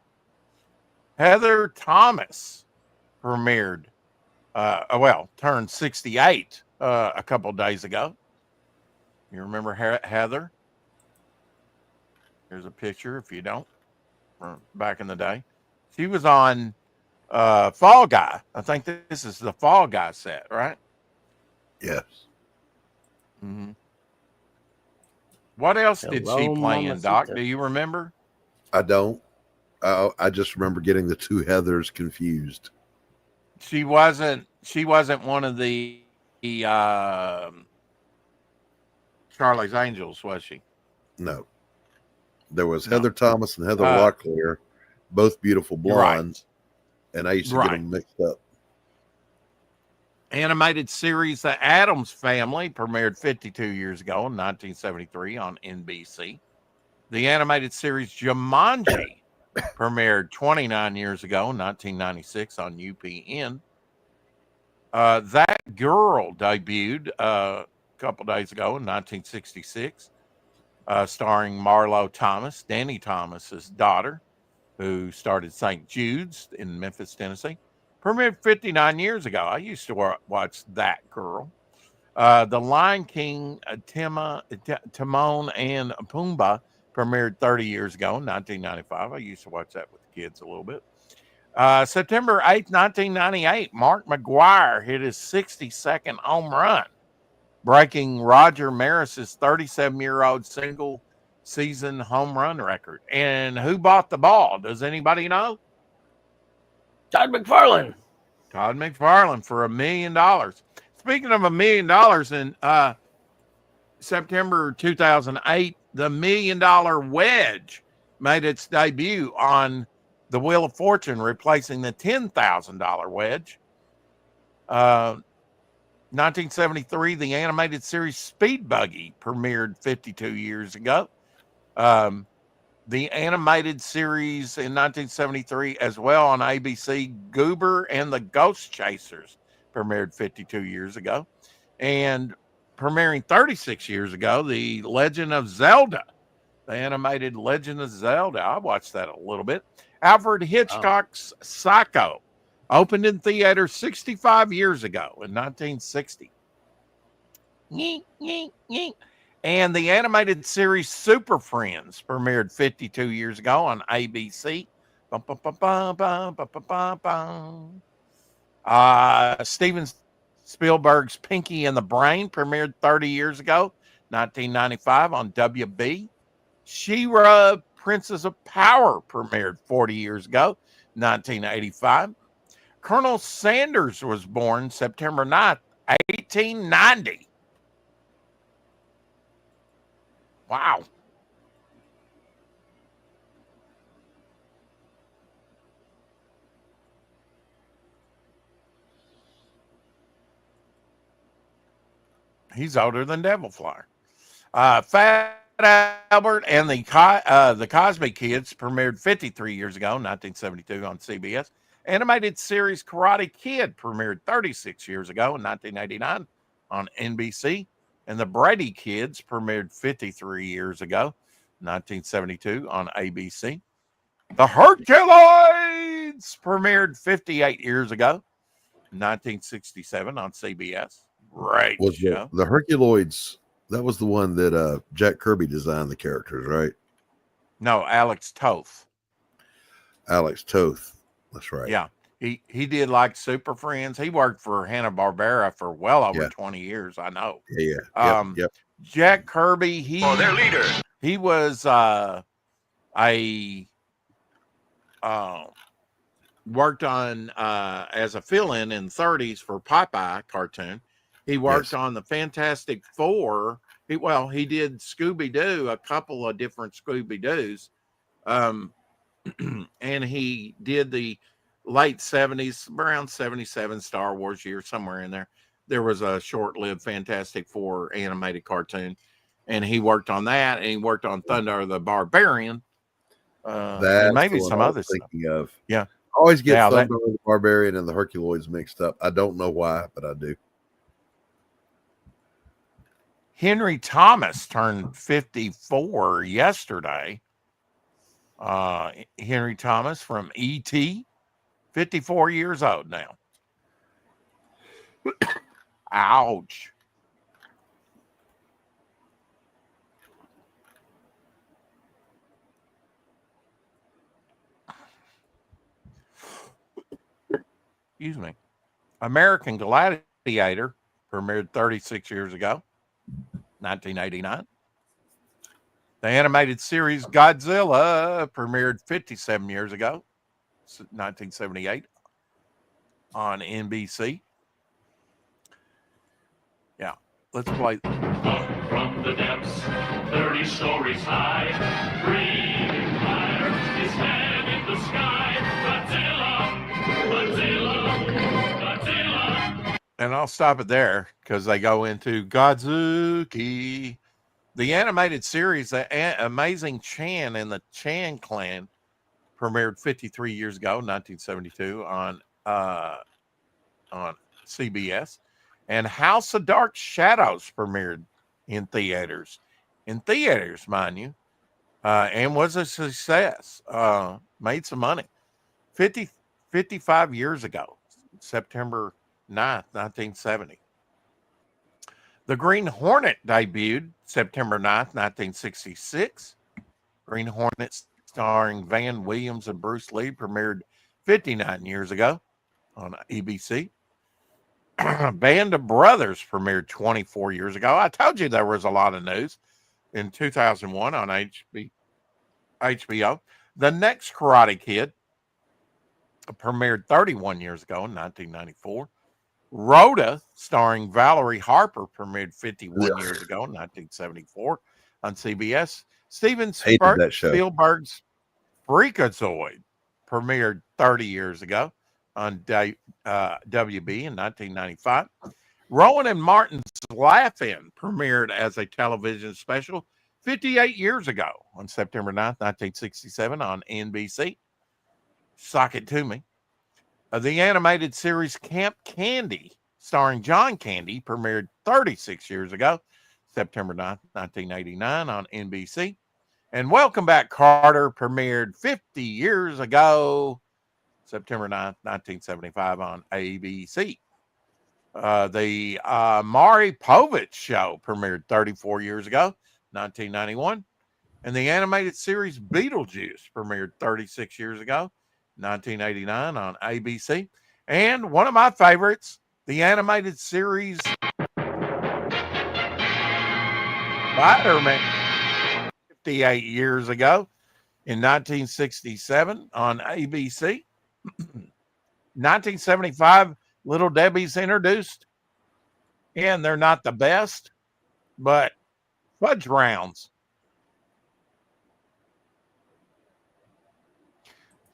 A: Heather Thomas premiered, turned 68 a couple days ago. You remember Heather? Here's a picture if you don't, from back in the day. She was on Fall Guy. I think this is the Fall Guy set, right?
C: Yes.
A: Mm-hmm. What else did she play in, Doc? Do you remember?
C: I don't. I just remember getting the two Heathers confused.
A: She wasn't one of the Charlie's Angels, was she?
C: No. There was Heather Thomas and Heather Locklear, both beautiful blondes, and I used to get them mixed up.
A: Animated series The Addams Family premiered 52 years ago in 1973 on NBC. The animated series Jumanji premiered 29 years ago in 1996 on UPN. That Girl debuted a couple days ago in 1966, starring Marlo Thomas, Danny Thomas's daughter, who started St. Jude's in Memphis, Tennessee. Premiered 59 years ago. I used to watch That Girl. The Lion King, Timon and Pumbaa premiered 30 years ago in 1995. I used to watch that with the kids a little bit. September 8th, 1998, Mark McGwire hit his 62nd home run, breaking Roger Maris's 37-year-old single-season home run record. And who bought the ball? Does anybody know?
E: Todd McFarlane.
A: Todd McFarlane for $1 million. Speaking of $1 million, in September 2008, the $1 million wedge made its debut on the Wheel of Fortune, replacing the $10,000 wedge. 1973, the animated series Speed Buggy premiered 52 years ago. The animated series in 1973 as well on ABC, Goober and the Ghost Chasers, premiered 52 years ago. And premiering 36 years ago, The Legend of Zelda, the animated Legend of Zelda. I watched that a little bit. Alfred Hitchcock's Psycho opened in theaters 65 years ago in 1960. And the animated series Super Friends premiered 52 years ago on ABC. Steven Spielberg's Pinky and the Brain premiered 30 years ago, 1995 on WB. She-Ra, Princess of Power premiered 40 years ago, 1985. Colonel Sanders was born September 9th, 1890. Wow. He's older than Devil Flyer. Fat Albert and the Cosby Kids premiered 53 years ago, 1972 on CBS. Animated series Karate Kid premiered 36 years ago in 1989 on NBC. And the Brady Kids premiered 53 years ago, 1972 on ABC. The Herculoids premiered 58 years ago, 1967 on CBS. Great
C: Was
A: show.
C: the Herculoids? That was the one that Jack Kirby designed the characters, right?
A: No, Alex Toth.
C: Alex Toth. That's right.
A: Yeah. He did like Super Friends. He worked for Hanna-Barbera for well over 20 years, I know.
C: Yeah. Yep.
A: Jack Kirby,
F: their leader.
A: He was worked on as a fill-in the 30s for Popeye cartoon. He worked on the Fantastic Four. He did Scooby-Doo, a couple of different Scooby-Doos. And he did the late 70s, around 77 Star Wars year, somewhere in there. There was a short-lived Fantastic Four animated cartoon, and he worked on that, and he worked on Thunder the Barbarian. And maybe some other stuff.
C: Of.
A: Yeah.
C: I always get Thunder the Barbarian and the Herculoids mixed up. I don't know why, but I do.
A: Henry Thomas turned 54 yesterday. Henry Thomas from E.T., 54 years old now. Ouch. Excuse me. American Gladiator premiered 36 years ago, 1989. The animated series Godzilla premiered 57 years ago, 1978 on NBC. Yeah, let's play.
G: From the depths, 30 stories high, breathing fire, his head in the sky. Godzilla.
A: And I'll stop it there because they go into Godzuki. The animated series, Amazing Chan and the Chan Clan, premiered 53 years ago, 1972, on CBS. And House of Dark Shadows premiered in theaters, mind you, and was a success. Made some money. 55 years ago, September 9th, 1970. The Green Hornet debuted September 9th, 1966. Green Hornet, starring Van Williams and Bruce Lee, premiered 59 years ago on ABC. Band of Brothers premiered 24 years ago. I told you there was a lot of news. In 2001 on HBO. The Next Karate Kid premiered 31 years ago in 1994. Rhoda, starring Valerie Harper, premiered 51 years ago in 1974 on CBS. Steven Spielberg's Freakazoid premiered 30 years ago on WB in 1995. Rowan and Martin's Laugh-In premiered as a television special 58 years ago on September 9th, 1967 on NBC. Sock it to me. The animated series Camp Candy, starring John Candy, premiered 36 years ago, September 9th, 1989 on NBC. And Welcome Back, Carter premiered 50 years ago, September 9th, 1975 on ABC. The Maury Povich Show premiered 34 years ago, 1991. And the animated series Beetlejuice premiered 36 years ago, 1989 on ABC. And one of my favorites, the animated series Spider-Man, 58 years ago in 1967 on ABC. 1975, Little Debbie's introduced, and they're not the best, but fudge rounds.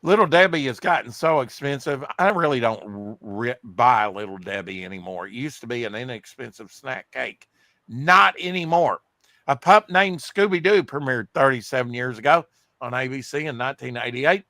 A: Little Debbie has gotten so expensive. I really don't buy Little Debbie anymore. It used to be an inexpensive snack cake. Not anymore. A Pup Named Scooby-Doo premiered 37 years ago on ABC in 1988.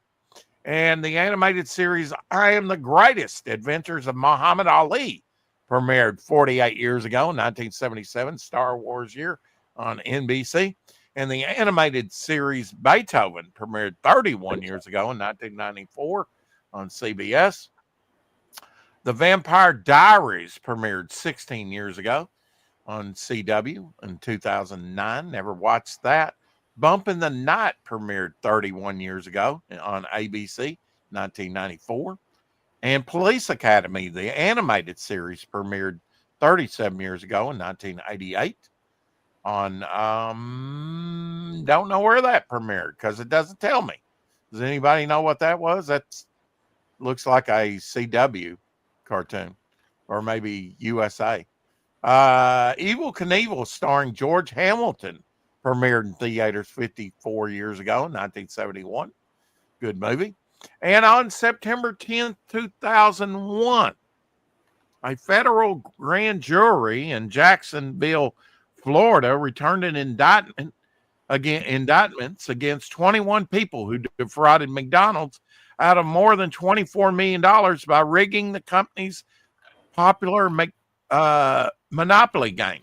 A: And the animated series I Am the Greatest Adventures of Muhammad Ali premiered 48 years ago in 1977, Star Wars year on NBC. And the animated series Beethoven premiered 31 years ago in 1994 on CBS. The Vampire Diaries premiered 16 years ago on CW in 2009. Never watched that. Bump in the Night premiered 31 years ago on ABC, 1994. And Police Academy, the animated series, premiered 37 years ago in 1988 on, don't know where that premiered because it doesn't tell me. Does anybody know what that was? That looks like a CW cartoon or maybe USA. Evel Knievel, starring George Hamilton, premiered in theaters 54 years ago in 1971. Good movie. And on September 10th, 2001, a federal grand jury in Jacksonville, Florida, returned an indictments against 21 people who defrauded McDonald's out of more than $24 million by rigging the company's popular Monopoly game.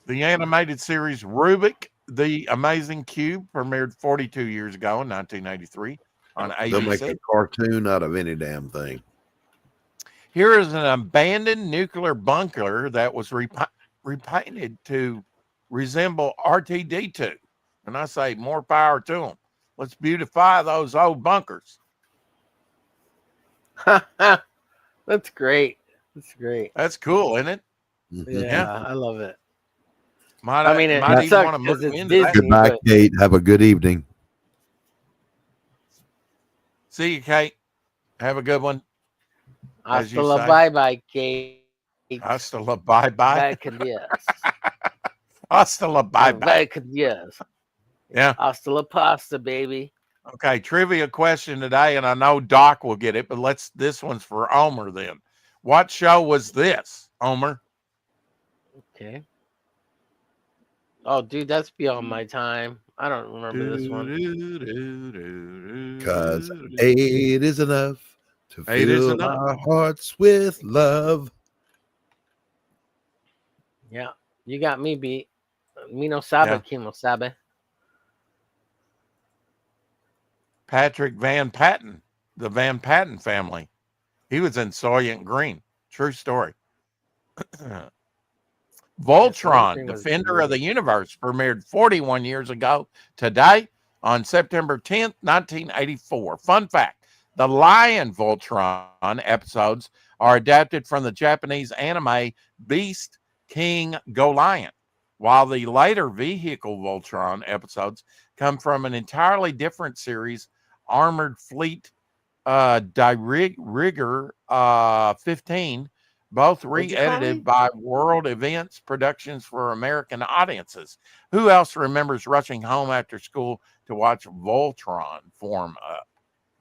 A: The animated series Rubik, The Amazing Cube, premiered 42 years ago in 1983 on ABC.
C: They'll make a cartoon out of any damn thing.
A: Here is an abandoned nuclear bunker that was repainted to resemble RTD2. And I say more power to them. Let's beautify those old bunkers.
E: That's great. That's great.
A: That's cool, isn't it?
E: Yeah, I love it.
A: Might
E: it
A: even
E: sucks
A: want to move
E: 'cause it's
A: into that.
E: Disney.
C: Goodbye,
E: but-
C: Kate. Have a good evening.
A: See you, Kate. Have a good one. As you
E: Hasta la
A: say.
E: bye-bye, Kate.
A: Hasta la bye-bye.
E: Back adios.
A: Hasta la bye-bye.
E: Back adios.
A: Yeah.
E: Hasta la pasta, baby.
A: Okay, trivia question today, and I know Doc will get it, but this one's for Omer then. What show was this, Omer?
E: Okay. Oh, dude, that's beyond my time. I don't remember this one.
C: Because 8 is enough to
A: 8 is
C: fill
A: enough.
C: our hearts with love.
E: Yeah, you got me beat. Me no sabe,
A: Yeah.
E: Kimo sabe.
A: Patrick Van Patten, the Van Patten family. He was in Soylent Green. True story. Voltron,
E: Green was
A: Defender
E: good.
A: of the Universe, premiered 41 years ago today on September 10th, 1984. Fun fact, the Lion Voltron episodes are adapted from the Japanese anime Beast King Go Lion, while the later Vehicle Voltron episodes come from an entirely different series, Armored Fleet Rigger 15, both
E: What'd you call me?
A: re-edited by World Events Productions for American audiences. Who else remembers rushing home after school to watch Voltron form up?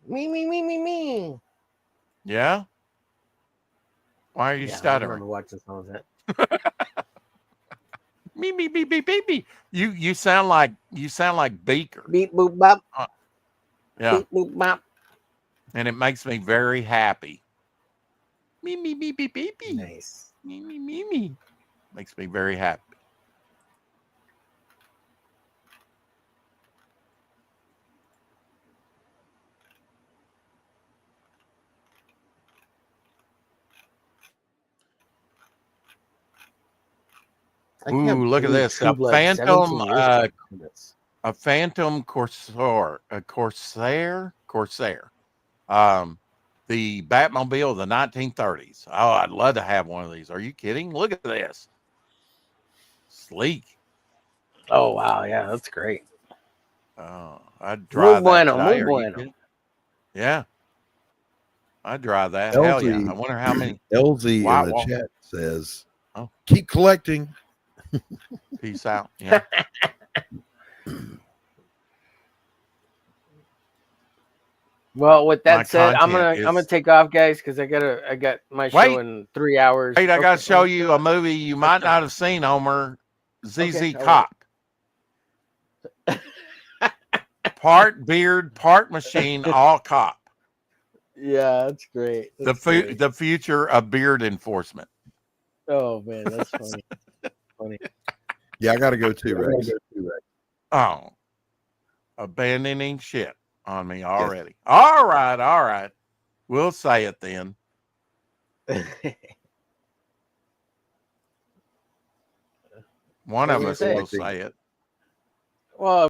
E: Me.
A: Yeah? Why are you
E: Yeah, I
A: stuttering?
E: remember watching some of that.
A: Me. You sound like Beaker.
E: Beep boop bop.
A: Yeah.
E: Beep boop bop.
A: And it makes me very happy. Me.
E: Nice.
A: Me. Makes me very happy.
E: I can't
A: Ooh, look at
E: believe
A: this.
E: True
A: A
E: Blood,
A: Phantom
E: 17 years ago.
A: a Phantom Corsair. The Batmobile of the 1930s. Oh, I'd love to have one of these. Are you kidding? Look at this. Sleek.
E: Oh wow, yeah, that's great.
A: Oh, I'd
E: Muy
A: drive that
E: bueno,
A: today.
E: muy
A: Are you
E: bueno.
A: kidding? Yeah. I'd drive that. Hell yeah. I wonder how many.
C: LZ in
A: White
C: the
A: wall.
C: chat says,
A: Oh.
C: keep collecting.
A: Peace out. Yeah.
E: Well, with
A: My
E: that said, I'm
A: content
E: gonna
A: is-
E: take off, guys, because I got my show
A: Wait.
E: in 3 hours.
A: Wait, I got to
E: Okay.
A: show you a movie you might not have seen, Homer. ZZ
E: Okay, all
A: Cop. Part beard, part machine, all cop.
E: Yeah, that's great. That's great.
A: The future of beard enforcement.
E: Oh man, that's funny. Funny.
C: Yeah, I got to go too, Rex.
A: Oh, abandoning shit on me already. Yes. All right. We'll say it then. One of us will say it.
E: Well,